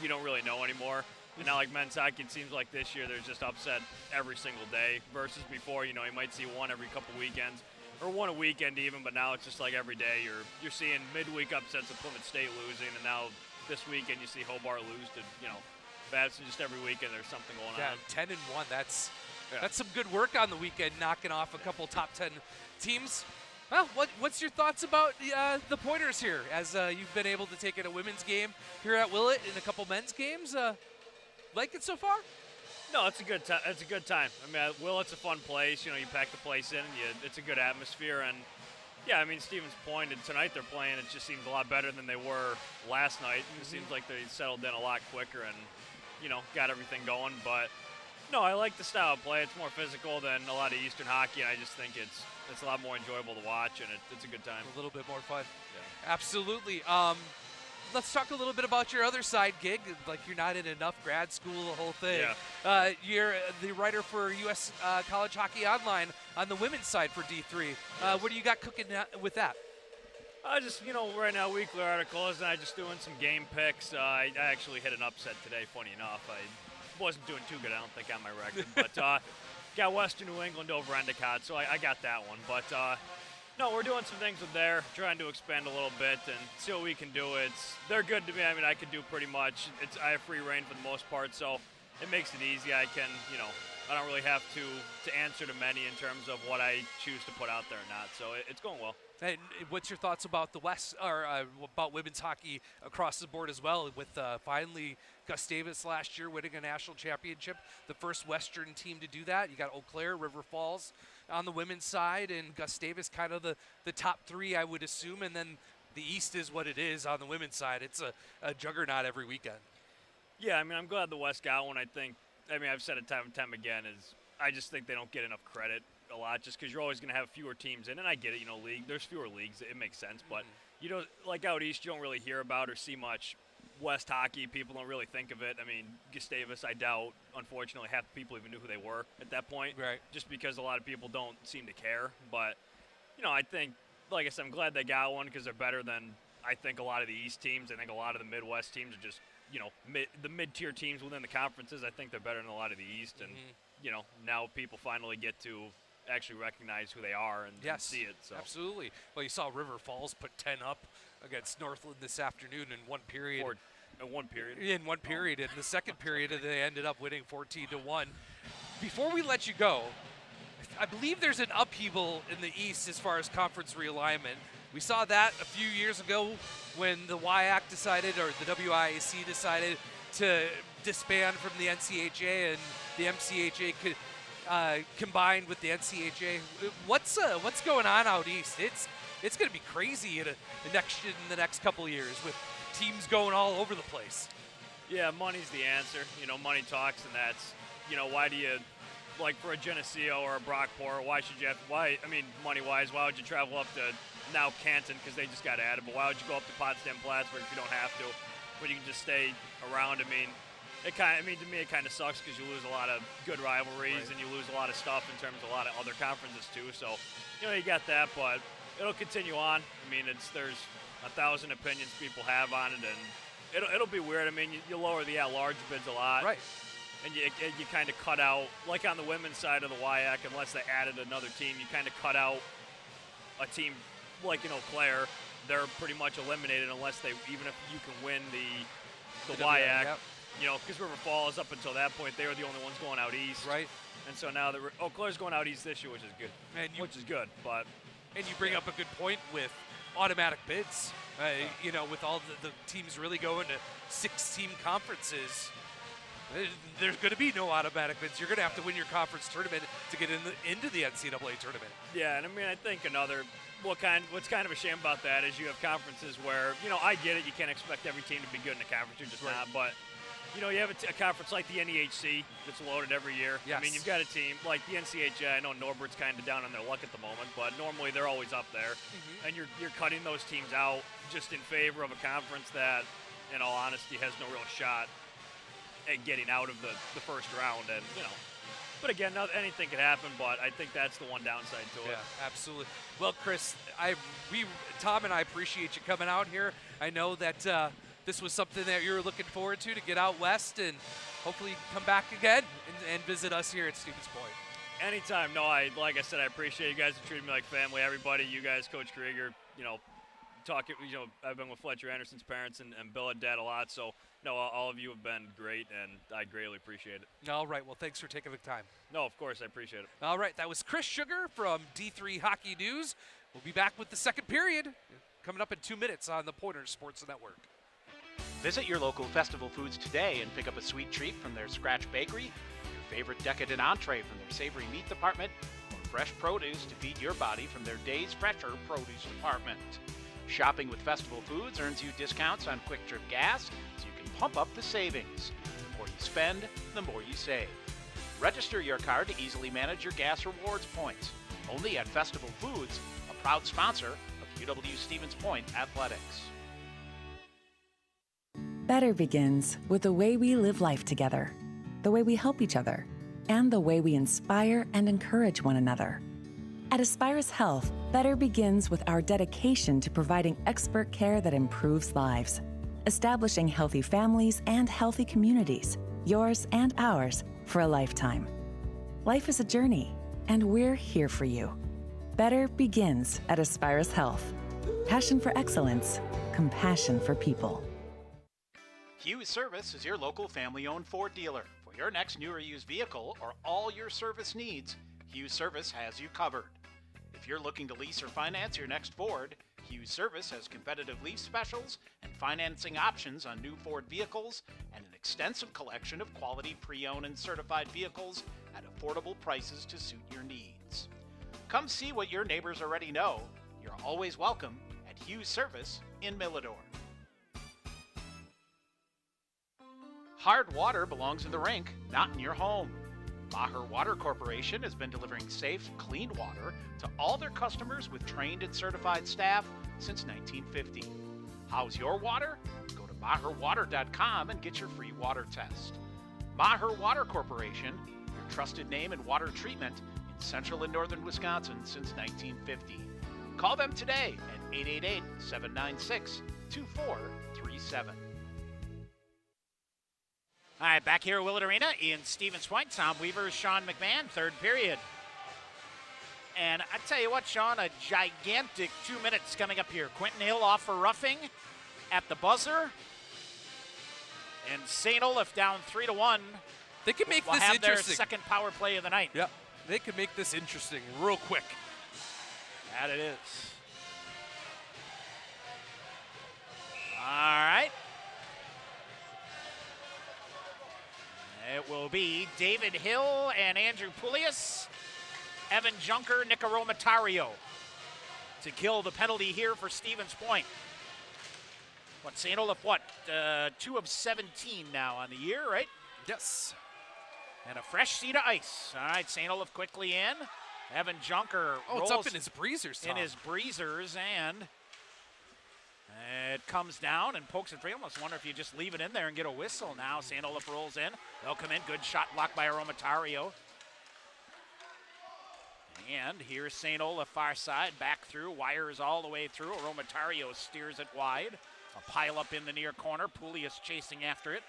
you don't really know anymore. And now, like men's hockey, it seems like this year there's just upset every single day. Versus before, you might see one every couple weekends, or one a weekend even. But now it's just like every day you're seeing midweek upsets of Plymouth State losing, and now this weekend you see Hobart lose to Babson. Just every weekend there's something going on. 10-1. That's some good work on the weekend, knocking off a couple top 10 teams. Well, what's your thoughts about the Pointers here, as you've been able to take in a women's game here at Willett and a couple men's games? Like it so far? No, it's a good time. It's a good time. I mean, Willett's a fun place. You pack the place in, and it's a good atmosphere. And yeah, I mean, Stevens Point, and tonight they're playing. It just seems a lot better than they were last night. It seems like they settled in a lot quicker and got everything going. But no, I like the style of play. It's more physical than a lot of Eastern hockey, and I just think it's a lot more enjoyable to watch, and it's a good time. A little bit more fun. Yeah. Absolutely. Let's talk a little bit about your other side gig. Like, you're not in enough grad school, the whole thing. Yeah. You're the writer for U.S. College Hockey Online on the women's side for D3. Yes. What do you got cooking with that? I just, right now, weekly articles, and I just doing some game picks. I actually hit an upset today, funny enough. I wasn't doing too good, I don't think, on my record. But got Western New England over Endicott, so I got that one. But no, we're doing some things with there, trying to expand a little bit and see what we can do. They're good to me. I mean, I can do pretty much. I have free reign for the most part, so it makes it easy. I can, I don't really have to answer to many in terms of what I choose to put out there or not. So it's going well. And what's your thoughts about the West, or about women's hockey across the board as well? With finally Gustavus last year winning a national championship, the first Western team to do that. You got Eau Claire, River Falls on the women's side, and Gustavus kind of the top three, I would assume. And then the East is what it is on the women's side. It's a juggernaut every weekend. Yeah, I mean, I'm glad the West got one. I've said it time and time again, I just think they don't get enough credit a lot, just because you're always going to have fewer teams in. And I get it, there's fewer leagues. It makes sense. But, like out East, you don't really hear about or see much West hockey. People don't really think of it. I mean, Gustavus, I doubt, unfortunately, half the people even knew who they were at that point. Right. Just because a lot of people don't seem to care. But, I think, like I said, I'm glad they got one because they're better than, I think, a lot of the East teams. I think a lot of the Midwest teams are just, the mid-tier teams within the conferences. I think they're better than a lot of the East. And, now people finally get to actually recognize who they are and see it. So. Absolutely. Well, you saw River Falls put 10 up against Northland this afternoon in one period. In one period. In one period. In the second period, they ended up winning 14-1. Before we let you go, I believe there's an upheaval in the East as far as conference realignment. We saw that a few years ago when the WIAC decided, or the WIAC decided, to disband from the NCHA, and the MCHA could combined with the NCHA. What's going on out East? It's going to be crazy in the next couple of years with teams going all over the place. Yeah, money's the answer. Money talks, and that's, why do you, like for a Geneseo or a Brockport, money-wise, why would you travel up to now Canton because they just got added, but why would you go up to Potsdam Plattsburgh if you don't have to, but you can just stay around? To me, it kind of sucks because you lose a lot of good rivalries, and you lose a lot of stuff in terms of a lot of other conferences too. So, you got that, but it'll continue on. There's 1,000 opinions people have on it, and it'll be weird. You lower the at-large bids a lot, right? And you kind of cut out, like on the women's side of the WIAC, unless they added another team, you kind of cut out a team like Eau Claire. They're pretty much eliminated unless even if you can win the WIAC. Yep. Because River Falls, up until that point, they were the only ones going out east. Right. And so now Eau Claire's going out east this year, which is good. And you bring up a good point with automatic bids. With all the teams really going to 6-team conferences, there's going to be no automatic bids. You're going to have to win your conference tournament to get into the NCAA tournament. Yeah, and I think what's kind of a shame about that is you have conferences where, I get it, you can't expect every team to be good in the conference. You're just not, but you know, you have a conference like the NEHC that's loaded every year. Yes. I mean, you've got a team like the NCHA. I know Norbert's kind of down on their luck at the moment, but normally they're always up there. And you're cutting those teams out just in favor of a conference that, in all honesty, has no real shot at getting out of the first round. And, you know, but again, anything could happen, but I think that's the one downside to it. Yeah, absolutely. Well, Chris, Tom and I appreciate you coming out here. I know that this was something that you were looking forward to get out west and hopefully come back again and visit us here at Stevens Point. Anytime. No, like I said, I appreciate you guys have treated me like family. Everybody, you guys, Coach Krieger, you know, I've been with Fletcher Anderson's parents and Bill and Dad a lot, so no, all of you have been great, and I greatly appreciate it. All right, well, thanks for taking the time. No, of course, I appreciate it. All right, that was Chris Sugar from D3 Hockey News. We'll be back with the second period coming up in 2 minutes on the Pointers Sports Network. Visit your local Festival Foods today and pick up a sweet treat from their Scratch Bakery, your favorite decadent entree from their savory meat department, or fresh produce to feed your body from their Days Fresher produce department. Shopping with Festival Foods earns you discounts on quick trip gas, so you can pump up the savings. The more you spend, the more you save. Register your card to easily manage your gas rewards points. Only at Festival Foods, a proud sponsor of UW Stevens Point Athletics. Better begins with the way we live life together, the way we help each other, and the way we inspire and encourage one another. At Aspirus Health, better begins with our dedication to providing expert care that improves lives, establishing healthy families and healthy communities, yours and ours, for a lifetime. Life is a journey, and we're here for you. Better begins at Aspirus Health. Passion for excellence, compassion for people. Hughes Service is your local family-owned Ford dealer. For your next new or used vehicle or all your service needs, Hughes Service has you covered. If you're looking to lease or finance your next Ford, Hughes Service has competitive lease specials and financing options on new Ford vehicles and an extensive collection of quality pre-owned and certified vehicles at affordable prices to suit your needs. Come see what your neighbors already know. You're always welcome at Hughes Service in Millador. Hard water belongs in the rink, not in your home. Maher Water Corporation has been delivering safe, clean water to all their customers with trained and certified staff since 1950. How's your water? Go to maherwater.com and get your free water test. Maher Water Corporation, your trusted name in water treatment in central and northern Wisconsin since 1950. Call them today at 888-796-2437. All right, back here at Willett Arena in Stevens Point. Tom Weaver, Sean McMahon, third period. And I tell you what, Sean, a gigantic 2 minutes coming up here. Quentin Hill off for roughing at the buzzer. And St. Olaf down 3-1. They can make this have interesting. Their second power play of the night. Yep, they can make this interesting real quick. That it is. All right. It will be David Hill and Andrew Pulias, Evan Junker, Nicaromatario to kill the penalty here for Stevens Point. St. Olaf, 2 of 17 now on the year, right? Yes. And a fresh seat of ice. All right, St. Olaf quickly in. Evan Junker rolls it's up in his breezers, Tom. In his breezers, and it comes down and pokes it free. I almost wonder if you just leave it in there and get a whistle now. St. Olaf rolls in. They'll come in. Good shot blocked by Aromatario. And here's St. Olaf far side. Back through. Wires all the way through. Aromatario steers it wide. A pile up in the near corner. Pulias chasing after it.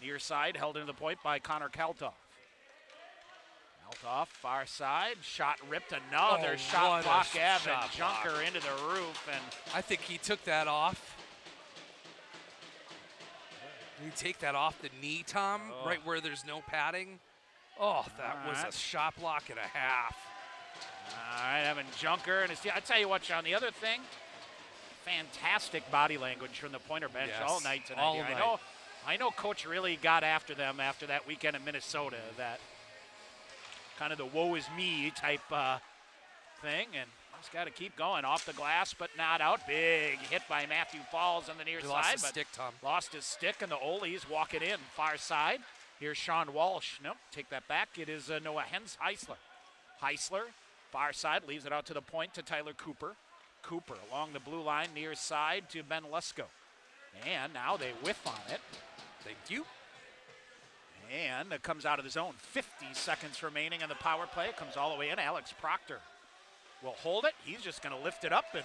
Near side held into the point by Connor Kaltoff. Kaltoff far side. Shot ripped. Another shot block. Evan Junker into the roof. And I think he took that off. Did he take that off the knee, Tom? Right where there's no padding? Oh, that was a shot block and a half. All right, Evan Junker. And I tell you what, Sean, the other thing, fantastic body language from the Pointer bench all night tonight. All night. I know Coach really got after them after that weekend in Minnesota, that kind of the woe is me type thing, and just got to keep going. Off the glass, but not out. Big hit by Matthew Falls on the near He side. lost his but stick, Tom. Lost his stick, and the Ole's walk it in. Far side. Here's Sean Walsh. Nope, take that back. It is Noah Heisler. Heisler, far side, leaves it out to the point to Tyler Cooper. Cooper along the blue line, near side to Ben Lesko. And now they whiff on it. Thank you. And it comes out of the zone. 50 seconds remaining on the power play. It comes all the way in. Alex Proctor will hold it. He's just going to lift it up. And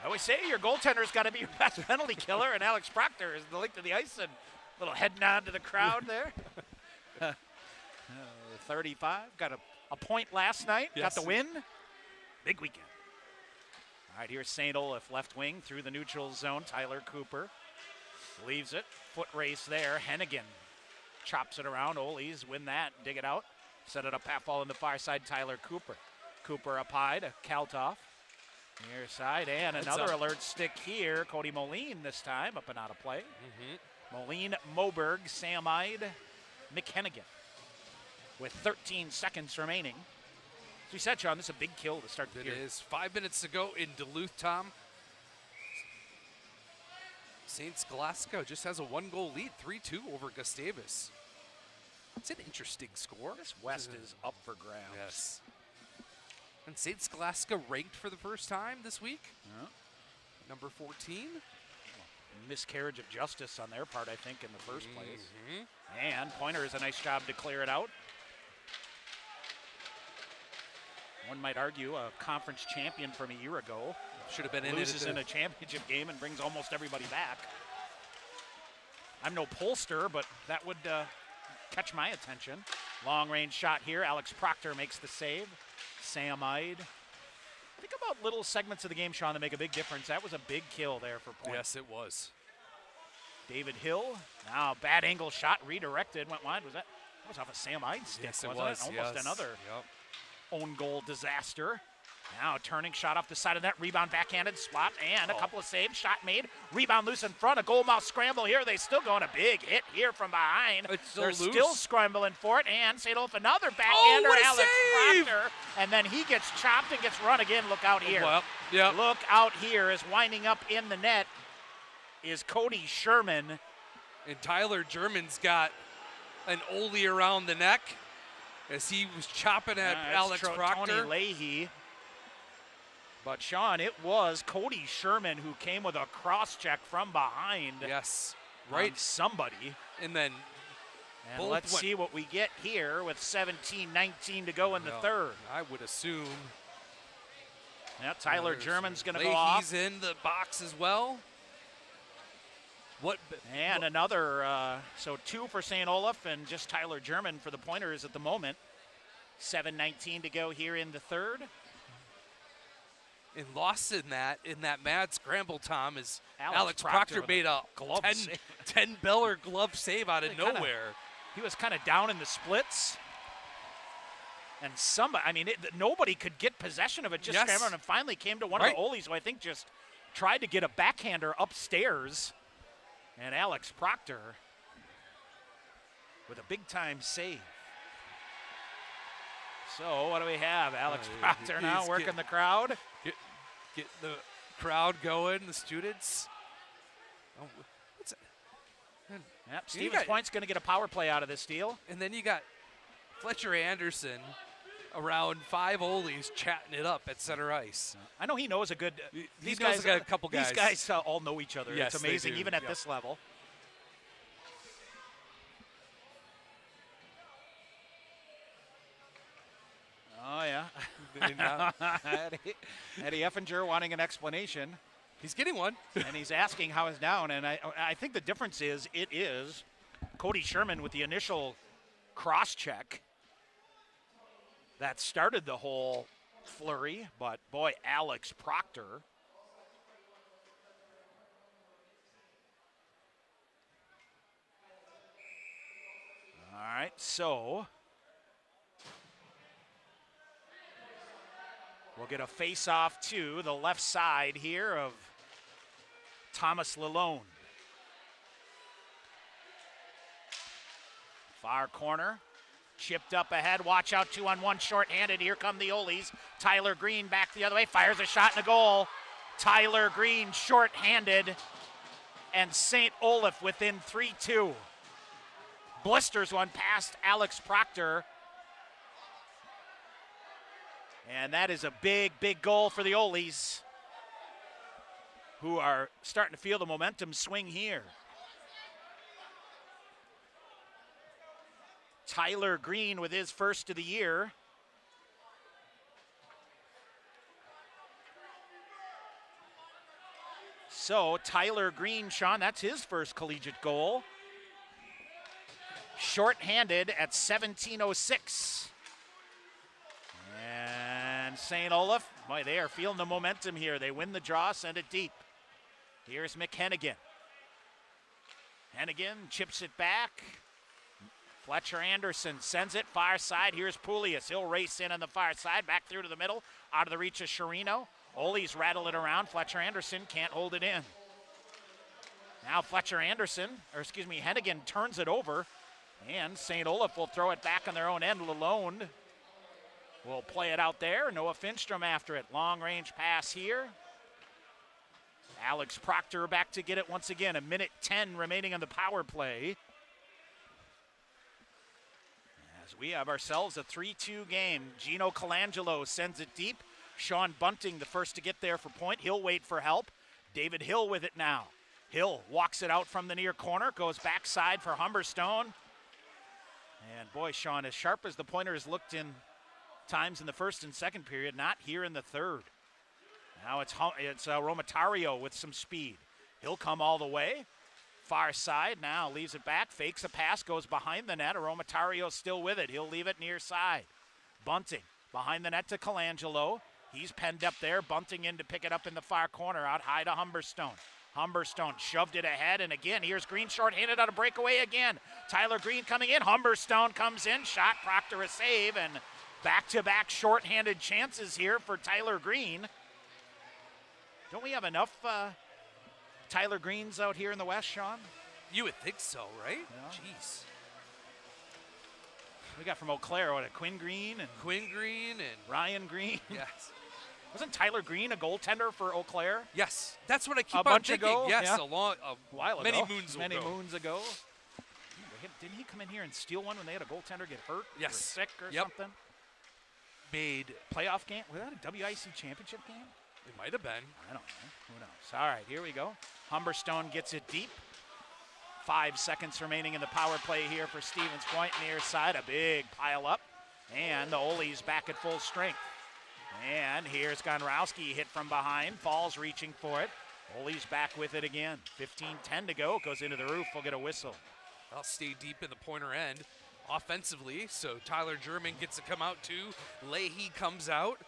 I always say your goaltender's got to be your best penalty killer. And Alex Proctor is the length of the ice. And a little head nod to the crowd there. 35. Got a point last night. Yes. Got the win. Big weekend. All right, here's St. Olaf left wing through the neutral zone. Tyler Cooper leaves it. Foot race there. Hennigan chops it around. Ole's win that. Dig it out. Set it up half ball on the far side. Tyler Cooper. Cooper up high to Kaltoff. Near side. And another alert stick here. Cody Moline this time. Up and out of play. Moline, Moberg, Sam Ide, McHennigan. With 13 seconds remaining. As we said, Sean, this is a big kill to start the period. It is. 5 minutes to go in Duluth, Tom. St. Scholastica just has a 1-goal lead, 3-2 over Gustavus. It's an interesting score. This West is up for grabs. Yes. And St. Scholastica ranked for the first time this week. Yeah. Number 14. Miscarriage of justice on their part, I think, in the first place. And Pointer does a nice job to clear it out. One might argue a conference champion from a year ago should have been loses in a championship game and brings almost everybody back. I'm no pollster, but that would catch my attention. Long range shot here. Alex Proctor makes the save. Sam Ide. Think about little segments of the game, Sean, that make a big difference. That was a big kill there for points. Yes, it was. David Hill. Now bad angle shot redirected. Went wide. That was off a Sam Ide stick, yes, wasn't was. it? Almost yes. another own goal disaster. Now turning shot off the side of that. Rebound backhanded swap and a couple of saves. Shot made. Rebound loose in front. A goalmouth scramble here. They still going a big hit here from behind. They're still scrambling for it. And St. Olaf another backhander. Alex Proctor. And then he gets chopped and gets run again. Look out here. Well, yeah. Look out here is winding up in the net is Cody Sherman. And Tyler German's got an Ole around the neck as he was chopping at Alex Proctor. Tony Leahy. But, Sean, it was Cody Sherman who came with a cross-check from behind. Yes, right. Somebody. And then let's see what we get here with 17-19 to go in the third. I would assume. Yeah, Tyler German's going to go off. He's in the box as well. And another, so 2 for St. Olaf and just Tyler German for the Pointers at the moment. 7:19 to go here in the third. And lost in that mad scramble, Tom, is Alex Proctor made a 10 Beller glove save out of nowhere. He was kind of down in the splits. And nobody could get possession of it, just scrambling, and finally came to one of the Ole's who I think just tried to get a backhander upstairs. And Alex Proctor with a big-time save. So what do we have? Alex Proctor now working the crowd. Get the crowd going, the students. Stevens Point's going to get a power play out of this deal. And then you got Fletcher Anderson around 5 Ole's chatting it up at center ice. I know he knows a good. These guys got a couple guys. These guys all know each other. Yes, it's amazing, even at this level. Oh, yeah. Eddie Effinger wanting an explanation. He's getting one. And he's asking how it's down. And I think the difference is it is Cody Sherman with the initial cross-check that started the whole flurry. But, boy, Alex Proctor. All right, so we'll get a face-off to the left side here of Thomas Lalone. Far corner. Chipped up ahead. Watch out, 2-on-1 shorthanded. Here come the Olies. Tyler Green back the other way. Fires a shot and a goal. Tyler Green shorthanded. And St. Olaf within 3-2. Blisters one past Alex Proctor. And that is a big, big goal for the Olies, who are starting to feel the momentum swing here. Tyler Green with his first of the year. So Tyler Green, Sean, that's his first collegiate goal. Short-handed at 17:06. And St. Olaf, boy, they are feeling the momentum here. They win the draw, send it deep. Here's McHennigan. Hennigan chips it back. Fletcher Anderson sends it far side. Here's Poulias. He'll race in on the far side, back through to the middle, out of the reach of Sherino. Ole's rattle it around. Fletcher Anderson can't hold it in. Now Hennigan turns it over, and St. Olaf will throw it back on their own end. Lalonde will play it out there. Noah Finstrom after it. Long range pass here. Alex Proctor back to get it once again. 1:10 remaining on the power play. As we have ourselves a 3-2 game. Gino Colangelo sends it deep. Sean Bunting the first to get there for point. He'll wait for help. David Hill with it now. Hill walks it out from the near corner. Goes backside for Humberstone. And boy, Sean, as sharp as the Pointers looked in times in the first and second period, not here in the third. Now it's Romatario with some speed. He'll come all the way. Far side now, leaves it back, fakes a pass, goes behind the net. Romatario still with it. He'll leave it near side. Bunting behind the net to Colangelo. He's penned up there. Bunting in to pick it up in the far corner, out high to Humberstone. Humberstone shoved it ahead, and again, here's Green short-handed on a breakaway again. Tyler Green coming in. Humberstone comes in. Shot, Proctor a save, and back-to-back short-handed chances here for Tyler Green. Don't we have enough Tyler Greens out here in the West, Sean? You would think so, right? Yeah. Jeez. We got from Eau Claire, Quinn Green and Ryan Green. Yes. Wasn't Tyler Green a goaltender for Eau Claire? Yes. That's what I keep a on bunch thinking. ago? Yes, yeah. a while ago. Many moons ago. Didn't he come in here and steal one when they had a goaltender get hurt? Yes. Or sick or something? Made playoff game? Was that a WIC championship game? It might have been. I don't know. Who knows? All right, here we go. Humberstone gets it deep. 5 seconds remaining in the power play here for Stevens Point near side. A big pile up. And the Olies back at full strength. And here's Gonrowski hit from behind. Falls reaching for it. Olies back with it again. 15:10 to go. Goes into the roof. We'll get a whistle. I'll stay deep in the Pointer end offensively. So Tyler German gets to come out too. Leahy comes out.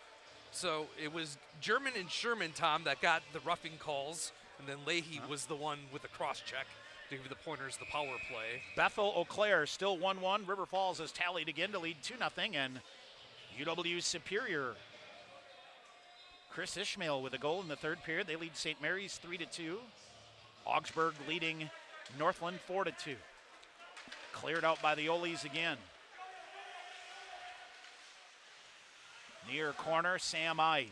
So it was German and Sherman, Tom, that got the roughing calls. And then Leahy was the one with the cross check to give the Pointers the power play. Bethel Eau Claire still 1-1. River Falls has tallied again to lead 2-0. And UW Superior. Chris Ishmael with a goal in the third period. They lead St. Mary's 3-2. Augsburg leading Northland 4-2. Cleared out by the Olies again. Near corner, Sam Ide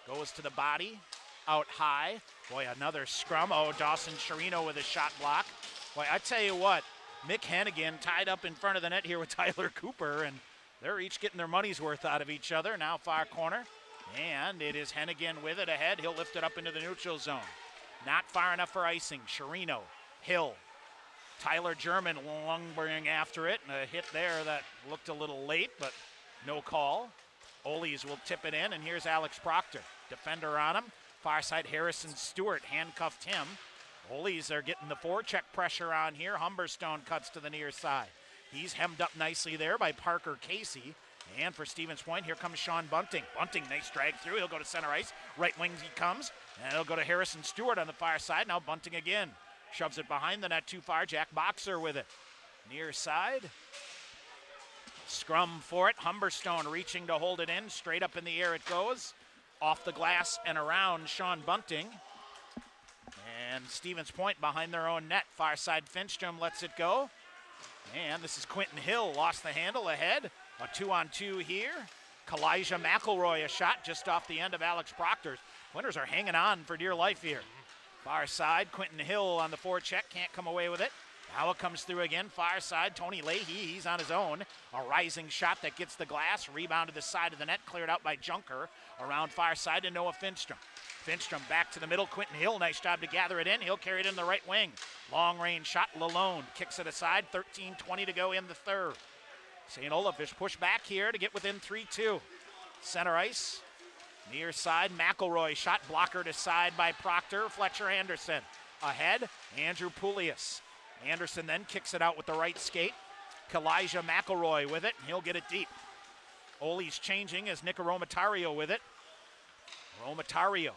goes to the body, out high. Boy, another scrum. Oh, Dawson Sherino with a shot block. Boy, I tell you what, Mick Hennigan tied up in front of the net here with Tyler Cooper, and they're each getting their money's worth out of each other. Now far corner, and it is Hennigan with it ahead. He'll lift it up into the neutral zone. Not far enough for icing. Sherino, Hill, Tyler German lumbering after it, and a hit there that looked a little late, but no call. Olies will tip it in, and here's Alex Proctor. Defender on him. Far side, Harrison Stewart handcuffed him. Olies are getting the forecheck pressure on here. Humberstone cuts to the near side. He's hemmed up nicely there by Parker Casey. And for Stevens Point, here comes Sean Bunting. Bunting, nice drag through. He'll go to center ice. Right wing he comes. And he'll go to Harrison Stewart on the far side. Now Bunting again. Shoves it behind the net too far. Jack Boxer with it. Near side. Scrum for it. Humberstone reaching to hold it in. Straight up in the air it goes. Off the glass and around Sean Bunting. And Stevens Point behind their own net. Far side Finstrom lets it go. And this is Quentin Hill, lost the handle ahead. A 2-on-2 here. Kalijah McElroy, a shot just off the end of Alex Proctor's. Pointers are hanging on for dear life here. Far side, Quentin Hill on the forecheck, can't come away with it. Now it comes through again, far side, Tony Leahy, he's on his own. A rising shot that gets the glass, rebound to the side of the net, cleared out by Junker. Around far side to Noah Finstrom. Finstrom back to the middle, Quentin Hill, nice job to gather it in. He'll carry it in the right wing. Long range shot, Lalone kicks it aside, 13:20 to go in the third. St. Olaf is pushed back here to get within 3-2. Center ice, near side, McElroy, shot blockered aside by Proctor. Fletcher Anderson ahead, Andrew Poulias. Anderson then kicks it out with the right skate. Kalijah McElroy with it, and he'll get it deep. Ole's changing as Nick Romatario with it. Romatario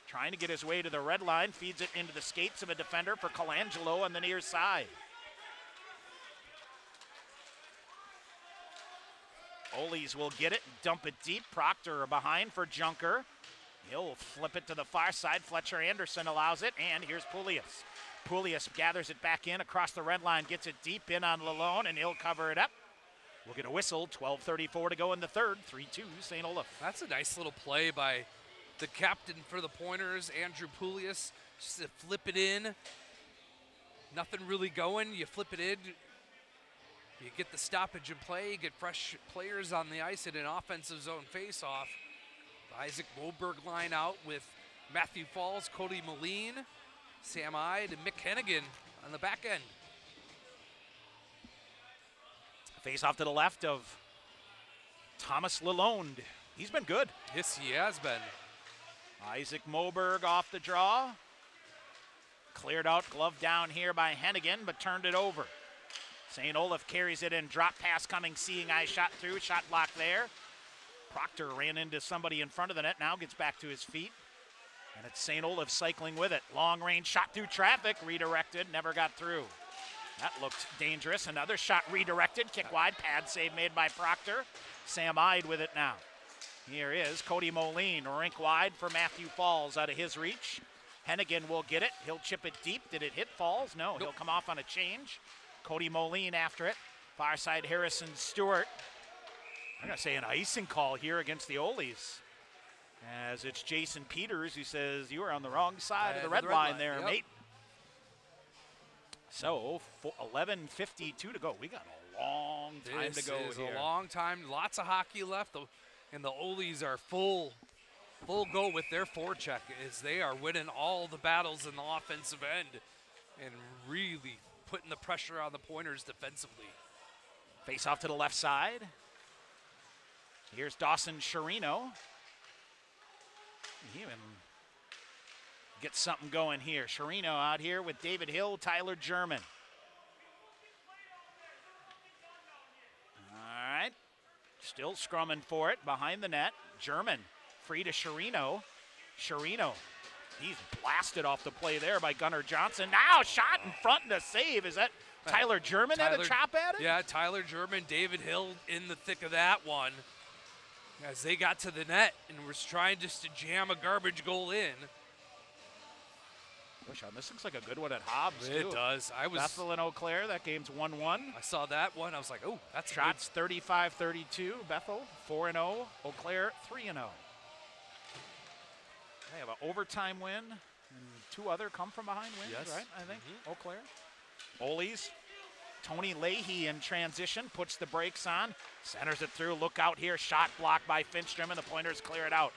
trying to get his way to the red line, feeds it into the skates of a defender for Colangelo on the near side. Ole's will get it, dump it deep. Proctor behind for Junker. He'll flip it to the far side. Fletcher Anderson allows it, and here's Poulias. Poulias gathers it back in across the red line, gets it deep in on Lalone, and he'll cover it up. We'll get a whistle, 12:34 to go in the third, 3-2 St. Olaf. That's a nice little play by the captain for the Pointers, Andrew Poulias. Just to flip it in. Nothing really going, you flip it in. You get the stoppage in play, you get fresh players on the ice in an offensive zone face-off. Isaac Moberg line out with Matthew Falls, Cody Moline, Sam Ide, and Mick Hennigan on the back end. Face off to the left of Thomas Lalonde. He's been good. Yes, he has been. Isaac Moberg off the draw. Cleared out, glove down here by Hennigan, but turned it over. St. Olaf carries it in, drop pass coming, seeing eye shot through, shot block there. Proctor ran into somebody in front of the net, now gets back to his feet. And it's St. Olaf cycling with it. Long range shot through traffic, redirected, never got through. That looked dangerous. Another shot redirected, kick wide, pad save made by Proctor. Sam Ide with it now. Here is Cody Moline, rink wide for Matthew Falls out of his reach. Hennigan will get it, he'll chip it deep. Did it hit Falls? No, Nope. He'll come off on a change. Cody Moline after it. Far side Harrison Stewart. I'm going to say an icing call here against the Ole's. As it's Jason Peters who says, you were on the wrong side of the red line there, yep. mate. So, 11:52 to go. We got a long time to go This is here. a long time. Lots of hockey left, and the Ole's are full go with their forecheck as they are winning all the battles in the offensive end and really putting the pressure on the Pointers defensively. Face off to the left side. Here's Dawson Sherino. He even gets something going here. Sherino out here with David Hill, Tyler German. All right. Still scrumming for it behind the net. German free to Sherino. Sherino, he's blasted off the play there by Gunnar Johnson. Now shot in front and a save. Is that Tyler German had a chop at it? Yeah, Tyler German, David Hill in the thick of that one. As they got to the net and was trying just to jam a garbage goal in. This looks like a good one at Hobbs, It too. does. Bethel and Eau Claire, that game's 1-1. I saw that one. I was like, oh, that's Shots 35-32. Bethel 4-0. Eau Claire 3-0. They have an overtime win and two other come from behind wins, Yes. right? I think. Eau Claire. Ole's. Tony Leahy in transition, puts the brakes on, centers it through. Look out here. Shot blocked by Finstrom, and the Pointers clear it out.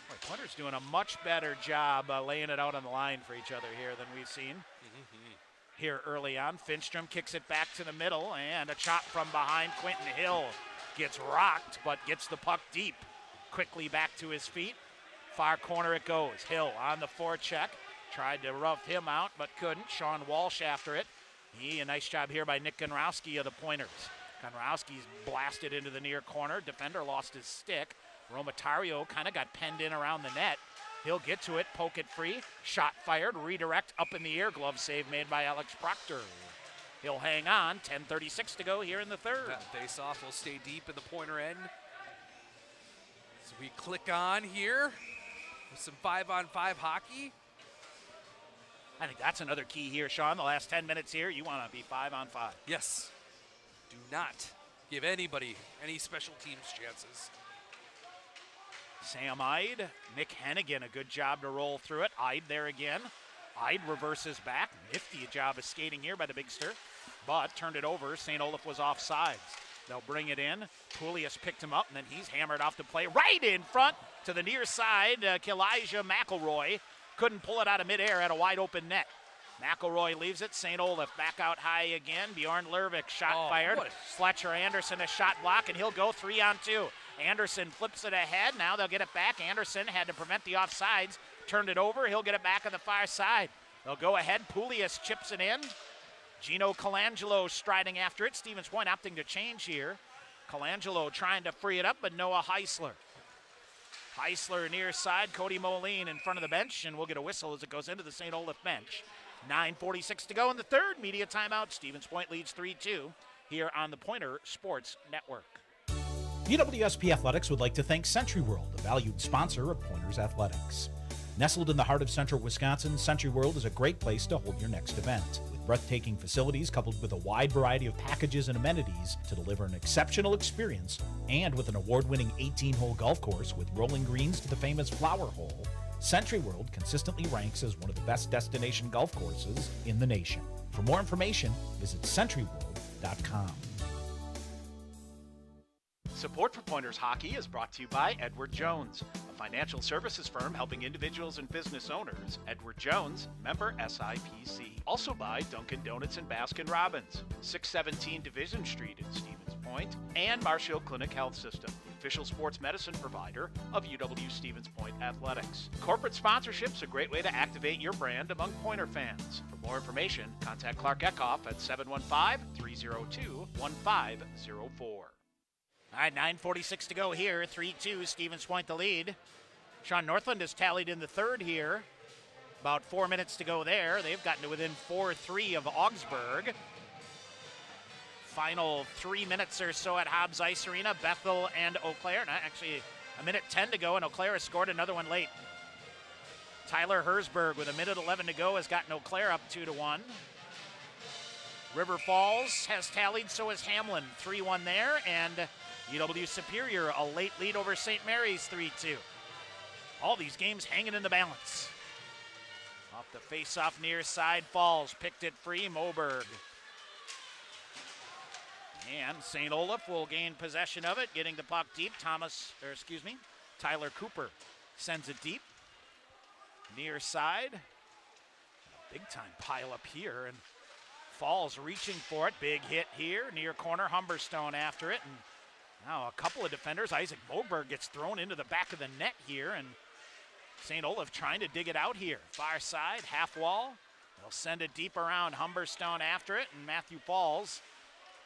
Boy, Pointers doing a much better job laying it out on the line for each other here than we've seen here early on. Finstrom kicks it back to the middle, and a chop from behind. Quentin Hill gets rocked, but gets the puck deep. Quickly back to his feet. Far corner it goes. Hill on the forecheck. Tried to rough him out, but couldn't. Sean Walsh after it. A nice job here by Nick Konrowski of the Pointers. Konrowski's blasted into the near corner. Defender lost his stick. Romatario kind of got penned in around the net. He'll get to it, poke it free. Shot fired, redirect up in the air. Glove save made by Alex Proctor. He'll hang on. 10:36 to go here in the third. That face-off will stay deep in the Pointer end. So we click on here with some 5-on-5 hockey. I think that's another key here, Sean. The last 10 minutes here, you want to be 5-on-5. Yes. Do not give anybody any special teams chances. Sam Ide, Nick Hennigan, a good job to roll through it. Ide there again. Ide reverses back. Nifty job of skating here by the Big Stir, but turned it over. St. Olaf was offsides. They'll bring it in. Poulias picked him up, and then he's hammered off the play right in front to the near side. Elijah McElroy couldn't pull it out of midair at a wide open net. McElroy leaves it. St. Olaf back out high again. Bjorn Lervik shot fired. Fletcher Anderson a shot block, and he'll go 3-on-2. Anderson flips it ahead. Now they'll get it back. Anderson had to prevent the offsides. Turned it over. He'll get it back on the far side. They'll go ahead. Poulias chips it in. Gino Colangelo striding after it. Stevens Point opting to change here. Colangelo trying to free it up, but Noah Heisler. Heisler near side. Cody Moline in front of the bench, and we'll get a whistle as it goes into the St. Olaf bench. 9:46 to go in the third. Media timeout. Stevens Point leads 3-2 here on the Pointer Sports Network. UWSP Athletics would like to thank Century World, a valued sponsor of Pointers Athletics. Nestled in the heart of central Wisconsin, Century World is a great place to hold your next event. With breathtaking facilities coupled with a wide variety of packages and amenities to deliver an exceptional experience, and with an award-winning 18-hole golf course with rolling greens to the famous Flower Hole, Century World consistently ranks as one of the best destination golf courses in the nation. For more information, visit centuryworld.com. Support for Pointers Hockey is brought to you by Edward Jones, a financial services firm helping individuals and business owners. Edward Jones, member SIPC. Also by Dunkin' Donuts and Baskin Robbins, 617 Division Street in Stevens Point, and Marshall Clinic Health System, the official sports medicine provider of UW Stevens Point Athletics. Corporate sponsorship's a great way to activate your brand among Pointer fans. For more information, contact Clark Eckhoff at 715-302-1504. All right, 9:46 to go here. 3-2, Stevens Point the lead. Sean Northland has tallied in the third here. About 4 minutes to go there. They've gotten to within 4-3 of Augsburg. Final 3 minutes or so at Hobbs Ice Arena. Bethel and Eau Claire. Actually, a minute 10 to go, and Eau Claire has scored another one late. Tyler Hersberg with a minute 11 to go has gotten Eau Claire up 2-1. River Falls has tallied, so has Hamlin. 3-1 there, and UW Superior, a late lead over St. Mary's, 3-2. All these games hanging in the balance. Off the face-off near side, Falls picked it free, Moberg. And St. Olaf will gain possession of it, getting the puck deep. Tyler Cooper sends it deep. Near side, big-time pile up here, and Falls reaching for it. Big hit here, near corner, Humberstone after it, and now a couple of defenders. Isaac Moberg gets thrown into the back of the net here, and St. Olaf trying to dig it out here. Far side, half wall. They'll send it deep around. Humberstone after it, and Matthew Falls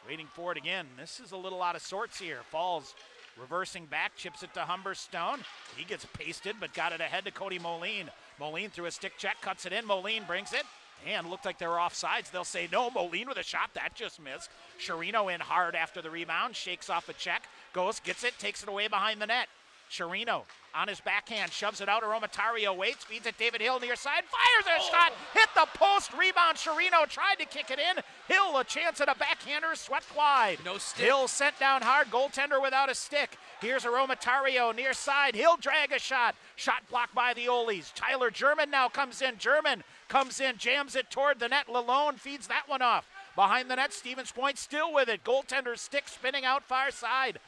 waiting for it again. This is a little out of sorts here. Falls reversing back, chips it to Humberstone. He gets pasted, but got it ahead to Cody Moline. Moline through a stick check, cuts it in. Moline brings it, and looked like they were offsides. They'll say no. Moline with a shot. That just missed. Chirino in hard after the rebound. Shakes off a check. Goes, gets it, takes it away behind the net. Chirino on his backhand, shoves it out. Aromatario waits, feeds it David Hill near side. Fires a shot. Hit the post. Rebound. Chirino tried to kick it in. Hill a chance at a backhander. Swept wide. No stick. Hill sent down hard. Goaltender without a stick. Here's Aromatario near side. He'll drag a shot. Shot blocked by the Olies. Tyler German now comes in. German comes in, jams it toward the net. Lalone feeds that one off. Behind the net, Stevens Point still with it. Goaltender's stick spinning out far side.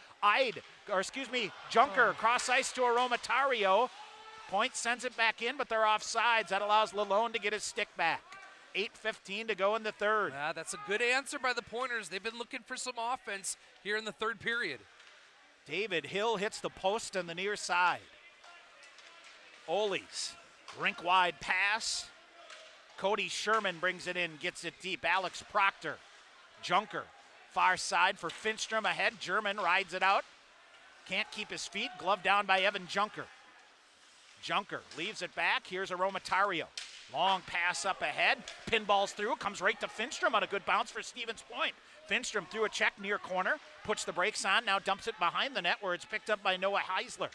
Junker cross ice to Aromatario. Point sends it back in, but they're offsides. That allows Lalone to get his stick back. 8:15 to go in the third. Yeah, that's a good answer by the Pointers. They've been looking for some offense here in the third period. David Hill hits the post on the near side. Ole's rink-wide pass. Cody Sherman brings it in, gets it deep. Alex Proctor. Junker. Far side for Finstrom ahead. German rides it out. Can't keep his feet. Glove down by Evan Junker. Junker leaves it back. Here's Aromatario. Long pass up ahead. Pinballs through. Comes right to Finstrom on a good bounce for Stevens Point. Finstrom threw a check near corner. Puts the brakes on. Now dumps it behind the net where it's picked up by Noah Heisler.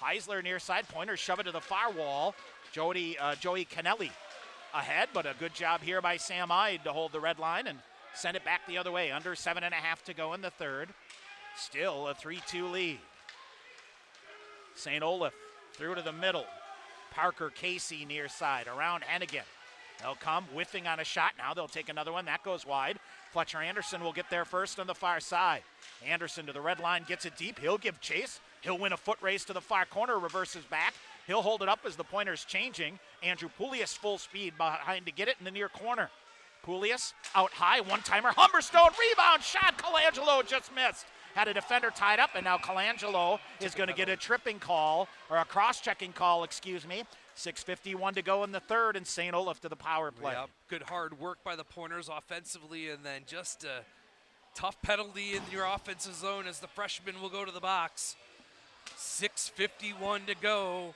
Heisler near side. Pointers shove it to the far wall. Joey Canelli ahead, but a good job here by Sam Ide to hold the red line and send it back the other way. Under 7.5 to go in the third. Still a 3-2 lead. St. Olaf through to the middle. Parker Casey near side. Around Hennigan. They'll come whiffing on a shot. Now they'll take another one. That goes wide. Fletcher Anderson will get there first on the far side. Anderson to the red line, gets it deep. He'll give chase. He'll win a foot race to the far corner, reverses back. He'll hold it up as the pointer's changing. Andrew Poulias full speed behind to get it in the near corner. Poulias out high, one-timer. Humberstone, rebound shot. Colangelo just missed. Had a defender tied up, and now Colangelo is going to get a tripping call, or a cross-checking call, excuse me. 6:51 to go in the third, and St. Olaf to the power play. Yep. Good hard work by the Pointers offensively, and then just a tough penalty in your offensive zone as the freshman will go to the box. 6:51 to go,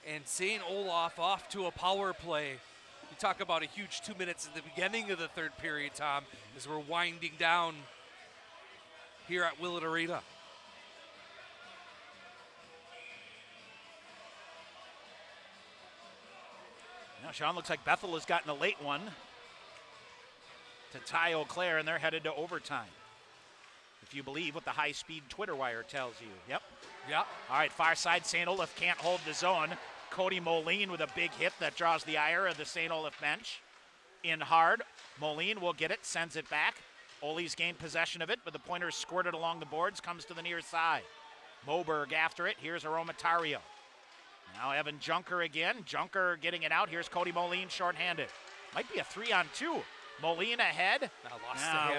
and St. Olaf off to a power play. You talk about a huge 2 minutes at the beginning of the third period, Tom, as we're winding down here at Willett Arena. Now, Sean, looks like Bethel has gotten a late one to tie Eau Claire, and they're headed to overtime. If you believe what the high-speed Twitter wire tells you. Yep. Yeah. All right, far side, St. Olaf can't hold the zone. Cody Moline with a big hit that draws the ire of the St. Olaf bench. In hard, Moline will get it, sends it back. Ole's gained possession of it, but the Pointers squirted along the boards, comes to the near side. Moberg after it. Here's Aromatario. Now Evan Junker again. Junker getting it out. Here's Cody Moline shorthanded. Might be a 3-on-2. Moline ahead.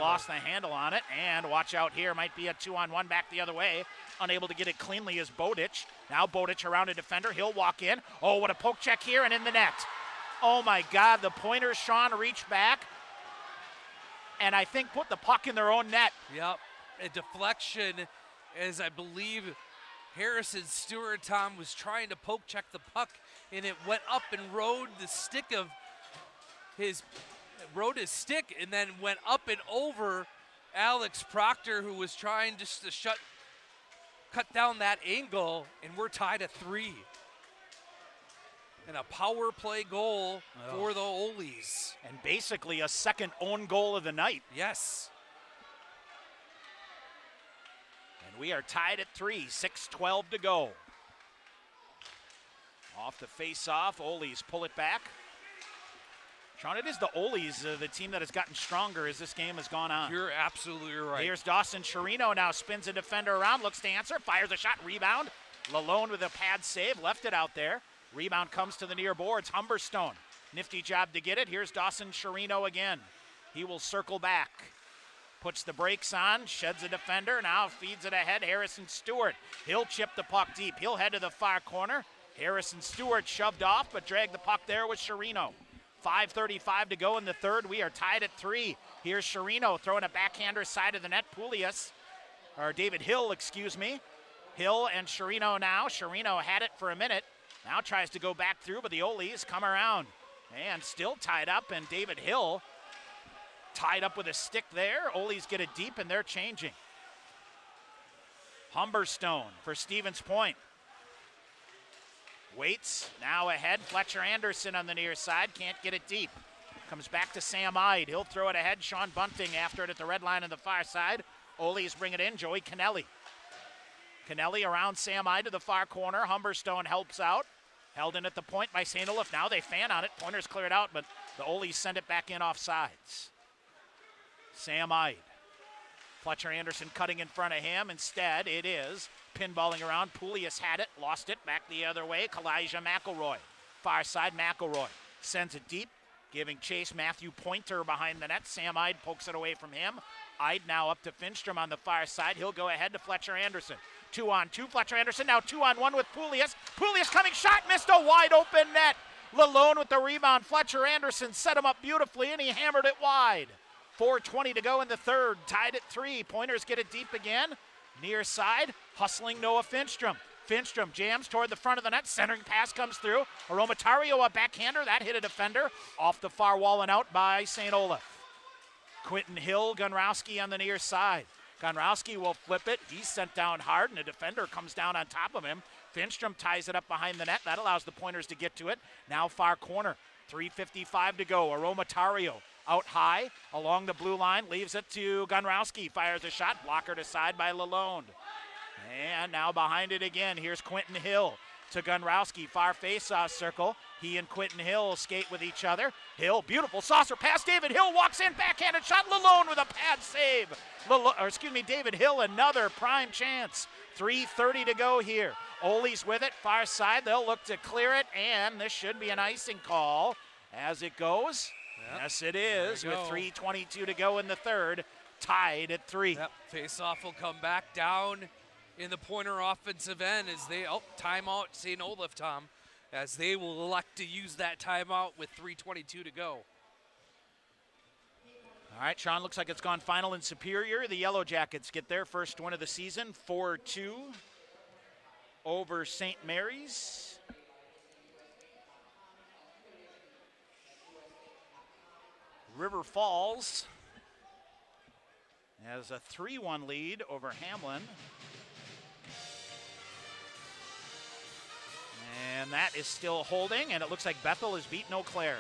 Lost the handle on it. And watch out here. Might be a 2-on-1 back the other way. Unable to get it cleanly is Bodic. Now Bodic around a defender. He'll walk in. Oh, what a poke check here and in the net. Oh my God. The Pointers, Sean, reached back and I think put the puck in their own net. Yep. A deflection, as I believe Harrison Stewart, Tom, was trying to poke check the puck, and it went up and rode his stick, and then went up and over Alex Proctor, who was trying just to cut down that angle, and we're tied at 3. And a power play goal for the Olies. And basically a second own goal of the night. Yes. And we are tied at 3, 6:12 to go. Off the face-off, Olies pull it back. Sean, it is the Olies, the team that has gotten stronger as this game has gone on. You're absolutely right. Here's Dawson Chirino now, spins a defender around, looks to answer, fires a shot, rebound. Lalone with a pad save, left it out there. Rebound comes to the near boards. Humberstone, nifty job to get it. Here's Dawson Chirino again. He will circle back. Puts the brakes on, sheds a defender, now feeds it ahead. Harrison Stewart, he'll chip the puck deep. He'll head to the far corner. Harrison Stewart shoved off, but dragged the puck there with Chirino. 5:35 to go in the third. We are tied at 3. Here's Chirino throwing a backhander side of the net. David Hill, excuse me. Hill and Chirino now. Chirino had it for a minute. Now tries to go back through, but the Olies come around. And still tied up, and David Hill tied up with a stick there. Olies get it deep, and they're changing. Humberstone for Stevens Point. Waits, now ahead. Fletcher Anderson on the near side, can't get it deep. Comes back to Sam Ide. He'll throw it ahead. Sean Bunting after it at the red line on the far side. Olies bring it in. Joey Kennelly. Kennelly around Sam Ide to the far corner. Humberstone helps out. Held in at the point by St. Olaf. Now they fan on it. Pointers clear it out, but the Olies send it back in off sides. Sam Ide. Fletcher Anderson cutting in front of him. Instead, it is pinballing around. Poulias had it, lost it, back the other way. Kalijah McElroy. Far side, McElroy sends it deep, giving chase. Matthew Pointer behind the net. Sam Ide pokes it away from him. Ide now up to Finstrom on the far side. He'll go ahead to Fletcher Anderson. 2-on-2, Fletcher Anderson now 2-on-1 with Poulias. Poulias coming, shot, missed, a wide open net. Lalone with the rebound. Fletcher Anderson set him up beautifully, and he hammered it wide. 4:20 to go in the third, tied at 3. Pointers get it deep again. Near side, hustling Noah Finstrom. Finstrom jams toward the front of the net. Centering pass comes through. Aromatario, a backhander. That hit a defender. Off the far wall and out by St. Olaf. Quentin Hill, Gunrowski on the near side. Gunrowski will flip it. He's sent down hard, and a defender comes down on top of him. Finstrom ties it up behind the net. That allows the Pointers to get to it. Now far corner. 3:55 to go. Aromatario out high along the blue line, leaves it to Gunrowski, fires a shot, blocker aside by Lalonde. And now behind it again, here's Quentin Hill to Gunrowski, far face-off circle. He and Quentin Hill skate with each other. Hill, beautiful saucer pass. David Hill walks in, backhanded shot. Lalonde with a pad save. David Hill, another prime chance. 3:30 to go here. Ole's with it, far side. They'll look to clear it, and this should be an icing call as it goes. Yep. Yes, it is, with 3:22 to go in the third, tied at 3. Yep. Face-off will come back down in the Pointer offensive end as they, timeout St. Olaf, Tom, as they will elect to use that timeout with 3:22 to go. All right, Sean, looks like it's gone final in Superior. The Yellow Jackets get their first win of the season, 4-2 over St. Mary's. River Falls has a 3-1 lead over Hamlin. And that is still holding, and it looks like Bethel has beaten Eau Claire.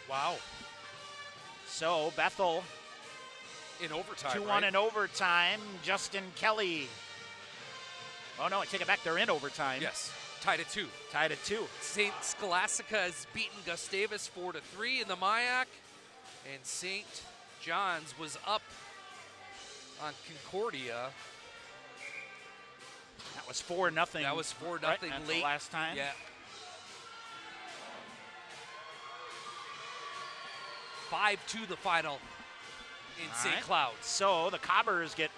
Wow. So Bethel in overtime, 2-1 right? in overtime. Justin Kelly. Oh, no, I take it back. They're in overtime. Yes, tied at 2. Tied at 2. St. Scholastica has beaten Gustavus 4-3 in the MIAC, and St. John's was up on Concordia. That was 4-0. That was 4-0 right? late. The last time. Yeah. 5-2 the final in St. Cloud. So the Cobbers get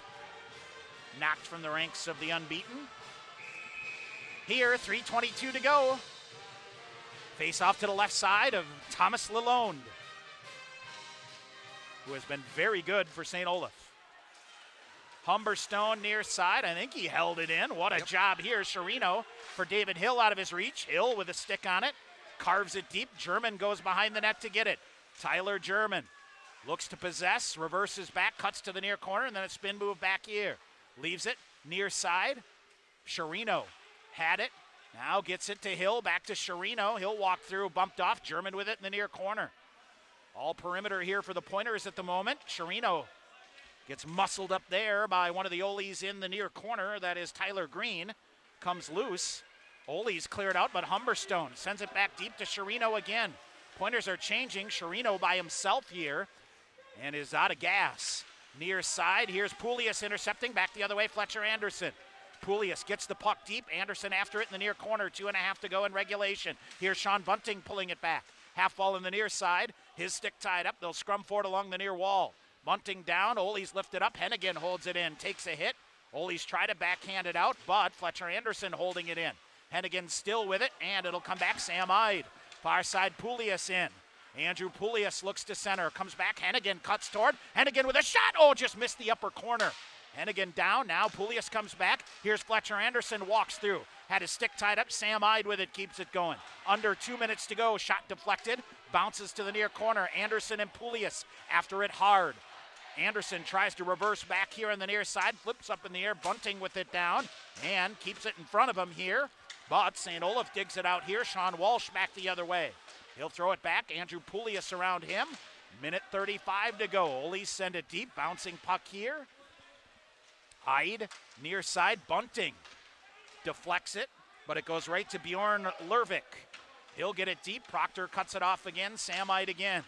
knocked from the ranks of the unbeaten. Here, 3:22 to go. Face off to the left side of Thomas Lalonde, who has been very good for St. Olaf. Humberstone near side. I think he held it in. What a job here. Sherino for David Hill out of his reach. Hill with a stick on it. Carves it deep. German goes behind the net to get it. Tyler German looks to possess. Reverses back. Cuts to the near corner. And then a spin move back here. Leaves it near side. Sherino had it. Now gets it to Hill. Back to Sherino. He'll walk through. Bumped off. German with it in the near corner. All perimeter here for the Pointers at the moment. Sherino gets muscled up there by one of the Ole's in the near corner. That is Tyler Green. Comes loose. Ole's cleared out, but Humberstone sends it back deep to Sherino again. Pointers are changing. Sherino by himself here and is out of gas. Near side, here's Poulias intercepting. Back the other way, Fletcher Anderson. Poulias gets the puck deep. Anderson after it in the near corner. 2.5 to go in regulation. Here's Sean Bunting pulling it back. Half ball in the near side. His stick tied up. They'll scrum for it along the near wall. Bunting down. Ole's lifted up. Hennigan holds it in. Takes a hit. Ole's tried to backhand it out, but Fletcher Anderson holding it in. Hennigan still with it, and it'll come back. Sam Ide. Far side, Poulias in. Andrew Poulias looks to center. Comes back. Hennigan cuts toward. Hennigan with a shot. Oh, just missed the upper corner. Hennigan down. Now Poulias comes back. Here's Fletcher Anderson. Walks through. Had his stick tied up. Sam Ide with it. Keeps it going. Under 2 minutes to go. Shot deflected. Bounces to the near corner. Anderson and Poulias after it hard. Anderson tries to reverse back here on the near side. Flips up in the air. Bunting with it down. And keeps it in front of him here. But St. Olaf digs it out here. Sean Walsh back the other way. He'll throw it back. Andrew Poulias around him. Minute 35 to go. Ole's send it deep. Bouncing puck here. Hyde near side. Bunting deflects it, but it goes right to Bjorn Lervik. He'll get it deep. Proctor cuts it off again. Sam Hyde again.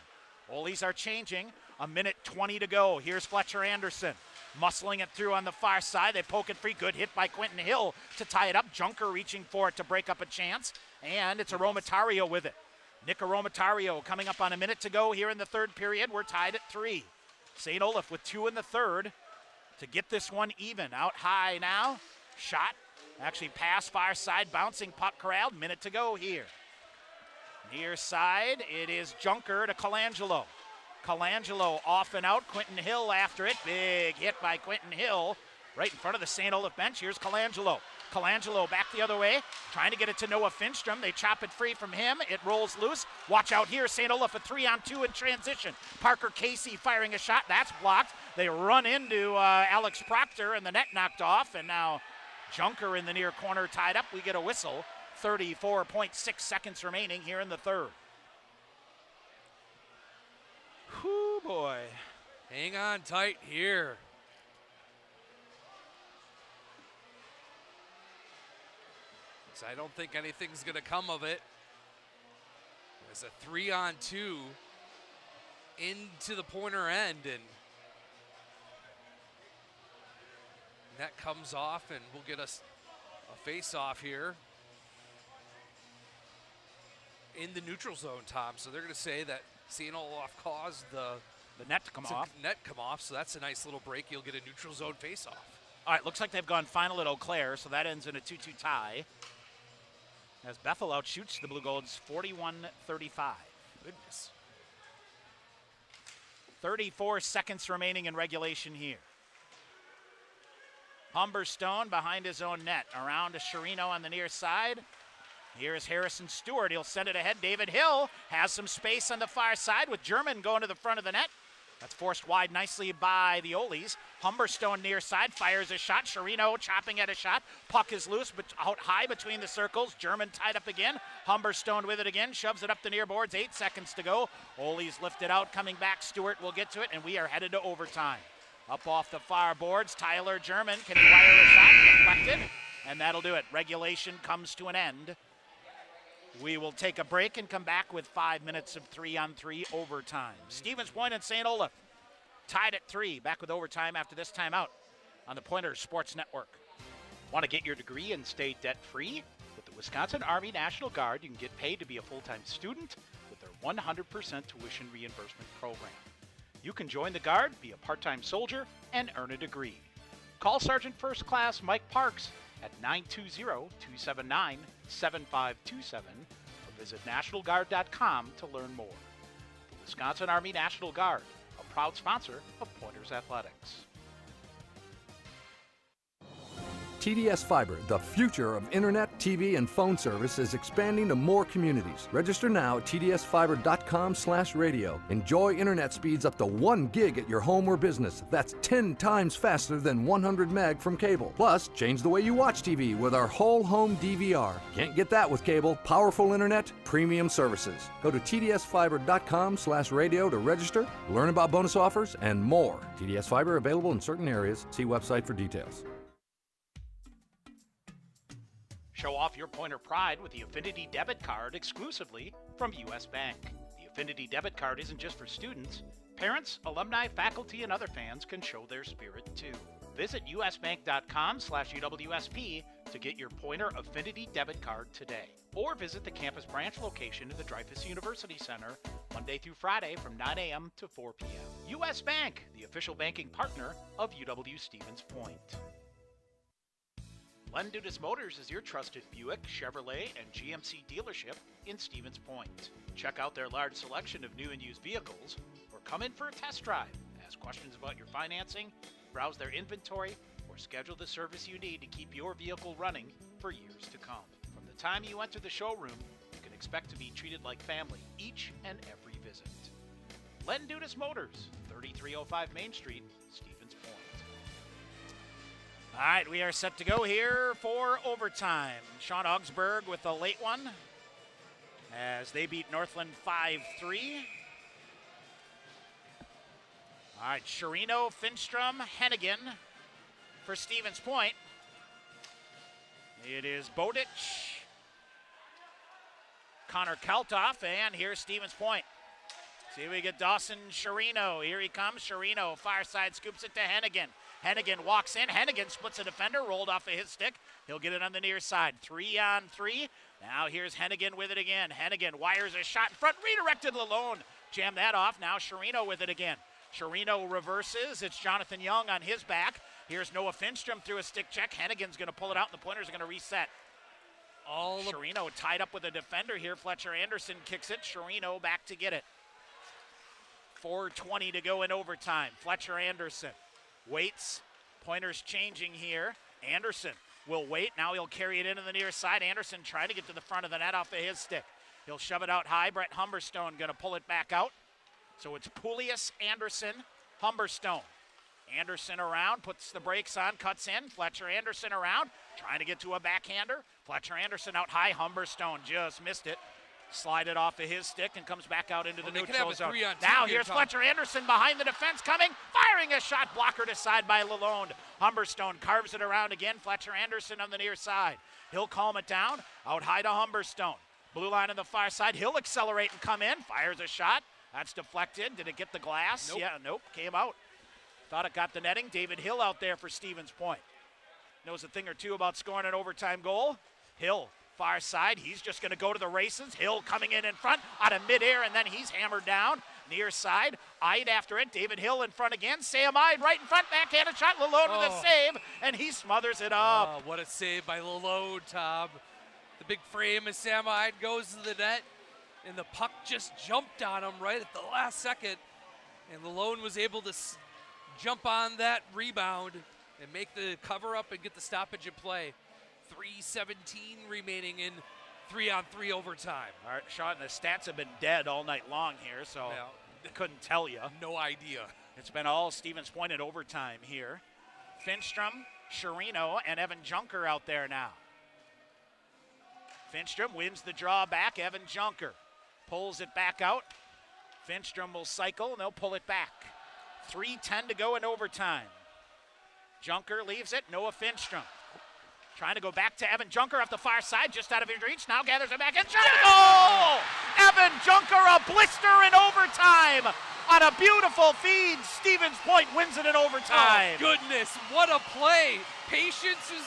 Ole's are changing. A minute 20 to go. Here's Fletcher Anderson. Muscling it through on the far side. They poke it free. Good hit by Quentin Hill to tie it up. Junker reaching for it to break up a chance. And it's Aromatario with it. Nick Aromatario coming up on a minute to go here in the third period. We're tied at 3. St. Olaf with 2 in the third to get this one even. Out high now. Shot. Actually pass far side. Bouncing puck corralled. Minute to go here. Near side. It is Junker to Colangelo. Colangelo off and out. Quentin Hill after it. Big hit by Quentin Hill right in front of the St. Olaf bench. Here's Colangelo. Colangelo back the other way, trying to get it to Noah Finstrom. They chop it free from him. It rolls loose. Watch out here. St. Olaf a 3-on-2 in transition. Parker Casey firing a shot. That's blocked. They run into Alex Proctor and the net knocked off. And now Junker in the near corner tied up. We get a whistle. 34.6 seconds remaining here in the third. Whoo, boy. Hang on tight here. So I don't think anything's going to come of it. There's a 3-on-2 into the Pointer end, and that comes off, and we'll get us a face-off here in the neutral zone, Tom. So they're going to say that St. Olaf caused the net to come off. Net come off, so that's a nice little break. You'll get a neutral zone face-off. All right, looks like they've gone final at Eau Claire, so that ends in a 2-2 tie. As Bethel outshoots the Blue Golds 41-35. Goodness. 34 seconds remaining in regulation here. Humberstone behind his own net. Around to Sherino on the near side. Here's Harrison Stewart. He'll send it ahead. David Hill has some space on the far side with German going to the front of the net. That's forced wide nicely by the Olies. Humberstone near side fires a shot. Sherino chopping at a shot. Puck is loose, but out high between the circles. German tied up again. Humberstone with it again. Shoves it up the near boards. 8 seconds to go. Olies lifted out. Coming back. Stewart will get to it, and we are headed to overtime. Up off the far boards. Tyler German. Can he wire a shot? Deflected. And that'll do it. Regulation comes to an end. We will take a break and come back with 5 minutes of 3-on-3 overtime. Stevens Point and St. Olaf tied at 3. Back with overtime after this timeout on the Pointers Sports Network. Want to get your degree and stay debt-free? With the Wisconsin Army National Guard, you can get paid to be a full-time student with their 100% tuition reimbursement program. You can join the Guard, be a part-time soldier, and earn a degree. Call Sergeant First Class Mike Parks at 920-279-7527 or visit NationalGuard.com to learn more. The Wisconsin Army National Guard, a proud sponsor of Pointers Athletics. TDS Fiber, the future of internet, TV, and phone service, is expanding to more communities. Register now at tdsfiber.com/radio. Enjoy internet speeds up to 1 gig at your home or business. That's 10 times faster than 100 meg from cable. Plus, change the way you watch TV with our whole home DVR. Can't get that with cable. Powerful internet, premium services. Go to tdsfiber.com/radio to register, learn about bonus offers, and more. TDS Fiber available in certain areas. See website for details. Show off your Pointer pride with the Affinity Debit Card exclusively from U.S. Bank. The Affinity Debit Card isn't just for students. Parents, alumni, faculty, and other fans can show their spirit too. Visit usbank.com/UWSP to get your Pointer Affinity Debit Card today. Or visit the campus branch location at the Dreyfus University Center Monday through Friday from 9 a.m. to 4 p.m. U.S. Bank, the official banking partner of UW-Stevens Point. Len Dudas Motors is your trusted Buick, Chevrolet, and GMC dealership in Stevens Point. Check out their large selection of new and used vehicles, or come in for a test drive. Ask questions about your financing, browse their inventory, or schedule the service you need to keep your vehicle running for years to come. From the time you enter the showroom, you can expect to be treated like family each and every visit. Len Dudas Motors, 3305 Main Street, Stevens Point. All right, we are set to go here for overtime. Sean Augsburg with a late one as they beat Northland 5-3. All right, Sherino, Finstrom, Hennigan for Stevens Point. It is Bodich, Connor Kaltoff, and here's Stevens Point. See, we get Dawson Sherino. Here he comes. Sherino, far side, scoops it to Hennigan. Hennigan walks in. Hennigan splits a defender, rolled off of his stick. He'll get it on the near side. 3-on-3. Now here's Hennigan with it again. Hennigan wires a shot in front, redirected Lalone. Jam that off. Now Sherino with it again. Sherino reverses. It's Jonathan Young on his back. Here's Noah Finstrom through a stick check. Hennigan's going to pull it out, and the Pointers are going to reset. Sherino tied up with a defender here. Fletcher Anderson kicks it. Sherino back to get it. 4:20 to go in overtime. Fletcher Anderson waits. Pointers changing here. Anderson will wait. Now he'll carry it into the near side. Anderson trying to get to the front of the net off of his stick. He'll shove it out high. Brett Humberstone going to pull it back out. So it's Poulius, Anderson, Humberstone. Anderson around, puts the brakes on, cuts in. Fletcher Anderson around, trying to get to a backhander. Fletcher Anderson out high. Humberstone just missed it. Slide it off of his stick and comes back out into the they could neutral have a zone. 3-on-2 Now here, here's Tom. Fletcher Anderson behind the defense coming, firing a shot, blockered aside by Lalonde. Humberstone carves it around again. Fletcher Anderson on the near side. He'll calm it down, out high to Humberstone. Blue line on the far side. He'll accelerate and come in, fires a shot. That's deflected. Did it get the glass? Nope. Yeah, nope, came out. Thought it got the netting. David Hill out there for Stevens Point. Knows a thing or two about scoring an overtime goal. Hill, far side. He's just going to go to the races. Hill coming in front out of midair, and then he's hammered down. Near side. Ide after it. David Hill in front again. Sam Ide right in front. Backhanded shot. Lalonde with a save, and he smothers it up. Oh, what a save by Lalonde, Tom. The big frame as Sam Ide goes to the net, and the puck just jumped on him right at the last second, and Lalonde was able to jump on that rebound and make the cover up and get the stoppage in play. 3:17 remaining in 3-on-3 overtime. All right, Sean, the stats have been dead all night long here, so couldn't tell you. No idea. It's been all Stevens Point in overtime here. Finstrom, Sherino, and Evan Junker out there now. Finstrom wins the draw back. Evan Junker pulls it back out. Finstrom will cycle, and they'll pull it back. 3:10 to go in overtime. Junker leaves it. Noah Finstrom trying to go back to Evan Junker off the far side, just out of his reach. Now gathers it back and shot. Goal! Evan Junker, a blister in overtime on a beautiful feed. Stevens Point wins it in overtime. Oh, goodness, what a play. Patience is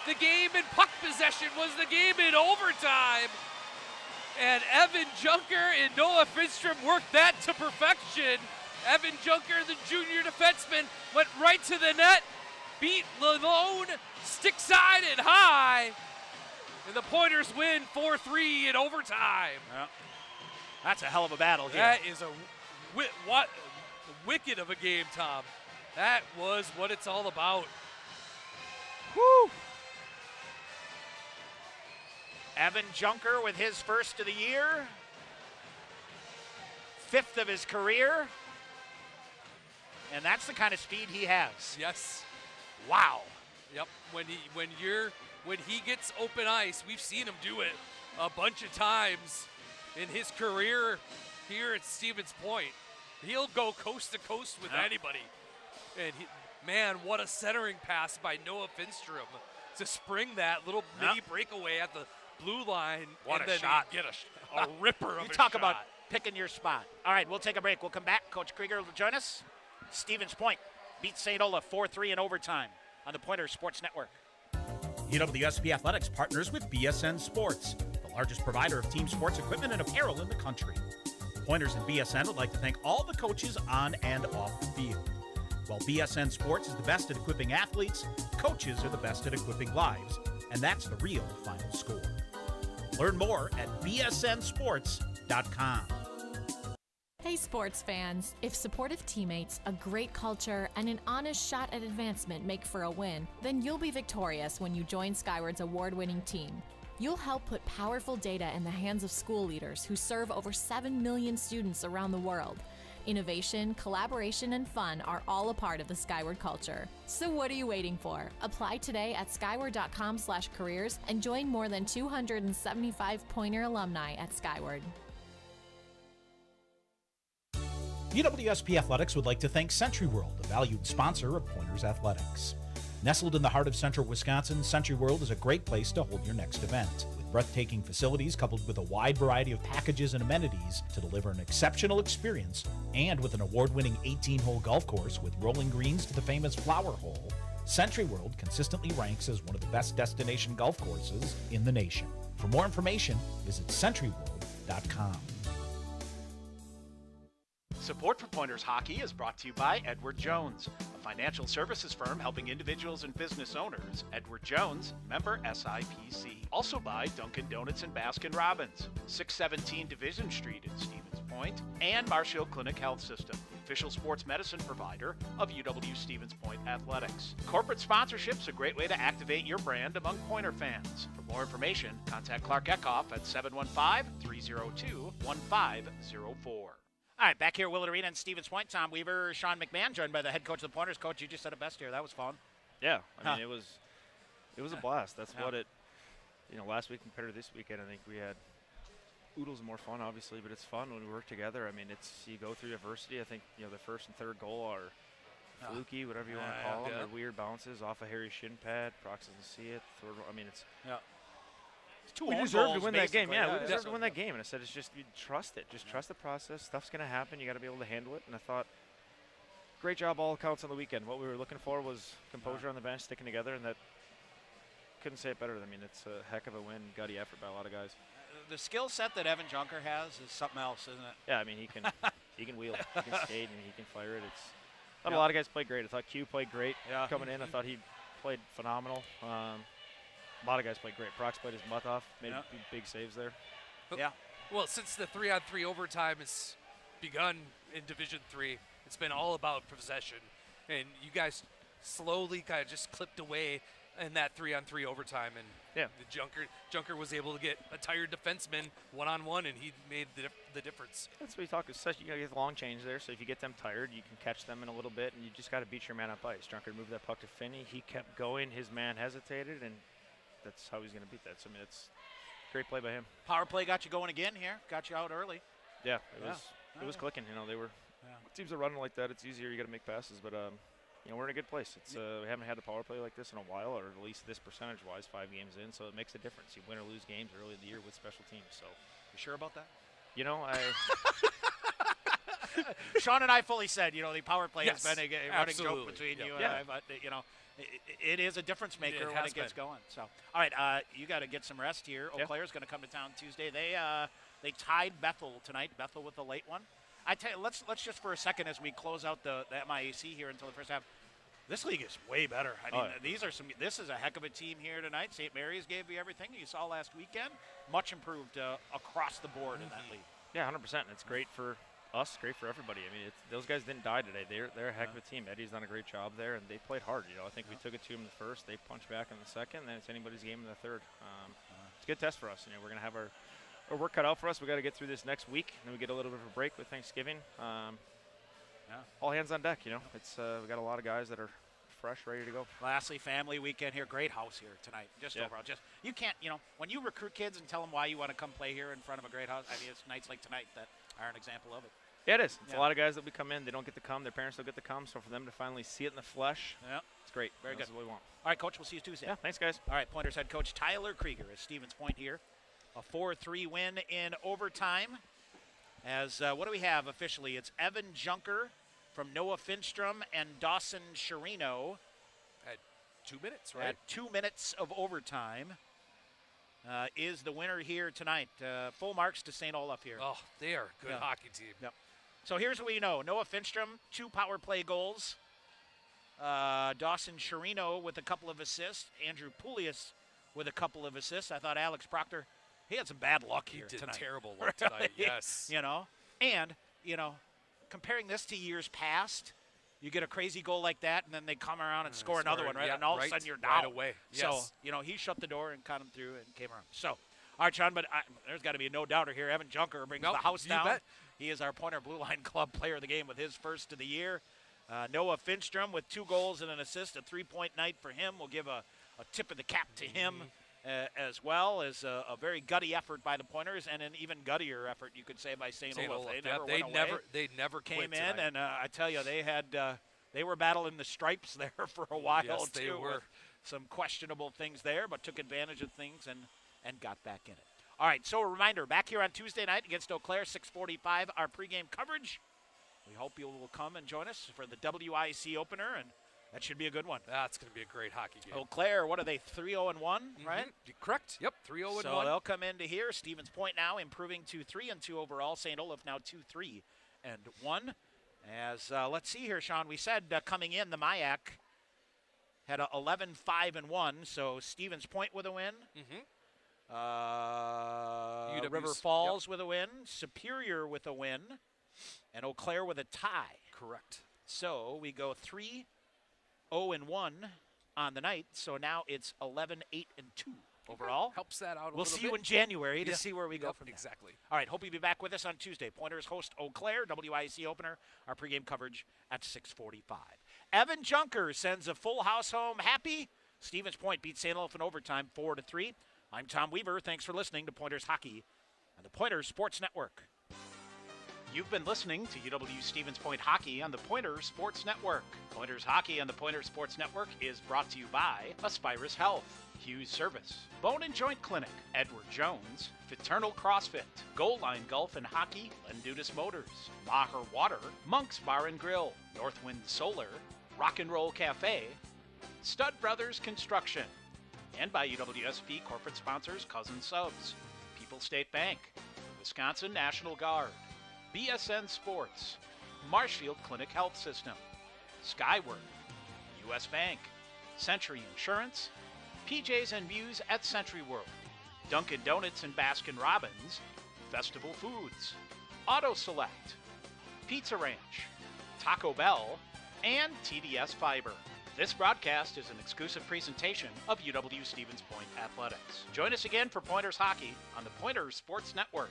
the game, and puck possession was the game in overtime. And Evan Junker and Noah Finstrom worked that to perfection. Evan Junker, the junior defenseman, went right to the net, beat Lalonde, stick side and high, and the Pointers win 4-3 in overtime. Yeah. That's a hell of a battle here. That is a wicked of a game, Tom. That was what it's all about. Woo! Evan Junker with his first of the year, 5th of his career, and that's the kind of speed he has. Yes. Wow. Yep. When he gets open ice, we've seen him do it a bunch of times in his career here at Stevens Point. He'll go coast to coast with anybody. And man, what a centering pass by Noah Finstrom to spring that little mini breakaway at the blue line. What and a then shot. Get a ripper of You a talk shot. about picking your spot. All right, we'll take a break. We'll come back. Coach Krieger will join us. Stevens Point beats St. Olaf 4-3 in overtime on the Pointers Sports Network. UWSP Athletics partners with BSN Sports, the largest provider of team sports equipment and apparel in the country. Pointers and BSN would like to thank all the coaches on and off the field. While BSN Sports is the best at equipping athletes, coaches are the best at equipping lives, and that's the real final score. Learn more at bsnsports.com. Hey sports fans, if supportive teammates, a great culture, and an honest shot at advancement make for a win, then you'll be victorious when you join Skyward's award-winning team. You'll help put powerful data in the hands of school leaders who serve over 7 million students around the world. Innovation, collaboration, and fun are all a part of the Skyward culture. So what are you waiting for? Apply today at skyward.com/careers and join more than 275 Pointer alumni at Skyward. UWSP Athletics would like to thank Century World, a valued sponsor of Pointers Athletics. Nestled in the heart of central Wisconsin, Century World is a great place to hold your next event. With breathtaking facilities coupled with a wide variety of packages and amenities to deliver an exceptional experience, and with an award-winning 18-hole golf course with rolling greens to the famous Flower Hole, Century World consistently ranks as one of the best destination golf courses in the nation. For more information, visit centuryworld.com. Support for Pointers Hockey is brought to you by Edward Jones, a financial services firm helping individuals and business owners. Edward Jones, member SIPC. Also by Dunkin' Donuts and Baskin Robbins, 617 Division Street in Stevens Point, and Marshall Clinic Health System, the official sports medicine provider of UW Stevens Point Athletics. Corporate sponsorship's a great way to activate your brand among Pointer fans. For more information, contact Clark Eckhoff at 715-302-1504. All right, back here at Willett Arena in Stevens Point. Tom Weaver, Sean McMahon, joined by the head coach of the Pointers. Coach, you just said it best here. That was fun. Yeah, I mean, it was a blast. That's what it, last week compared to this weekend, I think we had Oodles more fun, obviously, but it's fun when we work together. I mean, you go through adversity. I think, the first and third goal are fluky, whatever you want to call them. They're weird bounces off a Harry's shin pad. Prox doesn't see it. It's two we own deserve goals, to win that game. basically. Yeah, we deserve to win that game. And I said, it's just you trust it. Just trust the process. Stuff's going to happen. You got to be able to handle it. And I thought, great job, all accounts on the weekend. What we were looking for was composure on the bench, sticking together, and that couldn't say it better. I mean, it's a heck of a win, gutty effort by a lot of guys. The skill set that Evan Junker has is something else, isn't it? Yeah, I mean, he can wheel, he can skate, and he can fire it. A lot of guys played great. I thought Q played great coming in. I thought he played phenomenal. A lot of guys played great. Prox played his butt off, made big saves there. Well, since the 3-on-3 overtime has begun in Division III, it's been all about possession, and you guys slowly kind of just clipped away in that 3-on-3 overtime, and the Junker was able to get a tired defenseman one-on-one, and he made the difference. That's what you talk. You got to get the long change there, so if you get them tired, you can catch them in a little bit, and you just got to beat your man up ice. Junker moved that puck to Finney. He kept going. His man hesitated, and that's how he's going to beat that. So, I mean, it's great play by him. Power play got you going again here. Got you out early. Yeah, it was clicking. They were teams are running like that. It's easier. You got to make passes, but we're in a good place. It's we haven't had a power play like this in a while, or at least this percentage-wise, 5 games in. So it makes a difference. You win or lose games early in the year with special teams. So you sure about that? Sean and I fully said, the power play has been a running joke between you and I, but it is a difference maker when it gets going. So, all right, you got to get some rest here. Eau Claire's going to come to town Tuesday. They tied Bethel tonight. Bethel with a late one. I tell you, let's just for a second as we close out the MIAC here until the first half. This league is way better. I mean, this is a heck of a team here tonight. St. Mary's gave you everything you saw last weekend. Much improved across the board in that league. Yeah, 100%. It's great for us, great for everybody. I mean, those guys didn't die today. They're a heck of a team. Eddie's done a great job there, and they played hard. I think we took it to them in the first. They punched back in the second, and then it's anybody's game in the third. It's a good test for us. We're going to have our work cut out for us. We got to get through this next week, and then we get a little bit of a break with Thanksgiving. All hands on deck. It's we got a lot of guys that are fresh, ready to go. Lastly, family weekend here. Great house here tonight. Overall, you can't. When you recruit kids and tell them why you want to come play here in front of a great house. I mean, it's nights like tonight that are an example of it. Yeah, it is. It's a lot of guys that we come in. They don't get to come. Their parents don't get to come. So for them to finally see it in the flesh, it's great. Very good. That's what we want. All right, Coach. We'll see you Tuesday. Yeah, thanks, guys. All right, Pointers head coach Tyler Krieger at Stevens Point here. A 4-3 win in overtime. As what do we have officially? It's Evan Junker from Noah Finstrom and Dawson Sherino. At 2 minutes, right? At 2 minutes of overtime is the winner here tonight. Full marks to St. Olaf here. Oh, they are a good hockey team. Yep. So here's what we know. Noah Finstrom, 2 power play goals. Dawson Sherino with a couple of assists. Andrew Poulias with a couple of assists. I thought Alex Proctor, he had some bad luck here tonight. He did terrible luck tonight, yes. And, comparing this to years past, you get a crazy goal like that, and then they come around and score another one, right? And all of a sudden you're down. Right away, yes. So, he shut the door and cut him through and came around. So, all right, Sean, but there's got to be no doubter here. Evan Junker brings the house down. Bet. He is our Pointer Blue Line Club player of the game with his first of the year. Noah Finstrom with 2 goals and an assist, a 3-point night for him. We'll give a tip of the cap to him as well as a very gutty effort by the Pointers, and an even guttier effort, you could say, by St. Olaf. They never came quit in, and I tell you, they were battling the stripes there for a while, yes, too. They were. With some questionable things there, but took advantage of things and got back in it. All right, so a reminder, back here on Tuesday night against Eau Claire, 6:45, our pregame coverage. We hope you will come and join us for the WIC opener, and that should be a good one. That's going to be a great hockey game. Eau Claire, what are they, 3-0-1, right? Correct. Yep, 3-0-1. So they'll come into here. Stevens Point now improving to 3-2 overall. St. Olaf now 2-3-1. As let's see here, Sean. We said coming in, the MIAC had a 11-5-1. So Stevens Point with a win. River Falls with a win. Superior with a win. And Eau Claire with a tie. Correct. So we go 3-0-1 on the night. So now it's 11-8-2 overall. Helps that out a we'll little bit. see you in January to see where we go from there. Exactly. All right, hope you'll be back with us on Tuesday. Pointers host Eau Claire, WIC opener, our pregame coverage at 6:45. Evan Junker sends a full house home happy. Stevens Point beats St. Olaf in overtime 4-3. I'm Tom Weaver. Thanks for listening to Pointers Hockey on the Pointers Sports Network. You've been listening to UW Stevens Point Hockey on the Pointers Sports Network. Pointers Hockey on the Pointers Sports Network is brought to you by Aspirus Health, Hughes Service, Bone and Joint Clinic, Edward Jones, Fraternal CrossFit, Goal Line Golf and Hockey, Lendudis Motors, Maher Water, Monk's Bar and Grill, Northwind Solar, Rock and Roll Cafe, Stud Brothers Construction, and by UWSP corporate sponsors Cousin Subs, People's State Bank, Wisconsin National Guard, BSN Sports, Marshfield Clinic Health System, Skyward, U.S. Bank, Century Insurance, PJs and Muse at Century World, Dunkin' Donuts and Baskin Robbins, Festival Foods, Auto Select, Pizza Ranch, Taco Bell, and TDS Fiber. This broadcast is an exclusive presentation of UW Stevens Point Athletics. Join us again for Pointers Hockey on the Pointers Sports Network.